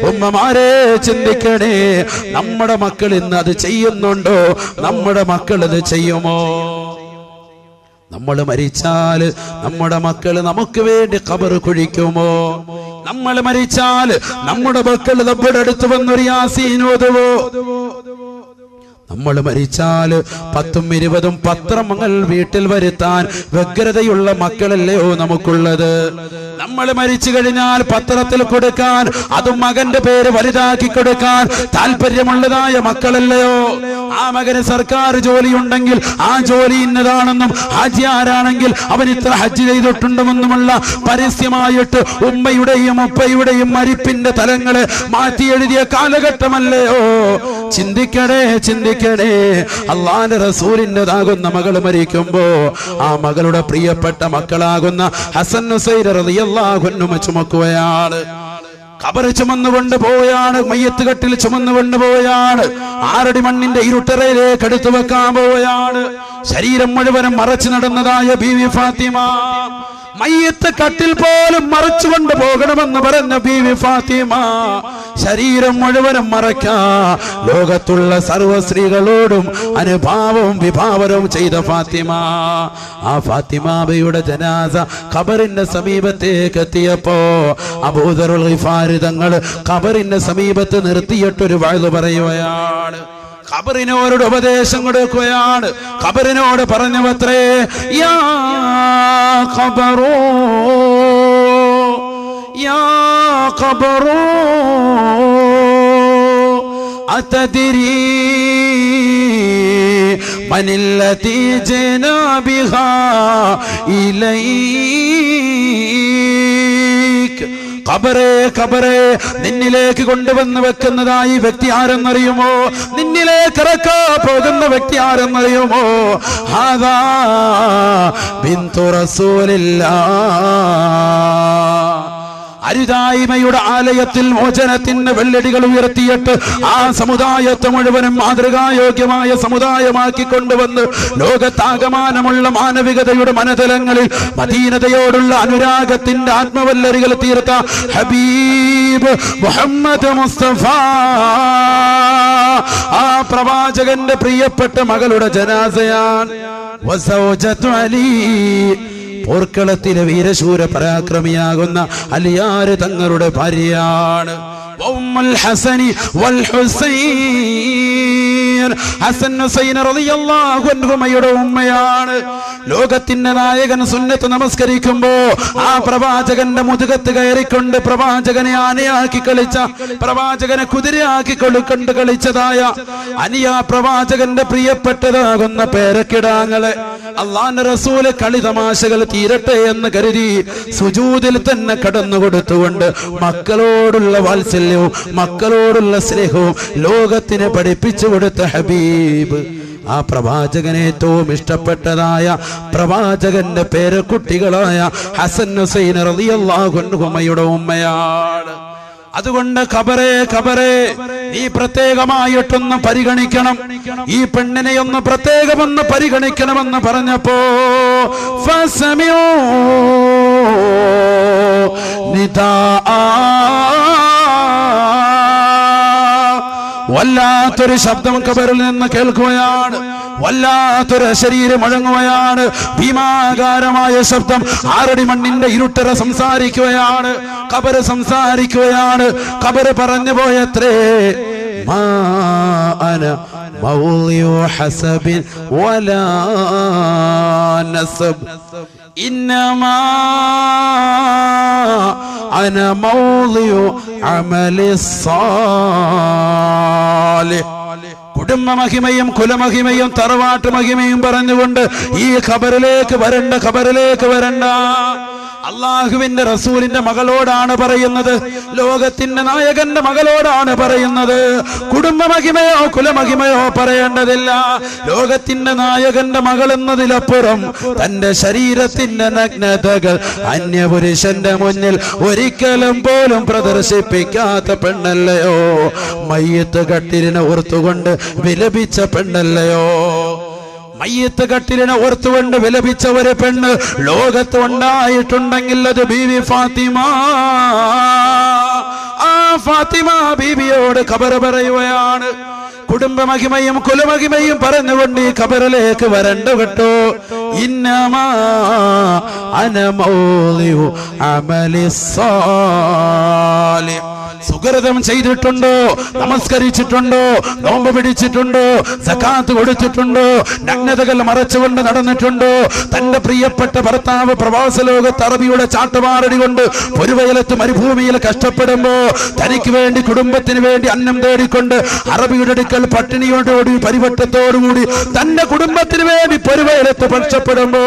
ഉമ്മമാരെ ചിന്തിക്കണേ, നമ്മുടെ മക്കൾ ഇന്ന് അത് ചെയ്യുന്നുണ്ടോ? നമ്മുടെ മക്കൾ അത് ചെയ്യുമോ? നമ്മൾ മരിച്ചാൽ നമ്മുടെ മക്കൾ നമുക്ക് വേണ്ടി ഖബർ കുഴിക്കുമോ? നമ്മൾ മരിച്ചാൽ നമ്മുടെ മക്കൾ നമ്മുടെ അടുത്ത് വന്നൊരു യാസീൻ ഓതുവോ? നമ്മൾ മരിച്ചാൽ 10ഉം 20ഉം പത്രങ്ങൾ വീട്ടിൽ വരുത്താൻ വ്യഗ്രതയുള്ള മക്കളല്ലയോ നമുക്കുള്ളത്? നമ്മൾ മരിച്ചു കഴിഞ്ഞാൽ പത്രത്തിൽ കൊടുക്കാൻ, അതും മകന്റെ പേര് വലുതാക്കി കൊടുക്കാൻ താല്പര്യമുള്ളതായ മക്കളല്ലയോ? ആ മകന് സർക്കാർ ജോലി ഉണ്ടെങ്കിൽ ആ ജോലി ഇന്നതാണെന്നും, ഹാജിയാരാണെങ്കിൽ അവൻ ഇത്ര ഹജ്ജ് ചെയ്തിട്ടുണ്ടെന്നുമുള്ള പരസ്യമായിട്ട് ഉമ്മയുടെയും ഉപ്പയുടെയും മരിപ്പിന്റെ തലങ്ങളെ മാറ്റി എഴുതിയ കാലഘട്ടമല്ലയോ? ചിന്തിക്കണേ, ചിന്തിക്കണേ. അല്ലാഹുവിന്റെ റസൂലിന്റേതാകുന്ന മകൾ മരിക്കുമ്പോ ആ മകളുടെ പ്രിയപ്പെട്ട മക്കളാകുന്ന ഹസൻ ഹുസൈൻ റളിയല്ലാഹു അൻഹു ചുമക്കുകയാണ്. ഖബർ ചുമന്നുകൊണ്ട് പോവുകയാണ്, മയ്യത്ത് കട്ടിൽ ചുമന്നുകൊണ്ട് പോവുകയാണ്. 6 അടി മണ്ണിന്റെ ഇരുട്ടറയിലേക്ക് എടുത്തു വെക്കാൻ പോവുകയാണ്. ശരീരം മുഴുവനും മറച്ചു നടന്നതായ ബീവി ഫാത്തിമ, മയ്യത്ത് കട്ടിൽ പോലും മറച്ചുകൊണ്ട് പോകണമെന്ന് പറഞ്ഞ ബീവി ഫാത്തിമ, ശരീരം മുഴുവനും മറയ്ക്കാ ലോകത്തുള്ള സർവ്വ സ്ത്രീകളോടും അനുഭാവവും വിഭാവനവും ചെയ്ത ഫാത്തിമ. ആ ഫാത്തിമയുടെ ജനാസ ഖബറിന്റെ സമീപത്തേക്ക് എത്തിയപ്പോ അബൂദറുൽ ഗിഫാരി തങ്ങൾ ഖബറിന്റെ സമീപത്ത് നിർത്തിയിട്ടൊരു വഅദ് പറയുകയാണ്. ഖബറിനോട് ഉപദേശം കൊടുക്കുകയാണ്. ഖബറിനോട് പറഞ്ഞവത്രേ, യാ ഖബറൂ യാ ഖബറൂ അതദ്രീ മനില്ലതി ജനാബിഹാ ഇലൈക്. ഖബറേ, ഖബറേ, നിന്നിലേക്ക് കൊണ്ടുവന്ന് വെക്കുന്നതായി വ്യക്തി ആരെന്നറിയുമോ? നിന്നിലേക്ക് ഇറക്കാ പോകുന്ന വ്യക്തി ആരെന്നറിയുമോ? ഹാദാ ബിന്തു റസൂലില്ലാഹ്. അരുതായ്മയുടെ ആലയത്തിൽ മോചനത്തിന് വെള്ളടികൾ ഉയർത്തിയിട്ട് ആ സമുദായത്തെ മുഴുവനും മാതൃകായോഗ്യമായ സമുദായമാക്കി കൊണ്ടുവന്ന് ലോകത്താകമാനമുള്ള മാനവികതയുടെ മനതലങ്ങളിൽ മദീനതയോടുള്ള അനുരാഗത്തിന്റെ ആത്മവല്ലരികൾ തീർത്ത ഹബീബ് മുഹമ്മദ് മുസ്തഫ, ആ പ്രവാചകന്റെ പ്രിയപ്പെട്ട മകളുടെ ജനാസയാൻ. വസൗജത്തു അലി, പോർക്കളത്തിലെ വീരശൂര പരാക്രമിയാകുന്ന അലിയാർ തങ്ങളുടെ ഭാര്യയാണ്. ഹസനി വൽ ഹുസൈൻ, ഹസൻ ഹുസൈൻ റളിയല്ലാഹു അൻഹുമയുടെ ഉമ്മയാണ്. ലോകത്തിന്റെ നായകൻ സുന്നത്ത് നമസ്കരിക്കുമ്പോ ആ പ്രവാചകന്റെ മുതുകത്ത് കയറിക്കൊണ്ട് പ്രവാചകനെ ആനയാക്കി കളിച്ച, പ്രവാചകനെ കുതിരയാക്കി കൊണ്ട് കളിച്ചതായ അനിയ പ്രവാചകന്റെ പ്രിയപ്പെട്ടതാകുന്ന പേരക്കിടാങ്ങളെ അല്ലാഹുവിന്റെ റസൂല് കളി തമാശകൾ തീരട്ടെ എന്ന് കരുതി സുജൂദിൽ തന്നെ കടന്നു കൊടുത്തുകൊണ്ട് മക്കളോടുള്ള വാത്സല്യവും മക്കളോടുള്ള സ്നേഹവും ലോകത്തിന് പഠിപ്പിച്ചു കൊടുത്ത ഹബീബ് ആ പ്രവാചകനെ ഏറ്റവും ഇഷ്ടപ്പെട്ടതായ പ്രവാചകന്റെ പേരക്കുട്ടികളായ ഹസൻ ഹുസൈൻ റളിയല്ലാഹു അൻഹുമയുടെ ഉമ്മയാണ്. അതുകൊണ്ട് ഖബറേ നീ പ്രത്യേകമായിട്ടൊന്ന് പരിഗണിക്കണം, ഈ പെണ്ണിനെ ഒന്ന് പ്രത്യേകമൊന്ന് പരിഗണിക്കണമെന്ന് പറഞ്ഞപ്പോ ഫസമിഊ നിദാ വല്ലാത്തൊരു ശബ്ദം ഖബറിൽ നിന്ന് കേൾക്കുകയാണ്, വല്ലാത്തൊരു ശരീരം മുഴങ്ങുകയാണ്, ഭീമാകാരമായ ശബ്ദം. 6 അടി മണ്ണിന്റെ ഇരുട്ടറ സംസാരിക്കുകയാണ്, ഖബർ സംസാരിക്കുകയാണ്. ഖബർ പറഞ്ഞു പോയത്രേ, മാ അന മൗളിഉ ഹസബിൻ വലാ നസബ് ഇന്നമാ അന മൗളിഉ അമലി സാലിഹ്. കുടുംബ മഹിമയും കുലമഹിമയും തറവാട്ട് മഹിമയും പറഞ്ഞുകൊണ്ട് ഈ ഖബറിലേക്ക് വരണ്ട. അള്ളാഹുവിന്റെ റസൂലിന്റെ മകളോടാണ് പറയുന്നത്, ലോകത്തിന്റെ നായകന്റെ മകളോടാണ് പറയുന്നത്. കുടുംബ മഹിമയോ കുലമഹിമയോ പറയേണ്ടതില്ല. ലോകത്തിന്റെ നായകന്റെ മകൾ എന്നതിലപ്പുറം തന്റെ ശരീരത്തിന്റെ നഗ്നതകൾ അന്യപുരുഷന്റെ മുന്നിൽ ഒരിക്കലും പോലും പ്രദർശിപ്പിക്കാത്ത പെണ്ണല്ലയോ, മയ്യത്ത് കട്ടിലിനെ ഓർത്തുകൊണ്ട് വിലപിച്ച പെണ്ണല്ലയോ, മയ്യത്ത് കട്ടിലിനെ ഓർത്തുകൊണ്ട് വിലപിച്ച ഒരു പെണ്ണ് ലോകത്ത് ഉണ്ടായിട്ടുണ്ടെങ്കിൽ അത് ബീവി ഫാത്തിമ. ആ ഫാത്തിമ ബീവിയോട് ഖബർ പറയുകയാണ്, കുടുംബ മഹിമയും കുലമഹിമയും പറഞ്ഞുകൊണ്ട് ഈ ഖബറിലേക്ക് വരണ്ട കേട്ടോ. ഇന്നമാ അന മൗളിഉ അമലി സാലിഹ്. സുകൃതം ചെയ്തിട്ടുണ്ടോ, നമസ്കരിച്ചിട്ടുണ്ടോ, നോമ്പ് പിടിച്ചിട്ടുണ്ടോ, സകാത്ത് കൊടുത്തിട്ടുണ്ടോ, നഗ്നതകൾ മറച്ചുകൊണ്ട് നടന്നിട്ടുണ്ടോ, തന്റെ പ്രിയപ്പെട്ട ഭർത്താവ് പ്രവാസ ലോകത്ത് അറബിയുടെ ചാട്ടവാറടി കൊണ്ട് പൊരുവയലത്ത് മരുഭൂമിയിൽ കഷ്ടപ്പെടുമ്പോ തനിക്ക് വേണ്ടി കുടുംബത്തിന് വേണ്ടി അന്നം തേടിക്കൊണ്ട് അറബിയുടെ അടുക്കൽ പട്ടിണിയോടുകൂടി പരിവട്ടത്തോടുകൂടി തന്റെ കുടുംബത്തിന് വേണ്ടി പൊരുവയലത്ത് കഷ്ടപ്പെടുമ്പോ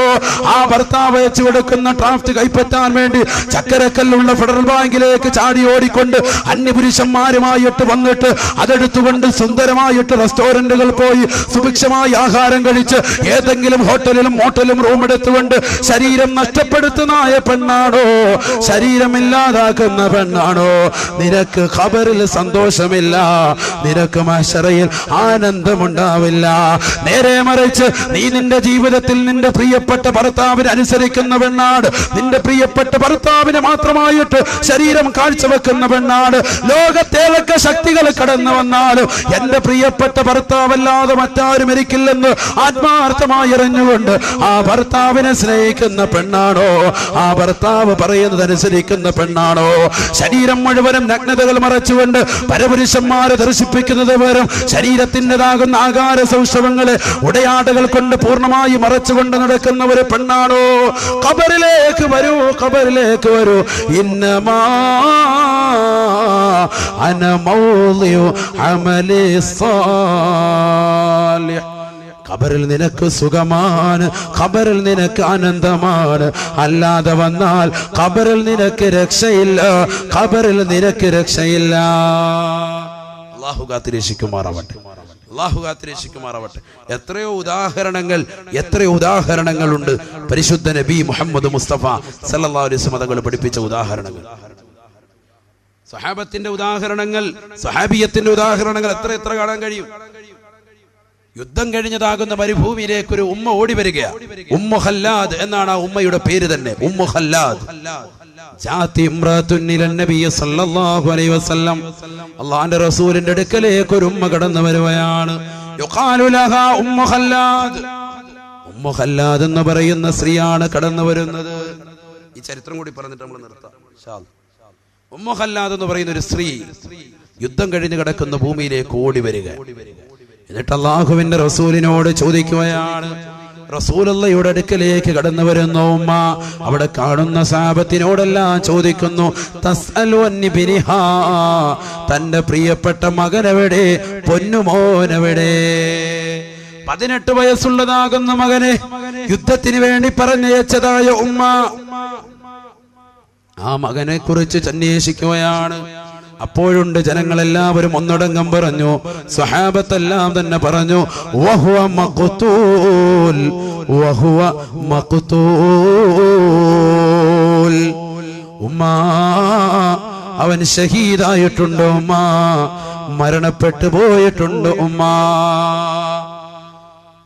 ആ ഭർത്താവ് വെച്ചു കൊടുക്കുന്ന ഡ്രാഫ്റ്റ് കൈപ്പറ്റാൻ വേണ്ടി ചക്കരക്കല്ലുള്ള ഫെഡറൽ ബാങ്കിലേക്ക് ചാടി ഓടിക്കൊണ്ട് അന്യപുരുഷന്മാരുമായിട്ട് വന്നിട്ട് അതെടുത്തുകൊണ്ട് സുന്ദരമായിട്ട് റെസ്റ്റോറന്റുകൾ പോയി സുഭിക്ഷമായ ആഹാരം കഴിച്ച് ഏതെങ്കിലും ഹോട്ടലിലും മോട്ടലും റൂം എടുത്തുകൊണ്ട് ശരീരം നഷ്ടപ്പെടുത്തുന്ന പെണ്ണാണോ, ശരീരമില്ലാതാക്കുന്ന പെണ്ണാണോ? നിനക്ക് ഖബറിൽ സന്തോഷമില്ല, നിനക്ക് മഹ്ശറയിൽ ആനന്ദമുണ്ടാവില്ല. നേരെ മറിച്ച് നീ നിന്റെ ജീവിതത്തിൽ നിന്റെ പ്രിയപ്പെട്ട ഭർത്താവിനെ അനുസരിക്കുന്ന പെണ്ണാണ്, നിന്റെ പ്രിയപ്പെട്ട ഭർത്താവിനെ മാത്രമായിട്ട് ശരീരം കാഴ്ചവെക്കുന്ന പെണ്ണാണ്. ലോകത്തേതൊക്കെ ശക്തികൾ കടന്നു വന്നാലും എന്റെ പ്രിയപ്പെട്ട ഭർത്താവല്ലാതെ മറ്റാരും ഇരിക്കില്ലെന്ന് ആത്മാർത്ഥമായി അറിഞ്ഞുകൊണ്ട് ആ ഭർത്താവിനെ സ്നേഹിക്കുന്ന പെണ്ണാണോ, ആ ഭർത്താവ് പറയുന്നത് അനുസരിക്കുന്ന പെണ്ണാണോ? ശരീരം മുഴുവനും നഗ്നതകൾ മറച്ചുകൊണ്ട് പരപുരുഷന്മാരെ ദർശിപ്പിക്കുന്നത് വരും ശരീരത്തിൻ്റെതാകുന്ന ആകാര സൗഷ്ഠവങ്ങളെ ഉടയാടകൾ കൊണ്ട് പൂർണ്ണമായി മറച്ചുകൊണ്ട് നടക്കുന്ന ഒരു പെണ്ണാണോ? ഖബറിലേക്ക് വരൂ, ഖബറിലേക്ക് വരൂ. ഇന്നമാ അന മൗളിഉ അമലി സാലിഹ്. ഖബറിൽ നിനക്ക് സുഖമാണ്, ഖബറിൽ നിനക്ക് ആനന്ദമാണ്. അല്ലാതെ വന്നാൽ ഖബറിൽ നിനക്ക് രക്ഷയില്ല, ഖബറിൽ നിനക്ക് രക്ഷയില്ല. അല്ലാഹു കാത്തിരക്ഷിക്കുമാറാവട്ടെ, അല്ലാഹു കാത്തിരക്ഷിക്കുമാറാവട്ടെ. എത്രയോ ഉദാഹരണങ്ങളുണ്ട് പരിശുദ്ധ നബി മുഹമ്മദ് മുസ്തഫ സല്ലല്ലാഹു അലൈഹി വസല്ലം തങ്ങൾ പഠിപ്പിച്ച ഉദാഹരണങ്ങൾ, സഹാബത്തിന്റെ ഉദാഹരണങ്ങൾ, സഹാബിയത്തിന്റെ ഉദാഹരണങ്ങൾ എത്ര കാണാൻ കഴിയും. യുദ്ധം കഴിഞ്ഞതാകുന്ന മരുഭൂമിയിലേക്ക് ഒരു ഉമ്മ ഓടി വരികയാണ്. ഉമ്മു ഖല്ലാദ് എന്നാണ് ആ ഉമ്മയുടെ പേര് തന്നെ, ഉമ്മു ഖല്ലാദ്. അള്ളാന്റെ റസൂലിന്റെ അടുക്കലേക്ക് ഒരു ഉമ്മ കടന്നു വരുകയാണ്. ഉമ്മു ഖല്ലാദ് എന്ന് പറയുന്ന സ്ത്രീയാണ് കടന്നു വരുന്നത്. ഈ ചരിത്രം കൂടി പറഞ്ഞിട്ട് നമ്മൾ നിർത്താം. ഉമ്മു ഖല്ലാദ് എന്ന് പറയുന്ന ഒരു സ്ത്രീ യുദ്ധം കഴിഞ്ഞ് കിടക്കുന്ന ഭൂമിയിലേക്ക് ഓടി വരിക. എന്നിട്ട് അള്ളാഹുവിന്റെ റസൂലിനോട് ചോദിക്കുകയാണ്. റസൂലുള്ളാഹിയുടെ അടുക്കലേക്ക് കടന്നു വരുന്ന ഉമ്മ അവിടെ കാണുന്ന സഹാബത്തിനോടെല്ലാം ചോദിക്കുന്നു, തസ്അലു അന്നി ബിനിഹാ, തന്റെ പ്രിയപ്പെട്ട മകനെവിടെ, പൊന്നുമോനെവിടെ? 18 വയസ്സുള്ളതാകുന്ന മകനെ യുദ്ധത്തിന് വേണ്ടി പറഞ്ഞയച്ചതായ ഉമ്മ ആ മകനെ കുറിച്ച് അന്വേഷിക്കുകയാണ്. അപ്പോഴുണ്ട് ജനങ്ങളെല്ലാവരും ഒന്നടങ്കം പറഞ്ഞു, സ്വഹാബത്തെല്ലാം തന്നെ പറഞ്ഞു, വഹുവ മഖ്തൂൽ വഹുവ മഖ്തൂൽ, ഉമ്മാ അവൻ ഷഹീദായിട്ടുണ്ട്, ഉമ്മാ മരണപ്പെട്ടു പോയിട്ടുണ്ട്. ഉമ്മാ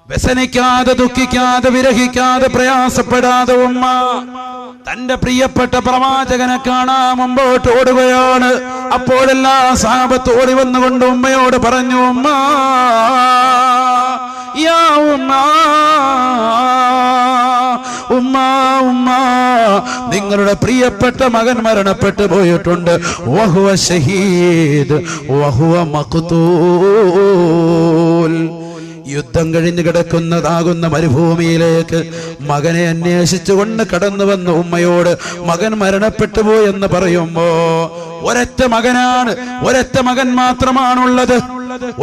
വ്യസനിക്കാതെ, ദുഃഖിക്കാതെ, വിരഹിക്കാതെ, പ്രയാസപ്പെടാതെ ഉമ്മ തന്റെ പ്രിയപ്പെട്ട പ്രവാചകനെ കാണാൻ മുമ്പോട്ട് ഓടുകയാണ്. അപ്പോഴെല്ലാ സഹാബത്ത് ഓടി വന്നുകൊണ്ട് ഉമ്മയോട് പറഞ്ഞു, ഉമ്മ യാ ഉമ്മ, ഉമ്മ ഉമ്മ, നിങ്ങളുടെ പ്രിയപ്പെട്ട മകൻ മരണപ്പെട്ടു പോയിട്ടുണ്ട്. വഹുവ ഷഹീദ് വഹുവ മഖ്തൂൽ. യുദ്ധം കഴിഞ്ഞു കിടക്കുന്നതാകുന്ന മരുഭൂമിയിലേക്ക് മകനെ അന്വേഷിച്ചുകൊണ്ട് കടന്നു വന്ന ഉമ്മയോട് മകൻ മരണപ്പെട്ടു പോയെന്ന് പറയുമ്പോ, ഒരൊറ്റ മകനാണ്, ഒരൊറ്റ മകൻ മാത്രമാണുള്ളത്,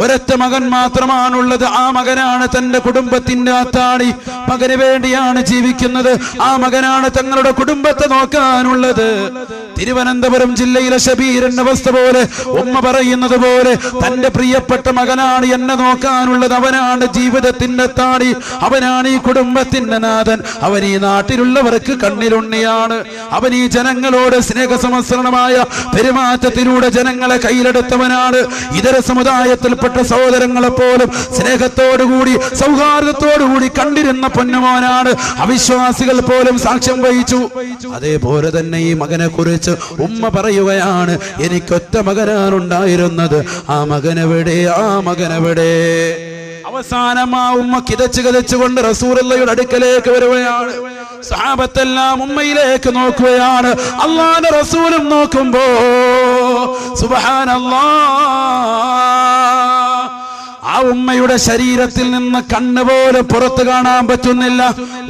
ഒരൊറ്റ മകൻ മാത്രമാണുള്ളത്. ആ മകനാണ് തന്റെ കുടുംബത്തിന്റെ അത്താണി, മകന് വേണ്ടിയാണ് ജീവിക്കുന്നത്. ആ മകനാണ് തങ്ങളുടെ കുടുംബത്തെ നോക്കാനുള്ളത്. തിരുവനന്തപുരം ജില്ലയിലെ ഷബീറിന്റെ അവസ്ഥ പോലെ ഉമ്മ പറയുന്നത് പോലെ തന്റെ പ്രിയപ്പെട്ട മകനാണ് എന്നെ നോക്കാനുള്ളത്. അവനാണ് ജീവിതത്തിന്റെ താടി, അവനാണ് ഈ കുടുംബത്തിന്റെ നാഥൻ, അവൻ ഈ നാട്ടിലുള്ളവർക്ക് കണ്ണിലുണ്ണിയാണ്, അവൻ ഈ ജനങ്ങളോട് സ്നേഹസമസ്രണമായ പെരുമാറ്റത്തിലൂടെ ജനങ്ങളെ കയ്യിലെടുത്തവനാണ്. ഇതര സമുദായത്തിൽപ്പെട്ട സഹോദരങ്ങളെ പോലും സ്നേഹത്തോടുകൂടി സൗഹാർദ്ദത്തോടുകൂടി കണ്ടിരുന്ന പൊന്നുമോനാണ്. അവിശ്വാസികൾ പോലും സാക്ഷ്യം വഹിച്ചു. അതേപോലെ തന്നെ ഈ മകനെ കുറിച്ച് ഉമ്മ പറയുകയാണ്, എനിക്കൊറ്റ മകനാണുണ്ടായിരുന്നത്, ആ മകനെവിടെ, ആ മകനെവിടെ. അവസാനം ആ ഉമ്മ കിതച്ചുകൊണ്ട് റസൂലുള്ളാഹിയുടെ അടുക്കലേക്ക് വരുകയാണ്. സഹാബത്തെല്ലാം ഉമ്മയിലേക്ക് നോക്കുകയാണ്. അല്ലാഹുവിന്റെ റസൂലും നോക്കുമ്പോ സുബ്ഹാനല്ലാഹ്, ആ ഉമ്മയുടെ ശരീരത്തിൽ നിന്ന് കണ്ണുപോലെ പുറത്ത് കാണാൻ പറ്റുന്നില്ല.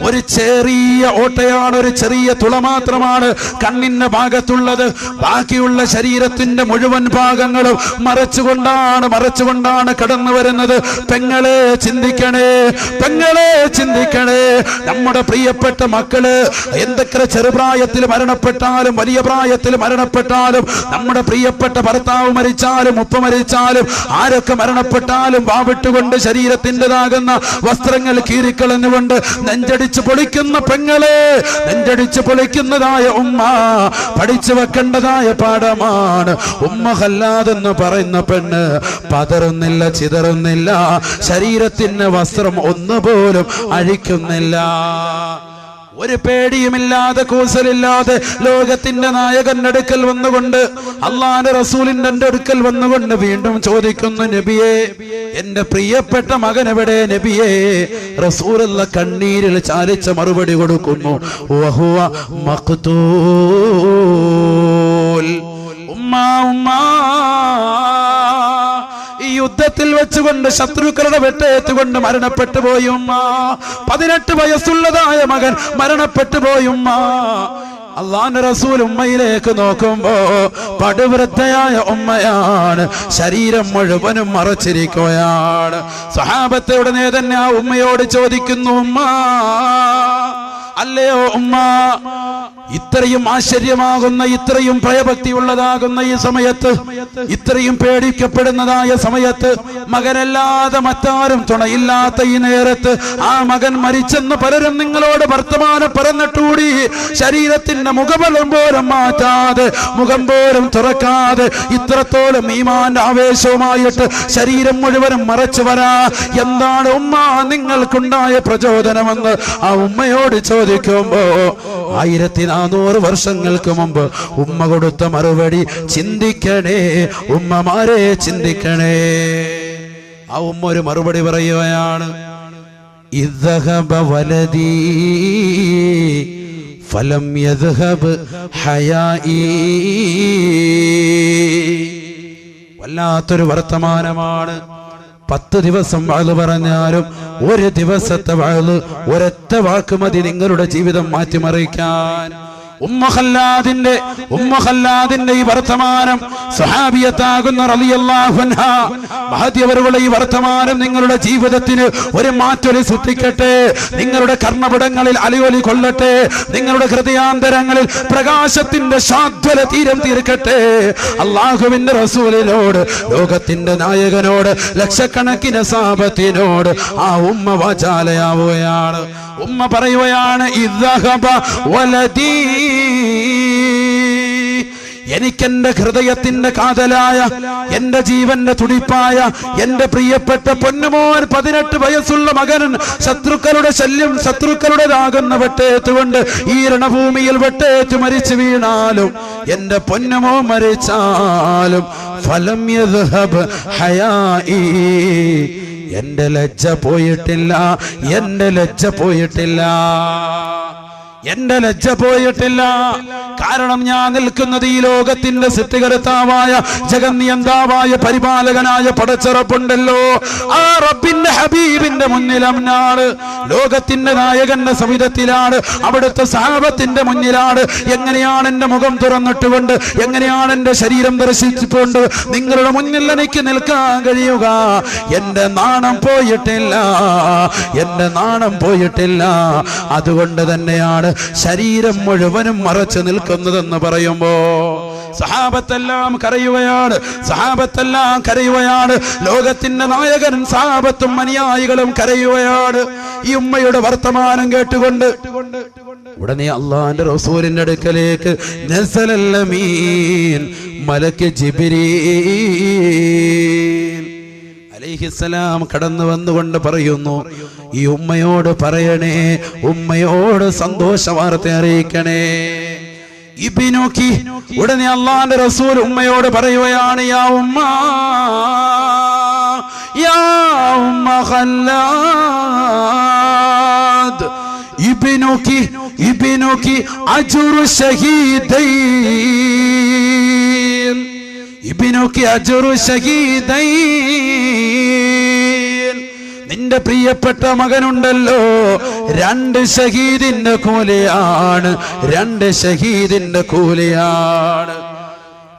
ഒരു ചെറിയ ഓട്ടയാണ്, ഒരു ചെറിയ തുള മാത്രമാണ് കണ്ണിന്റെ ഭാഗത്തുള്ളത്. ബാക്കിയുള്ള ശരീരത്തിന്റെ മുഴുവൻ ഭാഗങ്ങളും മറച്ചുകൊണ്ടാണ് കടന്നു വരുന്നത്. പെങ്ങളെ ചിന്തിക്കണേ, പെങ്ങളെ ചിന്തിക്കണേ. നമ്മുടെ പ്രിയപ്പെട്ട മക്കള് എന്തൊക്കെ ചെറുപ്രായത്തിൽ മരണപ്പെട്ടാലും വലിയ പ്രായത്തിൽ മരണപ്പെട്ടാലും, നമ്മുടെ പ്രിയപ്പെട്ട ഭർത്താവ് മരിച്ചാലും ഉപ്പ മരിച്ചാലും ആരൊക്കെ മരണപ്പെട്ടാലും വാവിട്ടുകൊണ്ട് ശരീരത്തിൻ്റെതാകുന്ന വസ്ത്രങ്ങൾ കീറിക്കളഞ്ഞുകൊണ്ട് നെഞ്ചടിച്ച് പൊളിക്കുന്ന പെങ്ങളെ, നെഞ്ചടിച്ച് പൊളിക്കുന്നതായ ഉമ്മ പഠിച്ചു വെക്കേണ്ടതായ പാഠമാണ്. ഉമ്മ ഹല്ലാതെന്ന് പറയുന്ന പെണ്ണ് പതറുന്നില്ല, ചിതറുന്നില്ല, ശരീരത്തിന്റെ വസ്ത്രം ഒന്നുപോലും അഴിക്കുന്നില്ല. ഒരു പേടിയുമില്ലാതെ കൂസലില്ലാതെ ലോകത്തിന്റെ നായകന്റെ അടുക്കൽ വന്നുകൊണ്ട്, അള്ളാന്റെ റസൂലിന്റെ അടുക്കൽ വന്നുകൊണ്ട് വീണ്ടും ചോദിക്കുന്നു, നബിയേ എന്റെ പ്രിയപ്പെട്ട മകൻ എവിടെ നബിയേ? റസൂലുള്ള കണ്ണീരിൽ ചാലിച്ച മറുപടി കൊടുക്കുന്നു, വഹുവ മഖ്തൂൽ. ഉമ്മാ ഉമ്മാ, ഈ യുദ്ധത്തിൽ വെച്ചുകൊണ്ട് ശത്രുക്കളുടെ വെട്ടേറ്റുകൊണ്ട് മരണപ്പെട്ടു പോയി ഉമ്മ. 18 വയസ്സുള്ളതായ മകൻ മരണപ്പെട്ടു പോയി ഉമ്മ. അല്ലാഹുവിന്റെ റസൂൽ ഉമ്മയിലേക്ക് നോക്കുമ്പോ പടുവൃദ്ധയായ ഉമ്മയാണ്, ശരീരം മുഴുവനും മറച്ചിരിക്കുകയാണ്. സ്വഹാബത്തെ ഉടനെ തന്നെ ആ ഉമ്മയോട് ചോദിക്കുന്നു, ഉമ്മ അല്ലയോ ഉമ്മ, ഇത്രയും ആശ്ചര്യമാകുന്ന, ഇത്രയും ഭയഭക്തിയുള്ളതാകുന്ന ഈ സമയത്ത്, ഇത്രയും പേടിക്കപ്പെടുന്നതായ സമയത്ത്, മകനല്ലാതെ മറ്റാരും തുണയില്ലാത്ത ഈ നേരത്ത് ആ മകൻ മരിച്ചെന്ന് പലരും നിങ്ങളോട് വർത്തമാനം പറഞ്ഞിട്ടുകൂടി ശരീരത്തിന്റെ മുഖബലം പോലും മാറ്റാതെ, മുഖം പോലും തുറക്കാതെ, ഇത്രത്തോളം ഈമാന്റെ ആവേശവുമായിട്ട് ശരീരം മുഴുവനും മറച്ചു വരാ, എന്താണ് ഉമ്മ നിങ്ങൾക്കുണ്ടായ പ്രചോദനമെന്ന് ആ ഉമ്മയോട് ചോദിക്കുമ്പോ 1400 വർഷങ്ങൾക്ക് മുമ്പ് ഉമ്മ കൊടുത്ത മറുപടി, ചിന്തിക്കണേ ഉമ്മമാരെ, ചിന്തിക്കണേ. ആ ഉമ്മ ഒരു മറുപടി പറയുകയാണ്, ഇദ്ഹബ വലദീ ഫലം യദ്ഹബ് ഹയാഇ. വല്ലാത്തൊരു വർത്തമാനമാണ്. 10 ദിവസം വാള് പറഞ്ഞാലും ഒരു ദിവസത്തെ വാള്, ഒരൊറ്റ വാക്ക് മതി നിങ്ങളുടെ ജീവിതം മാറ്റിമറിക്കാൻ. ഉമ്മ ഖല്ലാദിന്റെ ഈ വർത്തമാനം സ്വഹാബിയത്താകുന്ന റളിയല്ലാഹു അൻഹ മഹദിയവരുടെ ഈ വർത്തമാനം നിങ്ങളുടെ ജീവിതത്തിന് ഒരു മാറ്റൊലി സൃഷ്ടിക്കട്ടെ. നിങ്ങളുടെ കർണപടങ്ങളിൽ അലയൊലി കൊള്ളട്ടെ. നിങ്ങളുടെ ഹൃദയാന്തരങ്ങളിൽ പ്രകാശത്തിന്റെ ശാദ്വല തീരം തീർക്കട്ടെ. അല്ലാഹുവിന്റെ റസൂലിനോട്, ലോകത്തിന്റെ നായകനോട്, ലക്ഷക്കണക്കിന് സഹാബത്തിനോട് ആ ഉമ്മ വാചാലയാവുകയാണ്. ഉമ്മ പറയുകയാണ്, ഇദ്ദഹബ വലദീ, എനിക്കെന്റെ ഹൃദയത്തിന്റെ കാതലായ, എന്റെ ജീവന്റെ തുടിപ്പായ, എന്റെ പ്രിയപ്പെട്ട പൊന്നുമോൻ 18 വയസ്സുള്ള മകൻ ശത്രുക്കളുടെ ശല്യം, ശത്രുക്കളുടേതാകുന്ന വെട്ടേറ്റുകൊണ്ട് ഈ രണഭൂമിയിൽ വെട്ടേറ്റ് മരിച്ചു വീണാലും, എന്റെ പൊന്നുമോ മരിച്ചാലും ഫലം യദ്ഹബ് ഹയാഇ, എന്റെ ലജ്ജ പോയിട്ടില്ല, എന്റെ ലജ്ജ പോയിട്ടില്ല, എന്റെ ലജ്ജ പോയിട്ടില്ല. കാരണം ഞാൻ നിൽക്കുന്നത് ഈ ലോകത്തിന്റെ സൃഷ്ടികർത്താവായ, ജഗന്നിയന്താവായ, പരിപാലകനായ പടച്ചറപ്പുണ്ടല്ലോ, ആ റബ്ബിന്റെ ഹബീബിന്റെ മുന്നിലാണ്. ലോകത്തിന്റെ നായകന്റെ സവിധത്തിലാണ്, അവിടുത്തെ സഹാബത്തിന്റെ മുന്നിലാണ്. എങ്ങനെയാണ് എന്റെ മുഖം തുറന്നിട്ടുകൊണ്ട്, എങ്ങനെയാണ് എന്റെ ശരീരം ദർശിച്ചുകൊണ്ട് നിങ്ങളുടെ മുന്നിൽ എനിക്ക് നിൽക്കാൻ കഴിയുക? എന്റെ നാണം പോയിട്ടില്ല, എന്റെ നാണം പോയിട്ടില്ല. അതുകൊണ്ട് തന്നെയാണ് ശരീരം മുഴുവനും മറച്ചു നിൽക്കുന്നതെന്ന് പറയുമ്പോ സഹാബത്തെല്ലാം കരയുകയാണ്, സഹാബത്തെല്ലാം കരയുകയാണ്. ലോകത്തിന്റെ നായകൻ സഹാബത്തും അനുയായികളും കരയുകയാണ് ഈ ഉമ്മയുടെ വർത്തമാനം കേട്ടുകൊണ്ട്. ഉടനെ അള്ളാന്റെ റസൂലിന്റെ അടുക്കലേക്ക് നസലൽ അമീൻ മലക്ക് ജിബ്രീൽ അലൈഹിസ്സലാം കടന്നു വന്നുകൊണ്ട് പറയുന്നു, ഈ ഉമ്മയോട് പറയണേ, ഉമ്മയോട് സന്തോഷ വാർത്ത അറിയിക്കണേ. ഇബ്നുക്കി, ഉടനെ അല്ലാഹുവിന്റെ റസൂൽ ഉമ്മയോട് പറയുകയാണ്, യാ ഉമ്മ, യാ ഉമ്മ ഖല്ലാദ്, ഇബ്നുക്കി ഇബ്നുക്കി അജ്റു ശഹീദൈൻ, ഇബ്നുക്കി അജ്റു ശഹീദൈൻ, നിന്റെ പ്രിയപ്പെട്ട മകനുണ്ടല്ലോ, 2 ഷഹീദിന്റെ കൂലിയാണ്, 2 ഷഹീദിന്റെ കൂലിയാണ്.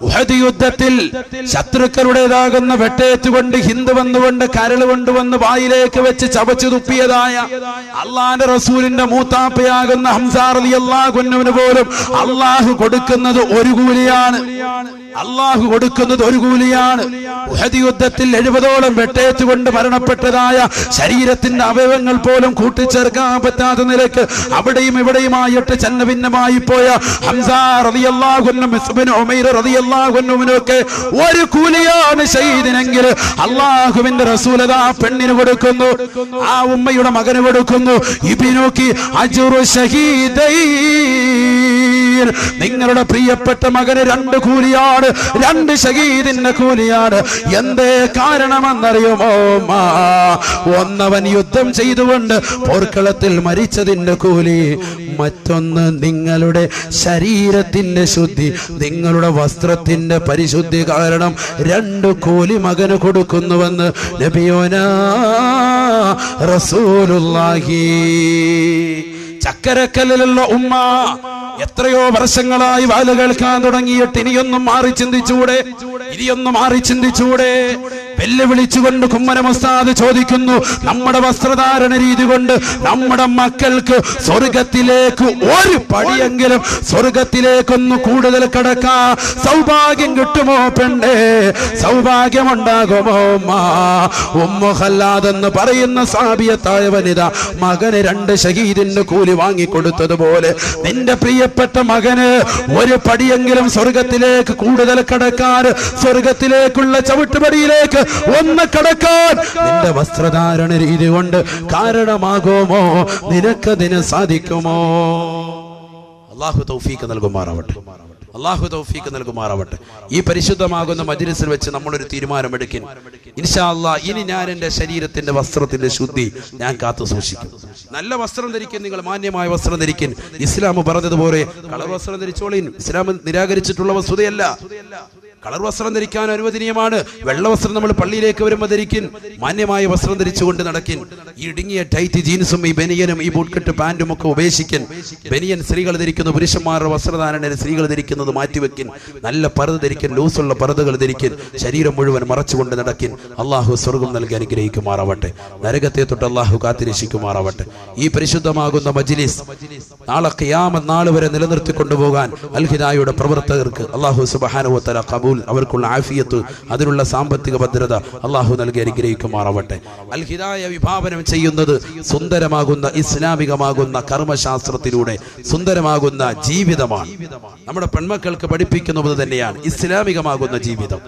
ഉഹദ് യുദ്ധത്തിൽ ശത്രുക്കളുടേതാകുന്ന വെട്ടേറ്റുകൊണ്ട് ഹിന്ദു വന്നുകൊണ്ട് കരൾ കൊണ്ടുവന്ന് വായിലേക്ക് വെച്ച് ചവച്ചു തുപ്പിയതായ അള്ളാന്റെ റസൂലിന്റെ മൂത്താപ്പയാകുന്ന ഹംസ റളിയല്ലാഹു അൻഹുവിന് പോലും അള്ളാഹു കൊടുക്കുന്നത് ഒരു കൂലിയാണ്, അള്ളാഹു കൊടുക്കുന്നത് ഒരു കൂലിയാണ്. ഉഹദ് യുദ്ധത്തിൽ 70ഓളം വെട്ടേറ്റുകൊണ്ട് മരണപ്പെട്ടതായ ശരീരത്തിന്റെ അവയവങ്ങൾ പോലും കൂട്ടിച്ചേർക്കാൻ പറ്റാത്ത നിലയ്ക്ക് അവിടെയും ഇവിടെയുമായിട്ട് ഛന്നഭിന്നമായി പോയ ഹംസ റളിയല്ലാഹു അൻഹു, ഇബ്നു ഉമൈർ റളിയല്ലാഹു അൻഹുവിനൊക്കെ ഒരു കൂലിയാണ് ഷഹീദിനെങ്കിൽ അള്ളാഹുവിന്റെ റസൂൽ ആ പെണ്ണിന് കൊടുക്കുന്നു, ആ ഉമ്മയുടെ മകന് കൊടുക്കുന്നു. ഇബ്നുക്കി അജ്റു ഷഹീദൈൻ, നിങ്ങളുടെ പ്രിയപ്പെട്ട മകന് 2 കൂലിയാണ്, 2 ഷഹീദിന്റെ കൂലിയാണ്. എന്തേ കാരണമെന്നറിയുമോ? ഒന്നവൻ യുദ്ധം ചെയ്തുകൊണ്ട് പോർക്കളത്തിൽ മരിച്ചതിന്റെ കൂലി, മറ്റൊന്ന് നിങ്ങളുടെ ശരീരത്തിന്റെ ശുദ്ധി, നിങ്ങളുടെ വസ്ത്രത്തിന്റെ പരിശുദ്ധി കാരണം 2 കൂലി മകന് കൊടുക്കുന്നുവെന്ന് നബിയോനാ റസൂലുള്ളാഹി. ചക്കരക്കല്ലിലുള്ള ഉമ്മ എത്രയോ വർഷങ്ങളായി വാല കേൾക്കാൻ തുടങ്ങിയിട്ട് ഇനിയൊന്നും മാറി ചിന്തിച്ചൂടെ, ഇനിയൊന്നും മാറി ചിന്തിച്ചൂടെ? വെല്ലുവിളിച്ചുകൊണ്ട് കുമ്മനം ഉസ്താദ് ചോദിക്കുന്നു, നമ്മുടെ വസ്ത്രധാരണ രീതി കൊണ്ട് നമ്മുടെ മക്കൾക്ക് സ്വർഗത്തിലേക്ക് ഒരു പടിയെങ്കിലും, സ്വർഗത്തിലേക്കൊന്ന് കൂടുതൽ കടക്കാൻ സൗഭാഗ്യം കിട്ടുമോ പെണ്ണേ? സൗഭാഗ്യമുണ്ടാകുമോ? ഉമ്മു ഖല്ലാദ് എന്ന് പറയുന്ന സാബിയത്തായ വനിത മകന് 2 ഷഹീദിന്റെ കൂലി വാങ്ങിക്കൊടുത്തതുപോലെ നിന്റെ പ്രിയപ്പെട്ട മകന് ഒരു പടിയെങ്കിലും സ്വർഗത്തിലേക്ക് കൂടുതൽ കടക്കാൻ, സ്വർഗത്തിലേക്കുള്ള ചവിട്ടുപടിയിലേക്ക് ഒന്ന് കടക്കാൻ നിന്റെ വസ്ത്രധാരണ രീതി കൊണ്ട് കാരണമാകുമോ? നിനക്കതിന് സാധിക്കുമോ? അല്ലാഹു തൗഫീഖ് നൽകുമാറാവട്ടെ, അല്ലാഹു തൗഫീഖ് നൽകുമാറാവട്ടെ. ഈ പരിശുദ്ധമാകുന്ന മജ്‌ലിസിൽ വെച്ച് നമ്മളൊരു തീരുമാനമെടുക്കും. ഇൻഷാ അല്ലാഹ് ഇനി ഞാൻ എൻ്റെ ശരീരത്തിന്റെ വസ്ത്രത്തിന്റെ ശുദ്ധി ഞാൻ കാത്തു സൂക്ഷിക്കും. നല്ല വസ്ത്രം ധരിക്കും, നിങ്ങൾ മാന്യമായ വസ്ത്രം ധരിക്കും. ഇസ്ലാം പറഞ്ഞതുപോലെ കളർ വസ്ത്രം ധരിച്ചോളീൻ. ഇസ്ലാം നിരാകരിച്ചിട്ടുള്ള വസ്തുതയല്ല. കളർ വസ്ത്രം ധരിക്കാൻ അനുവദനീയമാണ്. വെള്ളവസ്ത്രം നമ്മൾ പള്ളിയിലേക്ക് വരുമ്പോൾ ധരിക്കും. മാന്യമായ വസ്ത്രം ധരിച്ചുകൊണ്ട് നടക്കും. ഈ ഇടുങ്ങിയ ടൈറ്റ് ജീൻസും ഈ ബനിയനും ഈ ബൂട്ട്കട്ട് പാൻറ്റും ഒക്കെ ഉപേക്ഷിക്കും. ബനിയൻ സ്ത്രീകൾ ധരിക്കുന്നു, പുരുഷന്മാരുടെ വസ്ത്രധാരണ സ്ത്രീകൾ ധരിക്കുന്നത് മാറ്റിവെക്കും. നല്ല പർദ്ദ ധരിക്കും, ലൂസുള്ള പർദ്ദകൾ ധരിക്കും. ശരീരം മുഴുവൻ മറച്ചുകൊണ്ട് നടക്കും. അള്ളാഹു സ്വർഗം നൽകി അനുഗ്രഹിക്കുമാറാവട്ടെ. നരകത്തെ തൊട്ട് അള്ളാഹു കാത്തിരക്ഷിക്കുമാറാവട്ടെ. ഈ പരിശുദ്ധമാകുന്ന മജ്ലിസ് നാളെ ഖിയാമത്ത് നാൾ വരെ നിലനിർത്തിക്കൊണ്ടുപോകാൻ അൽ ഹിദായയുടെ പ്രവർത്തകർക്ക് അള്ളാഹു സുബ്ഹാനഹു വ തആല ഖബൂൽ, അവർക്കുള്ള ആഫിയത്ത്, അതിനുള്ള സാമ്പത്തിക ഭദ്രത അള്ളാഹു നൽകി അനുഗ്രഹിക്കുമാറാവട്ടെ. അൽ ഹിദായ വിഭാവനം ചെയ്യുന്നത് സുന്ദരമാകുന്ന ഇസ്ലാമികമാകുന്ന കർമ്മശാസ്ത്രത്തിലൂടെ സുന്ദരമാകുന്ന ജീവിതമാണ്. നമ്മുടെ പെൺമക്കൾക്ക് പഠിപ്പിക്കുന്നത് തന്നെയാണ് ഇസ്ലാമികമാകുന്ന ജീവിതം.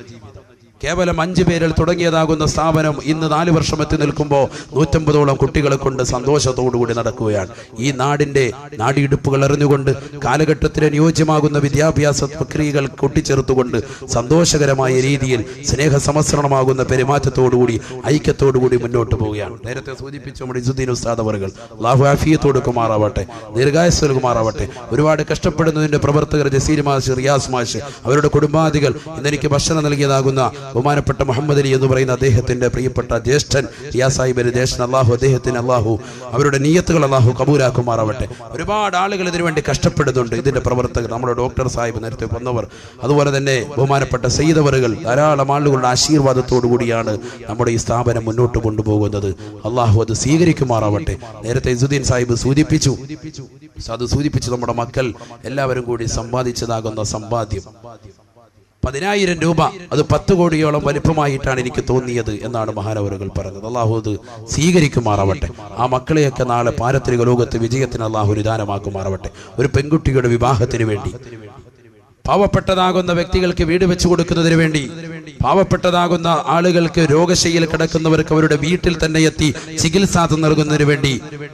കേവലം 5 പേരിൽ തുടങ്ങിയതാകുന്ന സ്ഥാപനം ഇന്ന് 4 വർഷം എത്തി നിൽക്കുമ്പോൾ 150ഓളം കുട്ടികളെ കൊണ്ട് സന്തോഷത്തോടുകൂടി നടക്കുകയാണ്. ഈ നാടിന്റെ നാടിയിടുപ്പുകൾ അറിഞ്ഞുകൊണ്ട് കാലഘട്ടത്തിന് അനുയോജ്യമാകുന്ന വിദ്യാഭ്യാസ പ്രക്രിയകൾ കൂട്ടിച്ചേർത്തുകൊണ്ട് സന്തോഷകരമായ രീതിയിൽ സ്നേഹസമസ്രണമാകുന്ന പെരുമാറ്റത്തോടുകൂടി ഐക്യത്തോടുകൂടി മുന്നോട്ട് പോവുകയാണ്. നേരത്തെ സൂചിപ്പിച്ച നമ്മുടെ ഇസുദ്ദീൻ ഉസ്താദ് അവറുകൾ അല്ലാഹു ആഫിയത്ത് കൊടുക്കുമാറാവട്ടെ, ദീർഘായുസ്സ് നൽകുമാറാവട്ടെ. ഒരുപാട് കഷ്ടപ്പെടുന്നതിന്റെ പ്രവർത്തകർ ജസീൽ മാഷ്, റിയാസ് മാഷ്, അവരുടെ കുടുംബാദികൾ, ഇന്നെനിക്ക് ഭക്ഷണം നൽകിയതാകുന്ന ബഹുമാനപ്പെട്ട മുഹമ്മദ് അലി എന്ന് പറയുന്ന അദ്ദേഹത്തിന്റെ പ്രിയപ്പെട്ട ജ്യേഷ്ഠൻ റിയാസ് സാഹിബിന്റെ ജ്യേഷ്ഠൻ, അള്ളാഹു അദ്ദേഹത്തിന് അള്ളാഹു അവരുടെ നിയ്യത്തുകൾ അള്ളാഹു കബൂലാക്കുമാറാവട്ടെ. ഒരുപാട് ആളുകൾ ഇതിനു വേണ്ടി കഷ്ടപ്പെടുന്നുണ്ട്. ഇതിന്റെ പ്രവർത്തകർ, നമ്മുടെ ഡോക്ടർ സാഹിബ് നേരത്തെ വന്നവർ, അതുപോലെ തന്നെ ബഹുമാനപ്പെട്ട സയ്യിദ് അവറുകൾ, ധാരാളം ആളുകളുടെ ആശീർവാദത്തോടു കൂടിയാണ് നമ്മുടെ ഈ സ്ഥാപനം മുന്നോട്ട് കൊണ്ടുപോകുന്നത്. അള്ളാഹു അത് സ്വീകരിക്കുമാറാവട്ടെ. നേരത്തെ ഇസുദ്ദീൻ സാഹിബ് സൂചിപ്പിച്ചു, നമ്മുടെ മക്കൾ എല്ലാവരും കൂടി സമ്പാദിച്ചതാകുന്ന സമ്പാദ്യം 10,000 രൂപ, അത് 10 കോടിയോളം വലിപ്പമായിട്ടാണ് എനിക്ക് തോന്നിയത് എന്നാണ് മഹാനവറുകൾ പറഞ്ഞത്. അള്ളാഹു അത് സ്വീകരിക്കുമാറാവട്ടെ. ആ മക്കളെയൊക്കെ നാളെ പാരത്രിക ലോകത്ത് വിജയത്തിന് അള്ളാഹു നിദാനമാക്കുമാറാവട്ടെ. ഒരു പെൺകുട്ടിയുടെ വിവാഹത്തിന് വേണ്ടി, പാവപ്പെട്ടതാകുന്ന വ്യക്തികൾക്ക് വീട് വെച്ചു കൊടുക്കുന്നതിന് വേണ്ടി, പാവപ്പെട്ടതാകുന്ന ആളുകൾക്ക് രോഗശയ്യയിൽ കിടക്കുന്നവർക്ക് അവരുടെ വീട്ടിൽ തന്നെ എത്തി ചികിത്സ നൽകുന്നതിന് വേണ്ടി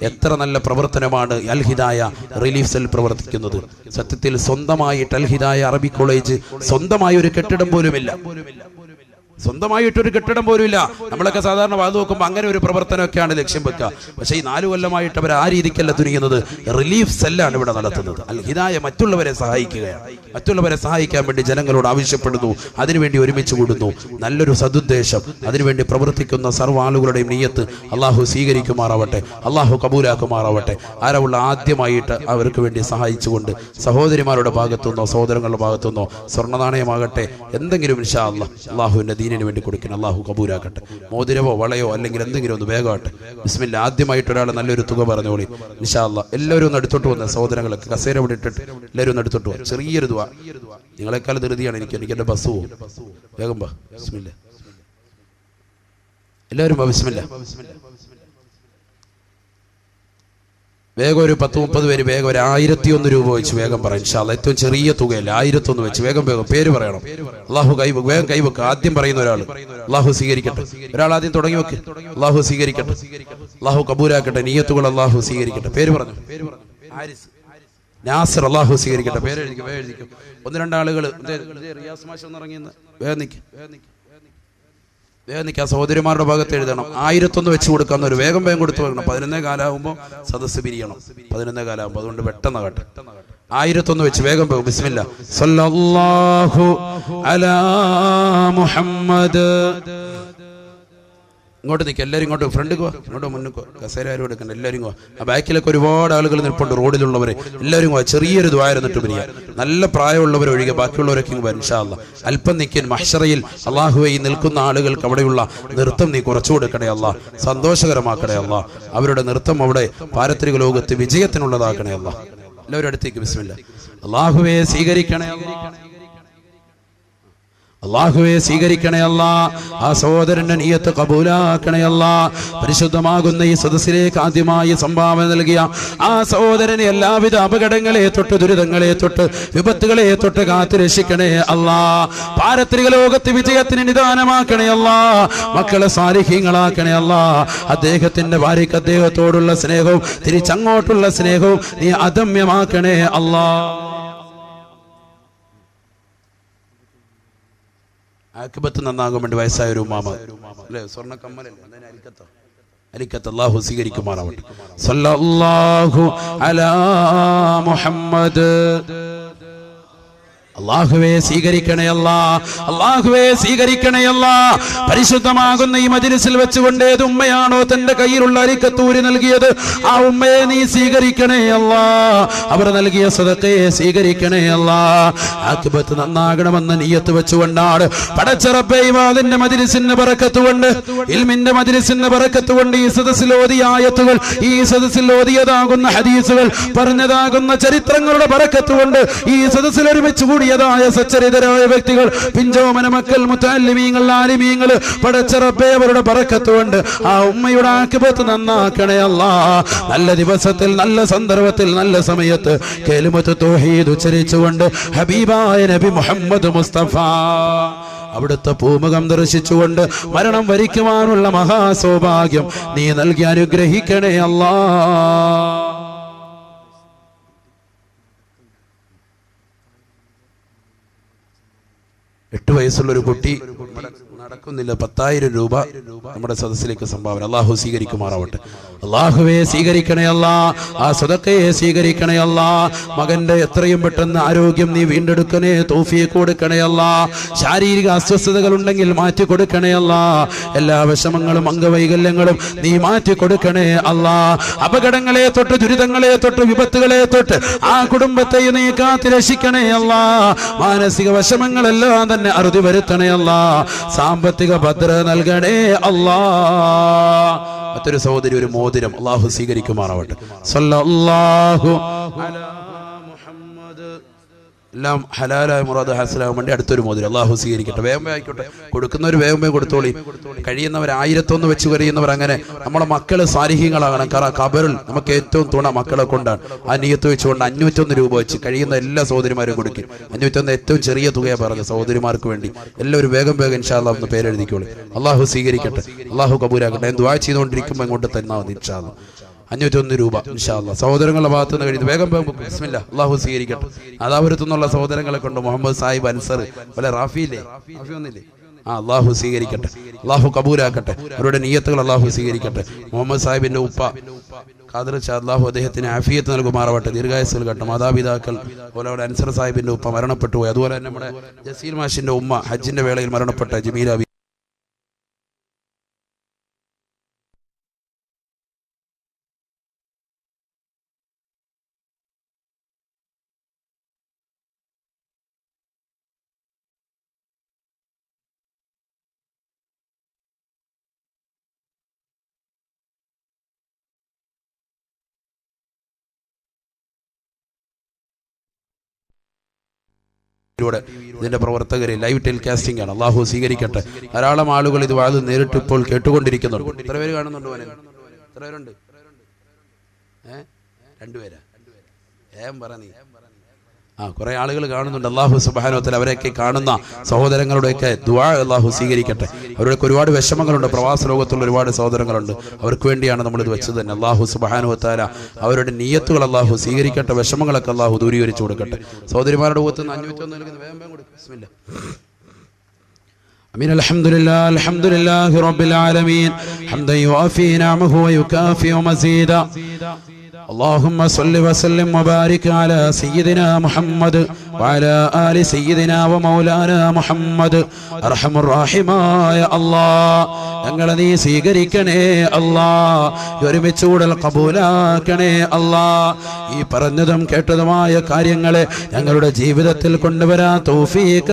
എത്ര നല്ല പ്രവർത്തനമാണ് അൽ ഹിദായ റിലീഫ് സെൽ പ്രവർത്തിക്കുന്നത്. സത്യത്തിൽ സ്വന്തമായിട്ട് അൽ ഹിദായ അറബി കോളേജ് സ്വന്തമായ ഒരു കെട്ടിടം പോലുമില്ല, സ്വന്തമായിട്ടൊരു കെട്ടിടം പോലും ഇല്ല. നമ്മളൊക്കെ സാധാരണ വാത് നോക്കുമ്പോൾ അങ്ങനെ ഒരു പ്രവർത്തനമൊക്കെയാണ് ലക്ഷ്യം വെക്കുക. പക്ഷേ ഈ 4 കൊല്ലമായിട്ട് അവർ ആ രീതിക്കല്ല തുനിയുന്നത്. റിലീഫ് സെല്ലാണ് ഇവിടെ നടത്തുന്നത്. അൽ ഹിദായ മറ്റുള്ളവരെ സഹായിക്കുകയാണ്. മറ്റുള്ളവരെ സഹായിക്കാൻ വേണ്ടി ജനങ്ങളോട് ആവശ്യപ്പെടുന്നു, അതിനുവേണ്ടി ഒരുമിച്ച് കൂടുന്നു. നല്ലൊരു സദുദ്ദേശം, അതിനുവേണ്ടി പ്രവർത്തിക്കുന്ന സർവ്വ ആളുകളുടെയും നിയ്യത്ത് അള്ളാഹു സ്വീകരിക്കുമാറാവട്ടെ, അള്ളാഹു കബൂലാക്കുമാറാവട്ടെ. ആരവുള്ള ആദ്യമായിട്ട് അവർക്ക് വേണ്ടി സഹായിച്ചുകൊണ്ട് സഹോദരിമാരുടെ ഭാഗത്തുനിന്നോ സഹോദരങ്ങളുടെ ഭാഗത്തുനിന്നോ സ്വർണ്ണനാണയമാകട്ടെ എന്തെങ്കിലും ഇൻഷാ അല്ലാഹ് അള്ളാഹുവിന്റെ ദീനിന് വേണ്ടി കൊടുക്കണം. അള്ളാഹു കബൂലാക്കട്ടെ. മോതിരവോ വളയോ അല്ലെങ്കിൽ എന്തെങ്കിലും ഒന്ന് വേഗമാട്ടെ. ബിസ്മില്ല. ആദ്യമായിട്ട് ഒരാൾ നല്ലൊരു തുക പറഞ്ഞോളി ഇൻഷാ അല്ലാഹ്. എല്ലാവരും ഒന്ന് എടുത്തോട്ട് വന്ന സഹോദരങ്ങളൊക്കെ കസേര ഇവിടെ ഇട്ടിട്ട് എല്ലാവരും ഒന്ന് എടുത്തോട്ട് പോകും. ചെറിയൊരു ദുആ. നിങ്ങളെക്കാൾ ധൃതിയാണ് എനിക്ക് എൻ്റെ ബസ് പോകും. വേഗം വാ. ബിസ്മില്ല. എല്ലാവരും വാ. ബിസ്മില്ല. വേഗം ഒരു 10-30 പേര് വേഗം ഒരു 1,001 രൂപ വെച്ച് വേഗം പറ ഇൻഷാ അല്ലാഹ്. ഏറ്റവും ചെറിയ തുകയല്ല, 1,001 വെച്ച് വേഗം പേര് പറയണം. അള്ളാഹു വേഗം കൈവെക്ക്. ആദ്യം പറയുന്ന ഒരാൾ അള്ളാഹു സ്വീകരിക്കട്ടെ. ഒരാൾ ആദ്യം തുടങ്ങി വെക്ക്. അള്ളാഹു സ്വീകരിക്കട്ടെ, അള്ളാഹു കബൂലാക്കട്ടെ. നിയ്യത്തുകൾ അള്ളാഹു സ്വീകരിക്കട്ടെ. പേര് പറഞ്ഞു. നാസർ അള്ളാഹു സ്വീകരിക്കട്ടെ. പേര് എഴുതിക്കും. 1-2 ആളുകൾ റിയാസ് മാഷ് ഒന്ന് ഇറങ്ങിയെന്ന് വേഗം നിൽക്കും. ആ സഹോദരിമാരുടെ ഭാഗത്ത് എഴുതണം. 1,001 വെച്ച് കൊടുക്കാവുന്ന ഒരു വേഗം കൊടുത്തു വെക്കണം. 11 കാലാകുമ്പോൾ സദസ്സ് പിരിയണം. 11 കാലാകുമ്പോൾ അതുകൊണ്ട് പെട്ടെന്ന് കാട്ടെ. 1,001 വെച്ച് വേഗം പോകും. ബിസ്മില്ലാ. സല്ലല്ലാഹു അലാ മുഹമ്മദ്. ഇങ്ങോട്ട് നിൽക്കുക. എല്ലാവരും ഇങ്ങോട്ട് ഫ്രണ്ടിൽ പോ, ഇങ്ങോട്ട് മുന്നിൽ കസേര ആരും എടുക്കണ്ട. എല്ലാവരും പോ. ആ ബാക്കിലൊക്കെ ഒരുപാട് ആളുകൾ നിൽപ്പുണ്ട്, റോഡിലുള്ളവരെ എല്ലാവരും പോ. ചെറിയൊരു ദ്വാരന്നിട്ട് പിരിയാ. നല്ല പ്രായമുള്ളവർ ഒഴികെ ബാക്കിയുള്ളവരൊക്കെ വരും ഇൻഷാ അല്ലാഹ്. അല്പം നിൽക്കാൻ മഹ്ശറയിൽ അള്ളാഹുവെ ഈ നിൽക്കുന്ന ആളുകൾക്ക് അവിടെയുള്ള നൃത്തം നീ കുറച്ചു കൊടുക്കണേ അല്ലാഹ്. സന്തോഷകരമാക്കണേ അല്ലാഹ്. അവരുടെ നൃത്തം അവിടെ പാരത്രിക ലോകത്ത് വിജയത്തിനുള്ളതാക്കണേ അല്ലാഹ്. എല്ലാവരും അടുത്തേക്ക്. ബിസ്മില്ലാ. അള്ളാഹുവെ സ്വീകരിക്കണേ അല്ലാഹ്. അള്ളാഹുവെ സ്വീകരിക്കണേ അല്ലാ. ആ സഹോദരന്റെ നിയ്യത്ത് കബൂലാക്കണേ അല്ലാ. പരിശുദ്ധമാകുന്ന ഈ സദസ്സിലേക്ക് ആദ്യമായി സംഭാവന നൽകിയ ആ സഹോദരനെ എല്ലാവിധ അപകടങ്ങളെ തൊട്ട്, ദുരിതങ്ങളെ തൊട്ട്, വിപത്തുകളെ തൊട്ട് കാത്തു രക്ഷിക്കണേ അല്ലാ. പാരത്രിക ലോകത്ത് വിജയത്തിന് നിദാനമാക്കണേ അല്ലാ. മക്കളെ സാലിഹീങ്ങളാക്കണേ അല്ലാ. അദ്ദേഹത്തിന്റെ ഭാര്യയ്ക്ക് അദ്ദേഹത്തോടുള്ള സ്നേഹവും തിരിച്ചങ്ങോട്ടുള്ള സ്നേഹവും നീ അദമ്യമാക്കണേ അല്ലാ. ആക്കിബത്ത് നന്നാകാൻ വേണ്ടി വയസ്സായ ഒരു ഉമ്മാമ അല്ലേ, സ്വർണ്ണ കമ്മലല്ലേ, അരിക്കത്ത് അല്ലാഹു സ്വീകരിക്കുമാറാവട്ടെ. സല്ലല്ലാഹു അലാ മുഹമ്മദ്. അല്ലാഹുവേ സ്വീകരിക്കണേ അല്ലാഹ്, അല്ലാഹുവേ സ്വീകരിക്കണേ അല്ലാഹ്. പരിശുദ്ധമാകുന്ന ഈ മജ്‌ലിസിൽ വെച്ചുകൊണ്ട് ഏത് ഉമ്മയാണോ തന്റെ കയ്യിലുള്ള അരിക്കത്തൂരി നൽകിയത്, ആ ഉമ്മയെ നീ സ്വീകരിക്കണേ അല്ലാഹ്. അവർ നൽകിയ സദഖയെ സ്വീകരിക്കണേ അല്ലാഹ്. ആഖിബത്ത് നന്നാകണമെന്ന നിയ്യത്ത് വെച്ചുകൊണ്ടാണ് പടച്ച റബ്ബേ ഇവാദിന്റെ മജ്‌ലിസിന്റെ ബറക്കത്ത് കൊണ്ട്, ഇൽമിന്റെ മജ്‌ലിസിന്റെ ബറക്കത്ത് കൊണ്ട് ഈ സദസ്സിൽ ഓതിയ ആയത്തുകൾ, ഈ സദസ്സിൽ ഓതിയതാകുന്ന ഹദീസുകൾ, പറഞ്ഞതാകുന്ന ചരിത്രങ്ങളുടെ ബറക്കത്ത് കൊണ്ട് ഈ സദസ്സിൽ ഒരുമിച്ച് കൂടിയതായ സച്ചരിതരായ വ്യക്തികൾ, പിഞ്ചോമന മക്കൾ, മുതഅല്ലിമീങ്ങൾ, ആലിമീങ്ങൾ, പടച്ച റബ്ബേ അവരുടെ ബറക്കത്ത് കൊണ്ട് ആ ഉമ്മയുടെ ആഖിബത്ത് നന്നാക്കണേ അല്ലാഹ്. നല്ല ദിവസത്തിൽ, നല്ല സന്ദർഭത്തിൽ, നല്ല സമയത്ത് കലിമത്ത് തൗഹീദ് ഉച്ചരിച്ചുകൊണ്ട് ഹബീബായ നബി മുഹമ്മദ് മുസ്തഫ അവിടുത്തെ പൂമുഖം ദർശിച്ചുകൊണ്ട് മരണം വരിക്കുവാനുള്ള മഹാസൗഭാഗ്യം നീ നൽകി അനുഗ്രഹിക്കണേ അല്ലാഹ്. 8 വയസ്സുള്ളൊരു കുട്ടി നടക്കുന്നില്ല, 10,000 രൂപ നമ്മുടെ സദസ്സിലേക്ക് സംഭാവന. അല്ലാഹു സ്വീകരിക്കുമാറാവട്ടെ. അല്ലാഹുവേ സ്വീകരിക്കണേ അല്ലാഹ്, ആ സദഖയെ സ്വീകരിക്കണേ അല്ലാഹ്. മകന്റെ എത്രയും പെട്ടെന്ന് ആരോഗ്യം നീ വീണ്ടെടുക്കണേ, തൗഫീഖ് കൊടുക്കണേ അല്ലാഹ്. ശാരീരിക അസ്വസ്ഥതകൾ ഉണ്ടെങ്കിൽ മാറ്റി കൊടുക്കണേ അല്ലാഹ്. എല്ലാ വിഷമങ്ങളും അംഗവൈകല്യങ്ങളും നീ മാറ്റി കൊടുക്കണേ അല്ലാഹ്. അപകടങ്ങളെ തൊട്ട്, ദുരിതങ്ങളെ തൊട്ട്, വിപത്തുകളെ തൊട്ട് ആ കുടുംബത്തെ നീ കാത്ത് രക്ഷിക്കണേ അല്ലാഹ്. മാനസിക വിഷമങ്ങളെല്ലാം തന്നെ അറുതി വരുത്തണേ അല്ലാഹ്. സാമ്പത്തിക ഭദ്രത നൽകണേ അല്ലാഹ്. മറ്റൊരു സഹോദരി ഒരു മോതിരം അല്ലാഹു സ്വീകരിക്കുമാറാവട്ടെ. സല്ലല്ലാഹു അലാ മുഹമ്മദ്. എല്ലാം ഹലാലായ മുറാദ് ഹാസിലാകാൻ വേണ്ടി അടുത്തൊരു മോതിരം അല്ലാഹു സ്വീകരിക്കട്ടെ. വേഗം ആയിക്കോട്ടെ, കൊടുക്കുന്നവർ വേഗം കൊടുത്തോളി. കഴിയുന്നവർ 1001 വെച്ച് കഴിയുന്നവർ അങ്ങനെ നമ്മളെ മക്കള് സാലിഹീങ്ങളാകണം. കബറിൽ നമുക്ക് ഏറ്റവും തുണ മക്കളെ കൊണ്ടാണ്. ആ നിയ്യത്ത് വെച്ചുകൊണ്ട് 501 രൂപ വെച്ച് കഴിയുന്ന എല്ലാ സഹോദരിമാരും കൊടുക്കും. 501 ഏറ്റവും ചെറിയ തുകയാണ് പറഞ്ഞത് സഹോദരിമാർക്ക് വേണ്ടി. എല്ലാവരും വേഗം ഇൻഷാ അല്ലാഹ് ഒന്ന് പേരെഴുതിക്കോളി. അല്ലാഹു സ്വീകരിക്കട്ടെ, അല്ലാഹു കബൂലാക്കട്ടെ. ഞാൻ ദുആ ചെയ്തുകൊണ്ടിരിക്കുമ്പോൾ ഇങ്ങോട്ട് തന്നാൽ മതി ഇൻഷാ അല്ലാഹ്. 501 രൂപ ഇൻഷാ അല്ലാഹ്. സഹോദരങ്ങളുടെ ഭാഗത്ത് നിന്ന് കഴിഞ്ഞ് വേഗം ബിസ്മില്ലാ. അല്ലാഹു സ്വീകരിക്കട്ടെ. അതാപുരത്തുനിന്നുള്ള സഹോദരങ്ങളെ കൊണ്ട് മുഹമ്മദ് സാഹിബ് അൻസർ പോലെ റാഫിയില്ലേ, റാഫി ഒന്നില്ലേ, അല്ലാഹു സ്വീകരിക്കട്ടെ, അല്ലാഹു കബൂലാക്കട്ടെ. അവരുടെ നിയ്യത്തുകൾ അല്ലാഹു സ്വീകരിക്കട്ടെ. മുഹമ്മദ് സാഹിബിന്റെ ഉപ്പ ഖാദിർ ഷാ അല്ലാഹു അദ്ദേഹത്തിന് ആഫിയത്ത് നൽകുമാറാവട്ടെ, ദീർഘായുസ്സ് നൽകട്ടെ. മാതാപിതാക്കൾ പോലെ അൻസർ സാഹിബിന്റെ ഉപ്പ മരണപ്പെട്ടു പോയി. അതുപോലെ തന്നെ നമ്മുടെ ജസീൽ മാഷിന്റെ ഉമ്മ ഹജ്ജിന്റെ വേളയിൽ മരണപ്പെട്ട ജമീല ഇതിന്റെ പ്രവർത്തകരെ ലൈവ് ടെലികാസ്റ്റിംഗ് ആണ്. അല്ലാഹു സ്വീകരിക്കട്ടെ. ധാരാളം ആളുകൾ ഇത് വാത് നേരിട്ട് ഇപ്പോൾ കേട്ടുകൊണ്ടിരിക്കുന്നുണ്ട്. എത്ര പേര് കാണുന്നുണ്ട്? എത്ര പേരുണ്ട്? 2 പേരാ? പറ നീ. കുറെ ആളുകൾ കാണുന്നുണ്ട്. അല്ലാഹു സുബ്ഹാനഹു വ തആല അവരെയൊക്കെ കാണുന്ന സഹോദരങ്ങളുടെയൊക്കെ ദുആ അല്ലാഹു സ്വീകരിക്കട്ടെ. അവർക്ക് ഒരുപാട് വിഷമങ്ങളുണ്ട്, പ്രവാസ ലോകത്തുള്ള ഒരുപാട് സഹോദരങ്ങളുണ്ട്. അവർക്ക് വേണ്ടിയാണ് നമ്മളിത് വെച്ചത് തന്നെ. അല്ലാഹു സുബ്ഹാനഹു വ തആല അവരുടെ നിയ്യത്തുകൾ അല്ലാഹു സ്വീകരിക്കട്ടെ, വിഷമങ്ങളൊക്കെ അല്ലാഹു ദൂരീകരിച്ചു കൊടുക്കട്ടെ. സഹോദരിമാരുടെ മുഖത്ത് 501 നൽകുന്നു. വേഗം കൊടുക്കും. ബിസ്മില്ലാ. أمين. الحمد لله رب العالمين حمدا يوافي نعمه ويكافئ مزيدا. اللهم صل وسلم وبارك على سيدنا محمد وعلى آل سيدنا ومولانا محمد. أرحم الراحمين الله ഞങ്ങളെ നീ സ്വീകരിക്കണേ അല്ലാഹ്. ഒരുമിച്ചൂടൽ കബൂലാക്കണേ അല്ലാഹ്. ഈ പറഞ്ഞതും കേട്ടതുമായ കാര്യങ്ങളെ ഞങ്ങളുടെ ജീവിതത്തിൽ കൊണ്ടുവരാൻ തൗഫീഖ്